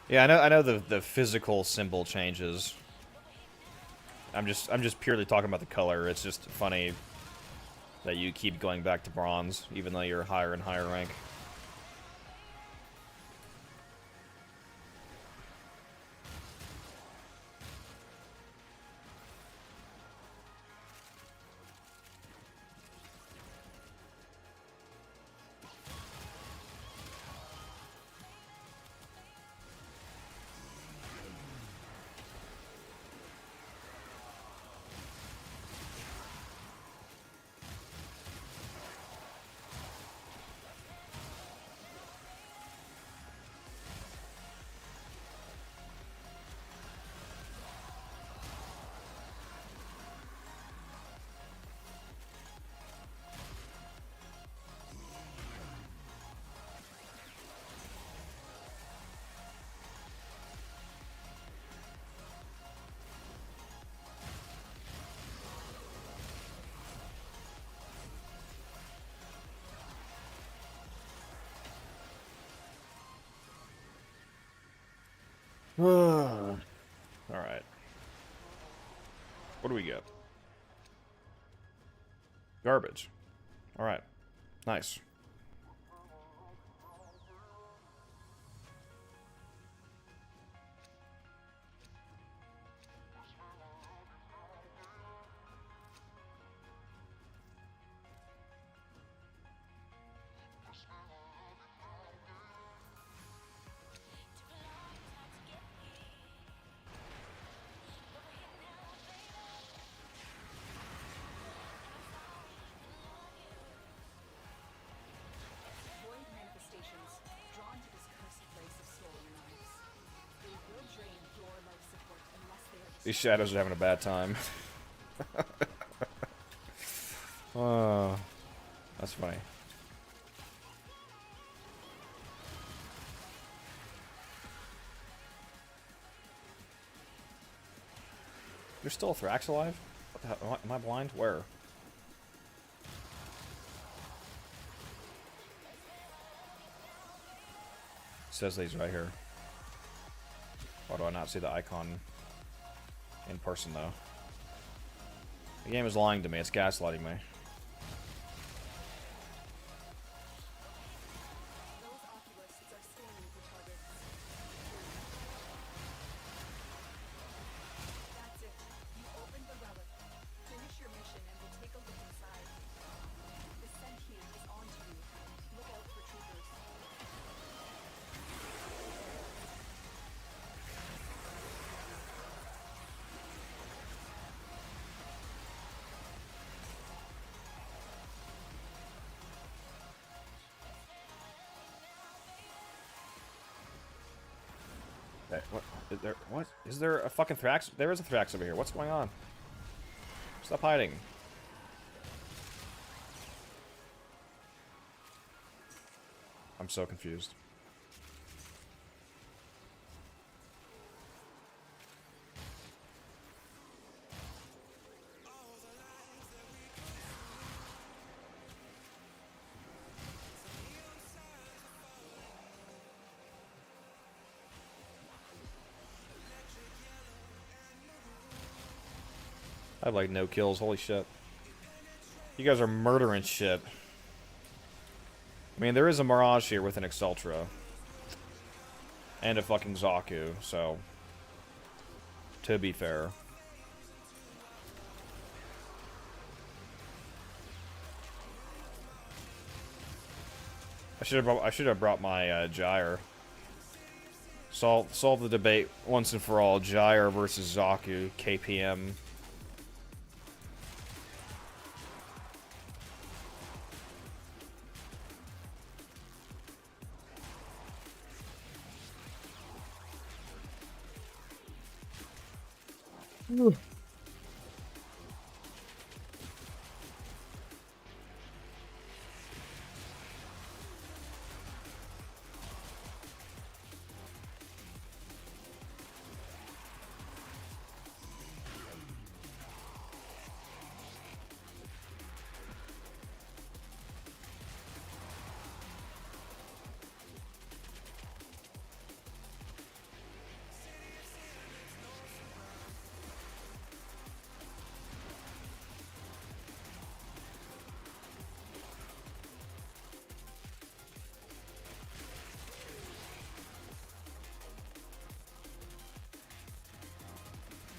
Yeah, I know the physical symbol changes. I'm just purely talking about the color. It's just funny that you keep going back to bronze, even though you're higher and higher rank. Alright. What do we get? Garbage. Alright. Nice. These shadows are having a bad time. Oh, that's funny. There's still a Thrax alive? What the hell? Am I blind? Where? It says that he's right here. Why do I not see the icon in person, though? The game is lying to me. It's gaslighting me. That's it. You opened the relic. Finish your mission and we'll take a look inside. The sentient is on to you. Look out for troopers. Hey, what? Is there, what? Is there a fucking Thrax? There is a Thrax over here. What's going on? Stop hiding. I'm so confused. I have like no kills. Holy shit. You guys are murdering shit. I mean, there is a Mirage here with an Exultra. And a fucking Zaku, so... To be fair. I should have brought my Gyre. Solve the debate once and for all. Gyre versus Zaku, KPM.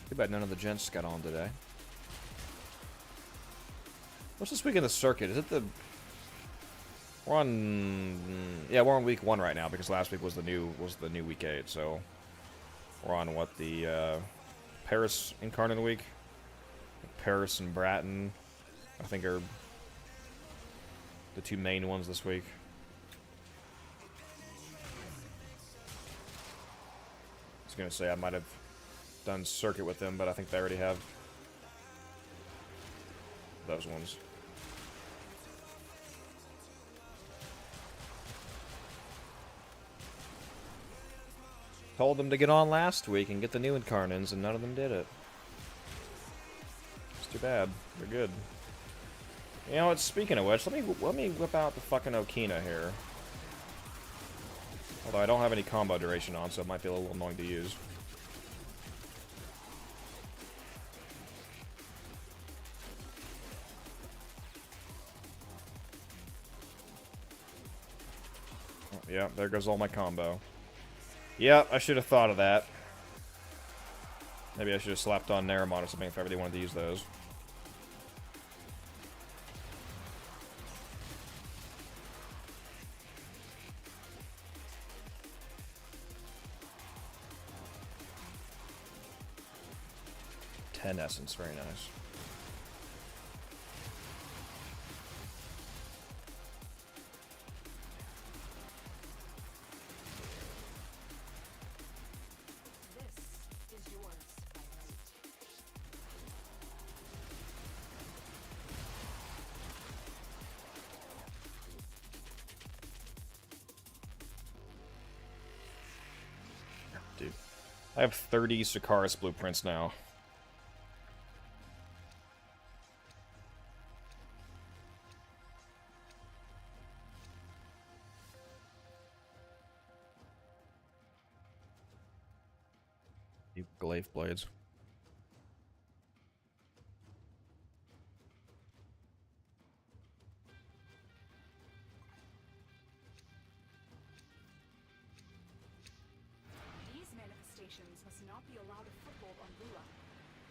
Too bad none of the gents got on today. What's this week in the circuit? Is it the... We're on... Yeah, we're on week 1 right now because last week was the new week 8, so... We're on, what, the, Paris Incarnate week? Paris and Bratton, I think, are the 2 main ones this week. I was gonna say I might have done circuit with them, but I think they already have those ones. Told them to get on last week and get the new Incarnans, and none of them did it. It's too bad. They're good. You know what? Speaking of which, let me whip out the fucking Okina here. Although I don't have any combo duration on, so it might be a little annoying to use. Yeah, there goes all my combo. Yeah, I should have thought of that. Maybe I should have slapped on Naramon or something if I really wanted to use those. Ten essence, very nice. Dude, I have 30 Sicaris blueprints now. You glaive blades. These manifestations must not be allowed a foothold on Lula.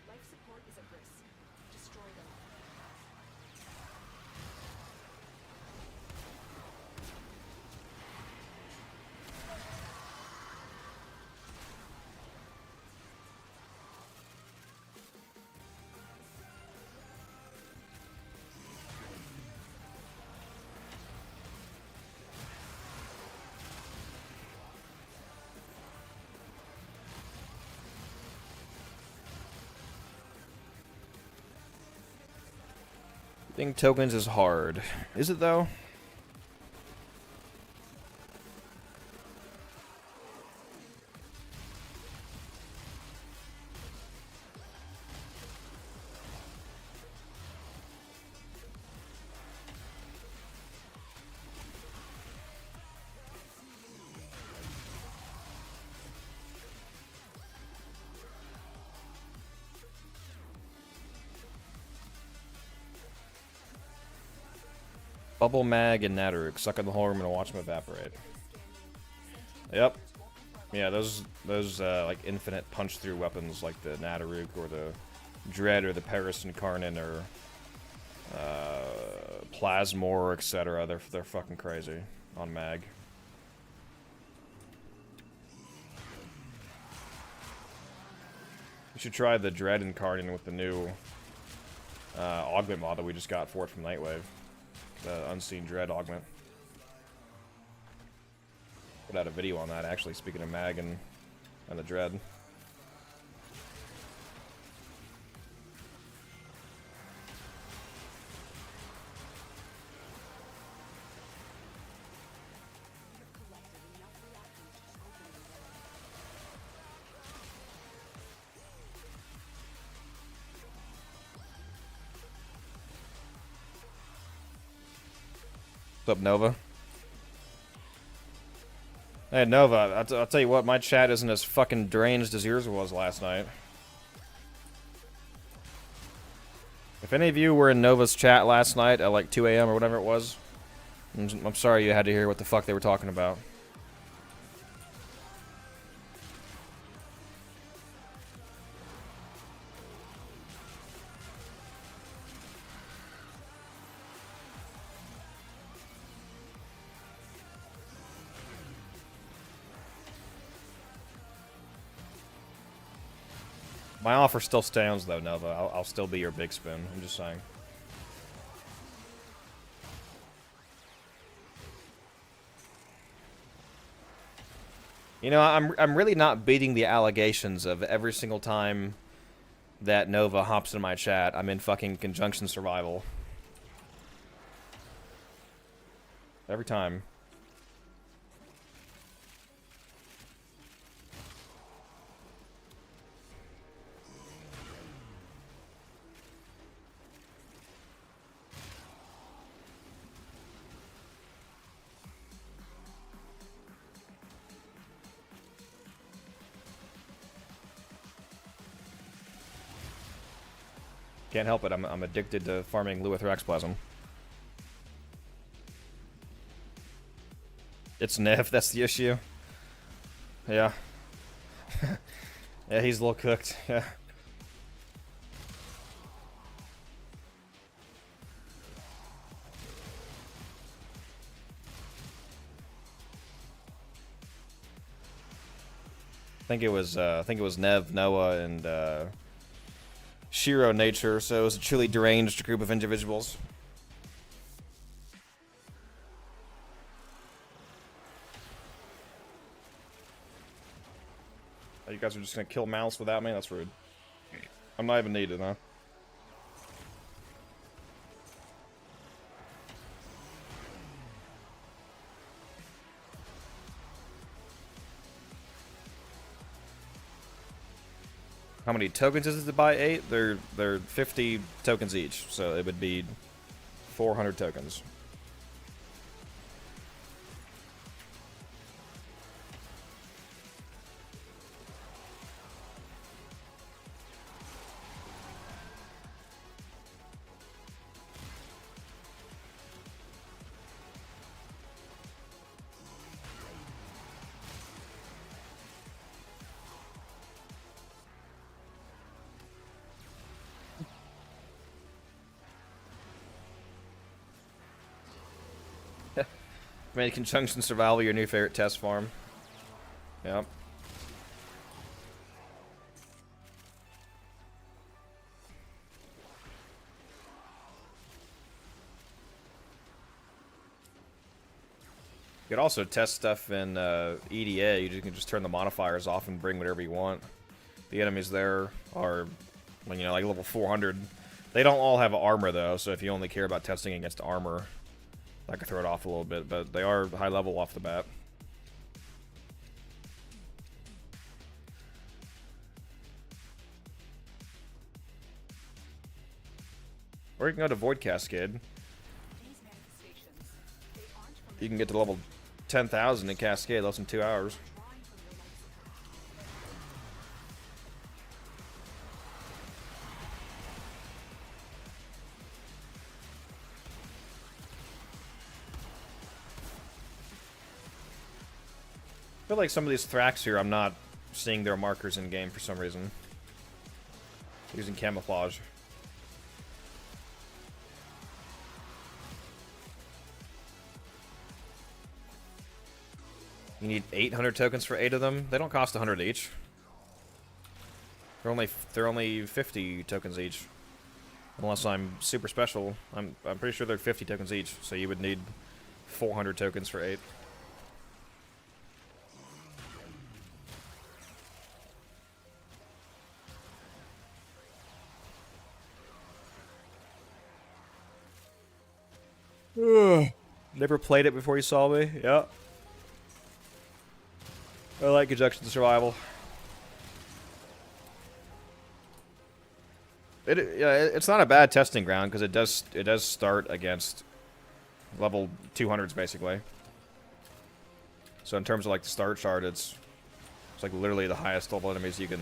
Life support is at risk. Destroy them. Getting tokens is hard. Is it though? Bubble Mag and Natteruk. Suck in the whole room and watch them evaporate. Yep. Yeah, those like infinite punch through weapons like the Nadaruk or the Dread or the Paris Incarnate or Plasmor, etc. They're fucking crazy on mag. You should try the Dread Incarnate with the new augment mod that we just got for it from Nightwave. The Unseen Dread augment. Put out a video on that, actually, speaking of mag and the Dread. What's up, Nova? Hey, Nova, I'll tell you what, my chat isn't as fucking deranged as yours was last night. If any of you were in Nova's chat last night at like 2 AM or whatever it was, I'm sorry you had to hear what the fuck they were talking about. My offer still stands, though, Nova. I'll still be your big spin. I'm just saying. You know, I'm really not beating the allegations of every single time that Nova hops in my chat, I'm in fucking Conjunction Survival. Every time. Can't help it. I'm addicted to farming Luithraxplasm. It's Nev, that's the issue. Yeah. Yeah, he's a little cooked. Yeah. I think it was Nev, Noah, and Shiro Nature, so it was a truly deranged group of individuals. Oh, you guys are just gonna kill Mouse without me? That's rude. I'm not even needed, huh? How many tokens is it to buy 8? They're 50 tokens each, so it would be 400 tokens. Made Conjunction Survival your new favorite test farm. Yep. You could also test stuff in EDA. You can just turn the modifiers off and bring whatever you want. The enemies there are, you know, like level 400. They don't all have armor though, so if you only care about testing against armor, I could throw it off a little bit, but they are high level off the bat. Or you can go to Void Cascade. You can get to level 10,000 in Cascade less than 2 hours. feel like some of these Thrax here, I'm not seeing their markers in game for some reason. Using camouflage. You need 800 tokens for 8 of them. They don't cost 100 each. They're only 50 tokens each. Unless I'm super special. I'm pretty sure they're 50 tokens each, so you would need 400 tokens for 8. Never played it before you saw me? Yeah. I like Conjunction Survival. It's not a bad testing ground because it does start against level 200s basically. So in terms of like the start chart, it's like literally the highest level enemies you can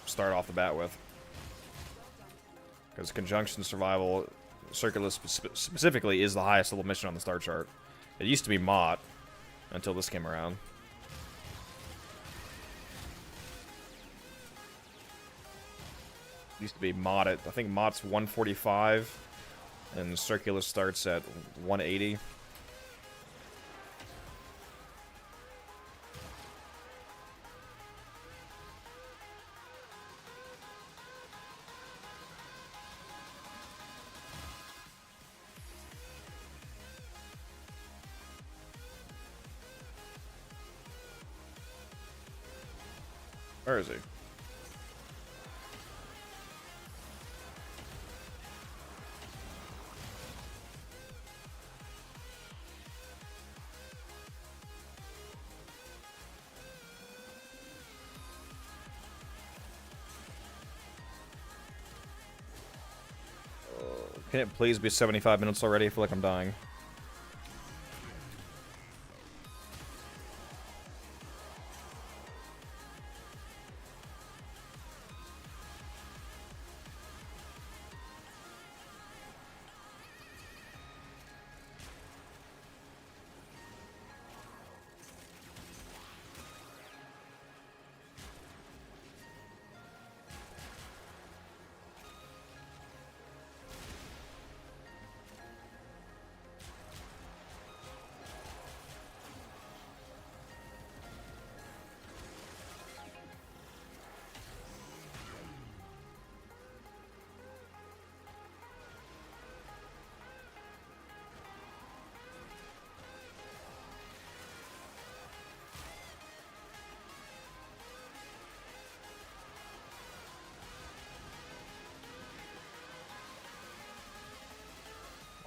start off the bat with. Because Conjunction Survival, Circulus specifically, is the highest level mission on the start chart. It used to be Mott until this came around. Used to be Mott at, I think Mott's 145, and Circulus starts at 180. Where is he? Can it please be 75 minutes already? I feel like I'm dying.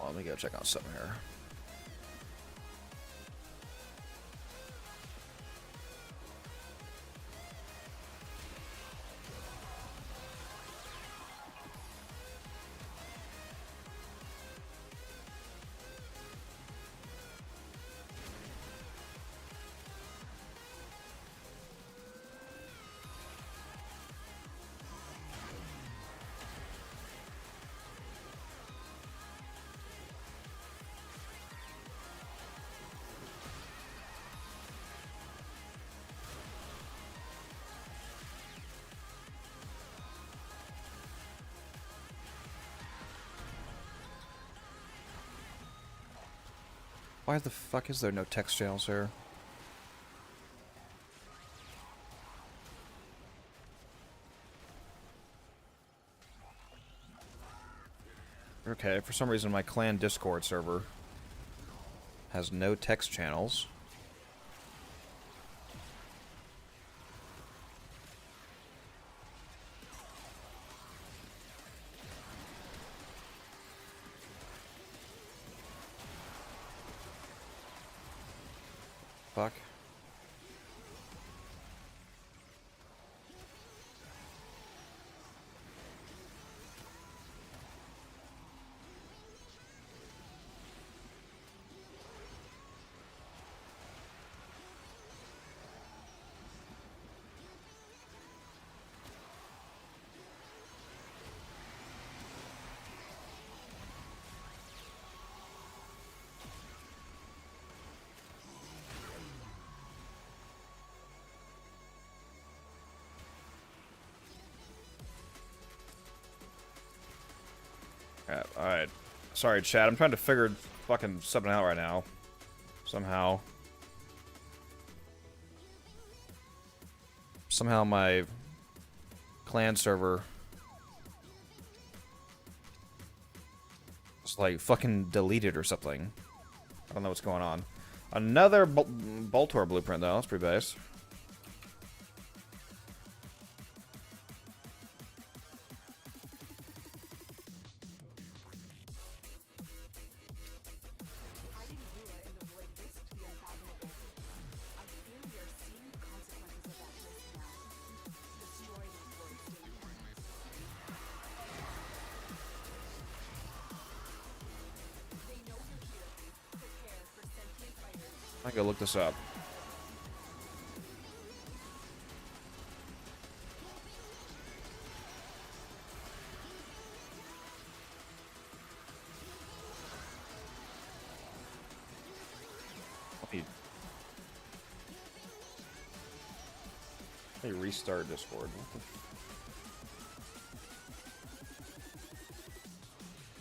Let me go check out something here. Why the fuck is there no text channels here? Okay, for some reason my clan Discord server has no text channels. Fuck. Alright. Sorry, chat. I'm trying to figure fucking something out right now. Somehow. Somehow my clan server is like fucking deleted or something. I don't know what's going on. Another Boltor blueprint though. That's pretty base. Hiding Lua in the void risked the unfathomable. I fear we are seeing the consequences of that risk now. Destroy this void stained enemies. They know you're here. Prepare for sentient fighters. I go look this up. Let me restart Discord.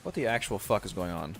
What the actual fuck is going on?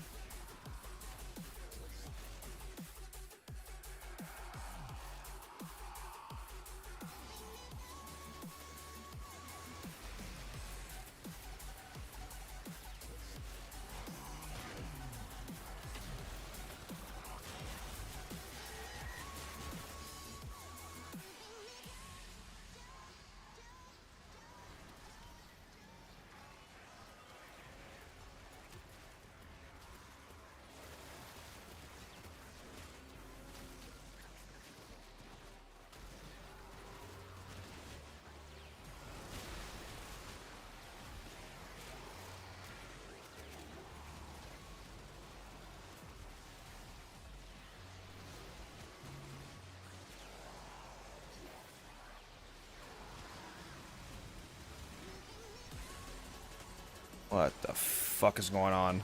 What the fuck is going on?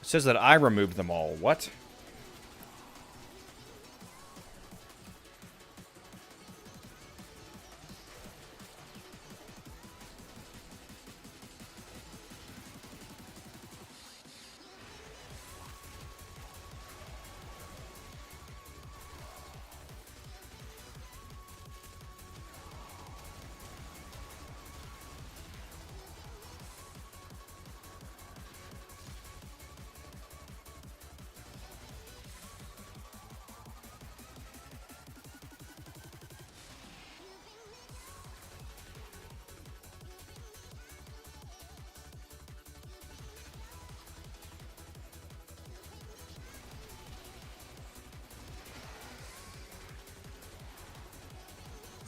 It says that I removed them all. What?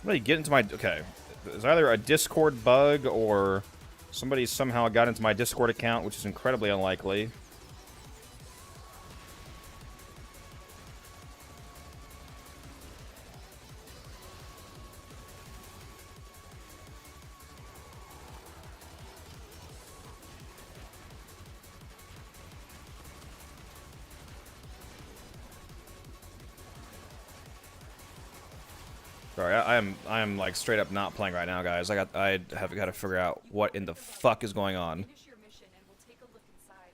Somebody get into my... Okay. There's either a Discord bug or somebody somehow got into my Discord account, which is incredibly unlikely. Sorry, I am like straight up not playing right now, guys. I have got to figure out what in the fuck is going on. Finish your mission and we'll take a look inside.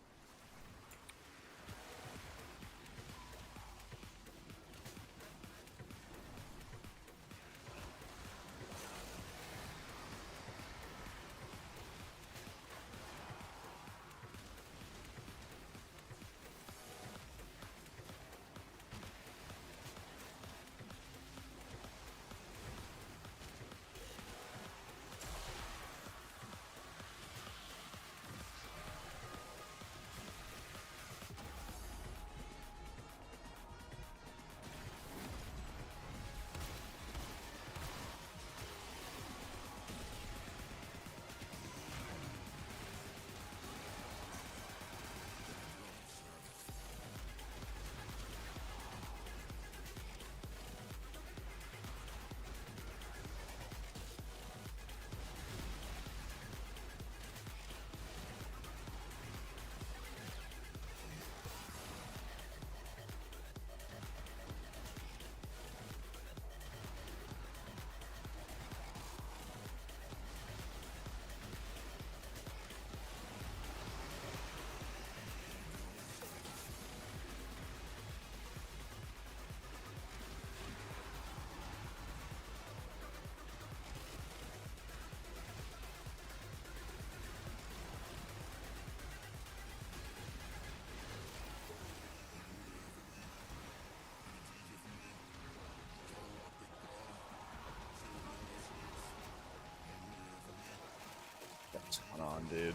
going on, dude?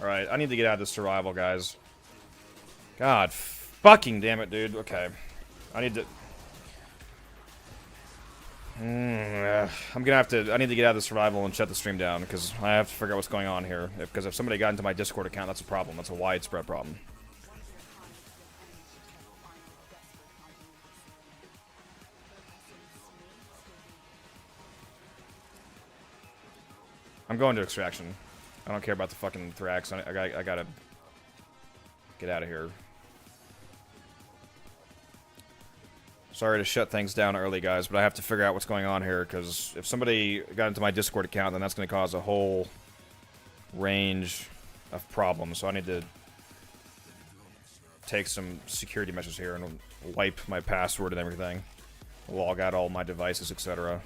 Alright, I need to get out of this survival, guys. God fucking damn it, dude. Okay. I need to... I'm gonna have to... I need to get out of the survival and shut the stream down, because I have to figure out what's going on here. Because if somebody got into my Discord account, that's a problem. That's a widespread problem. I'm going to extraction. I don't care about the fucking Thrax. I gotta get out of here. Sorry to shut things down early, guys, but I have to figure out what's going on here, because if somebody got into my Discord account, then that's going to cause a whole range of problems. So I need to take some security measures here and wipe my password and everything. Log out all my devices, etc.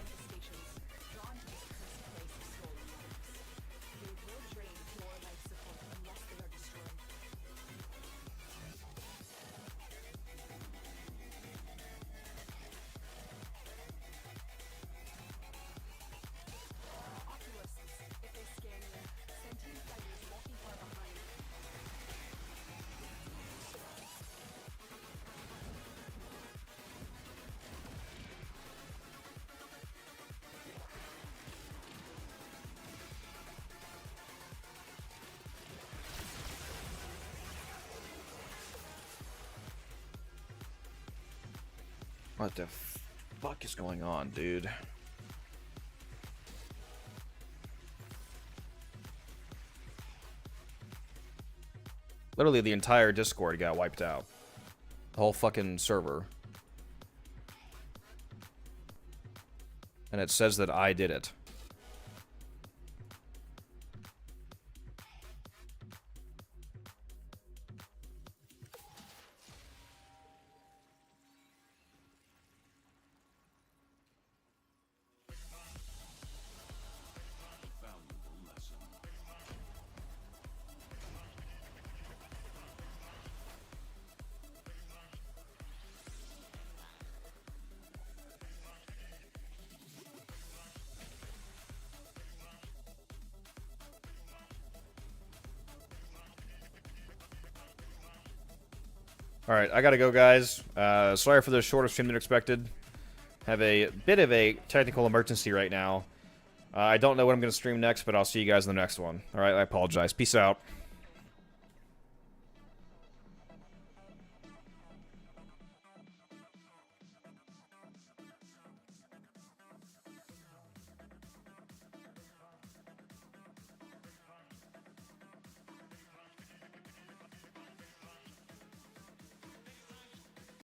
What the fuck is going on, dude? Literally the entire Discord got wiped out. The whole fucking server. And it says that I did it. Alright, I gotta go, guys. Sorry for the shorter stream than expected. Have a bit of a technical emergency right now. I don't know what I'm gonna stream next, but I'll see you guys in the next one. Alright, I apologize. Peace out.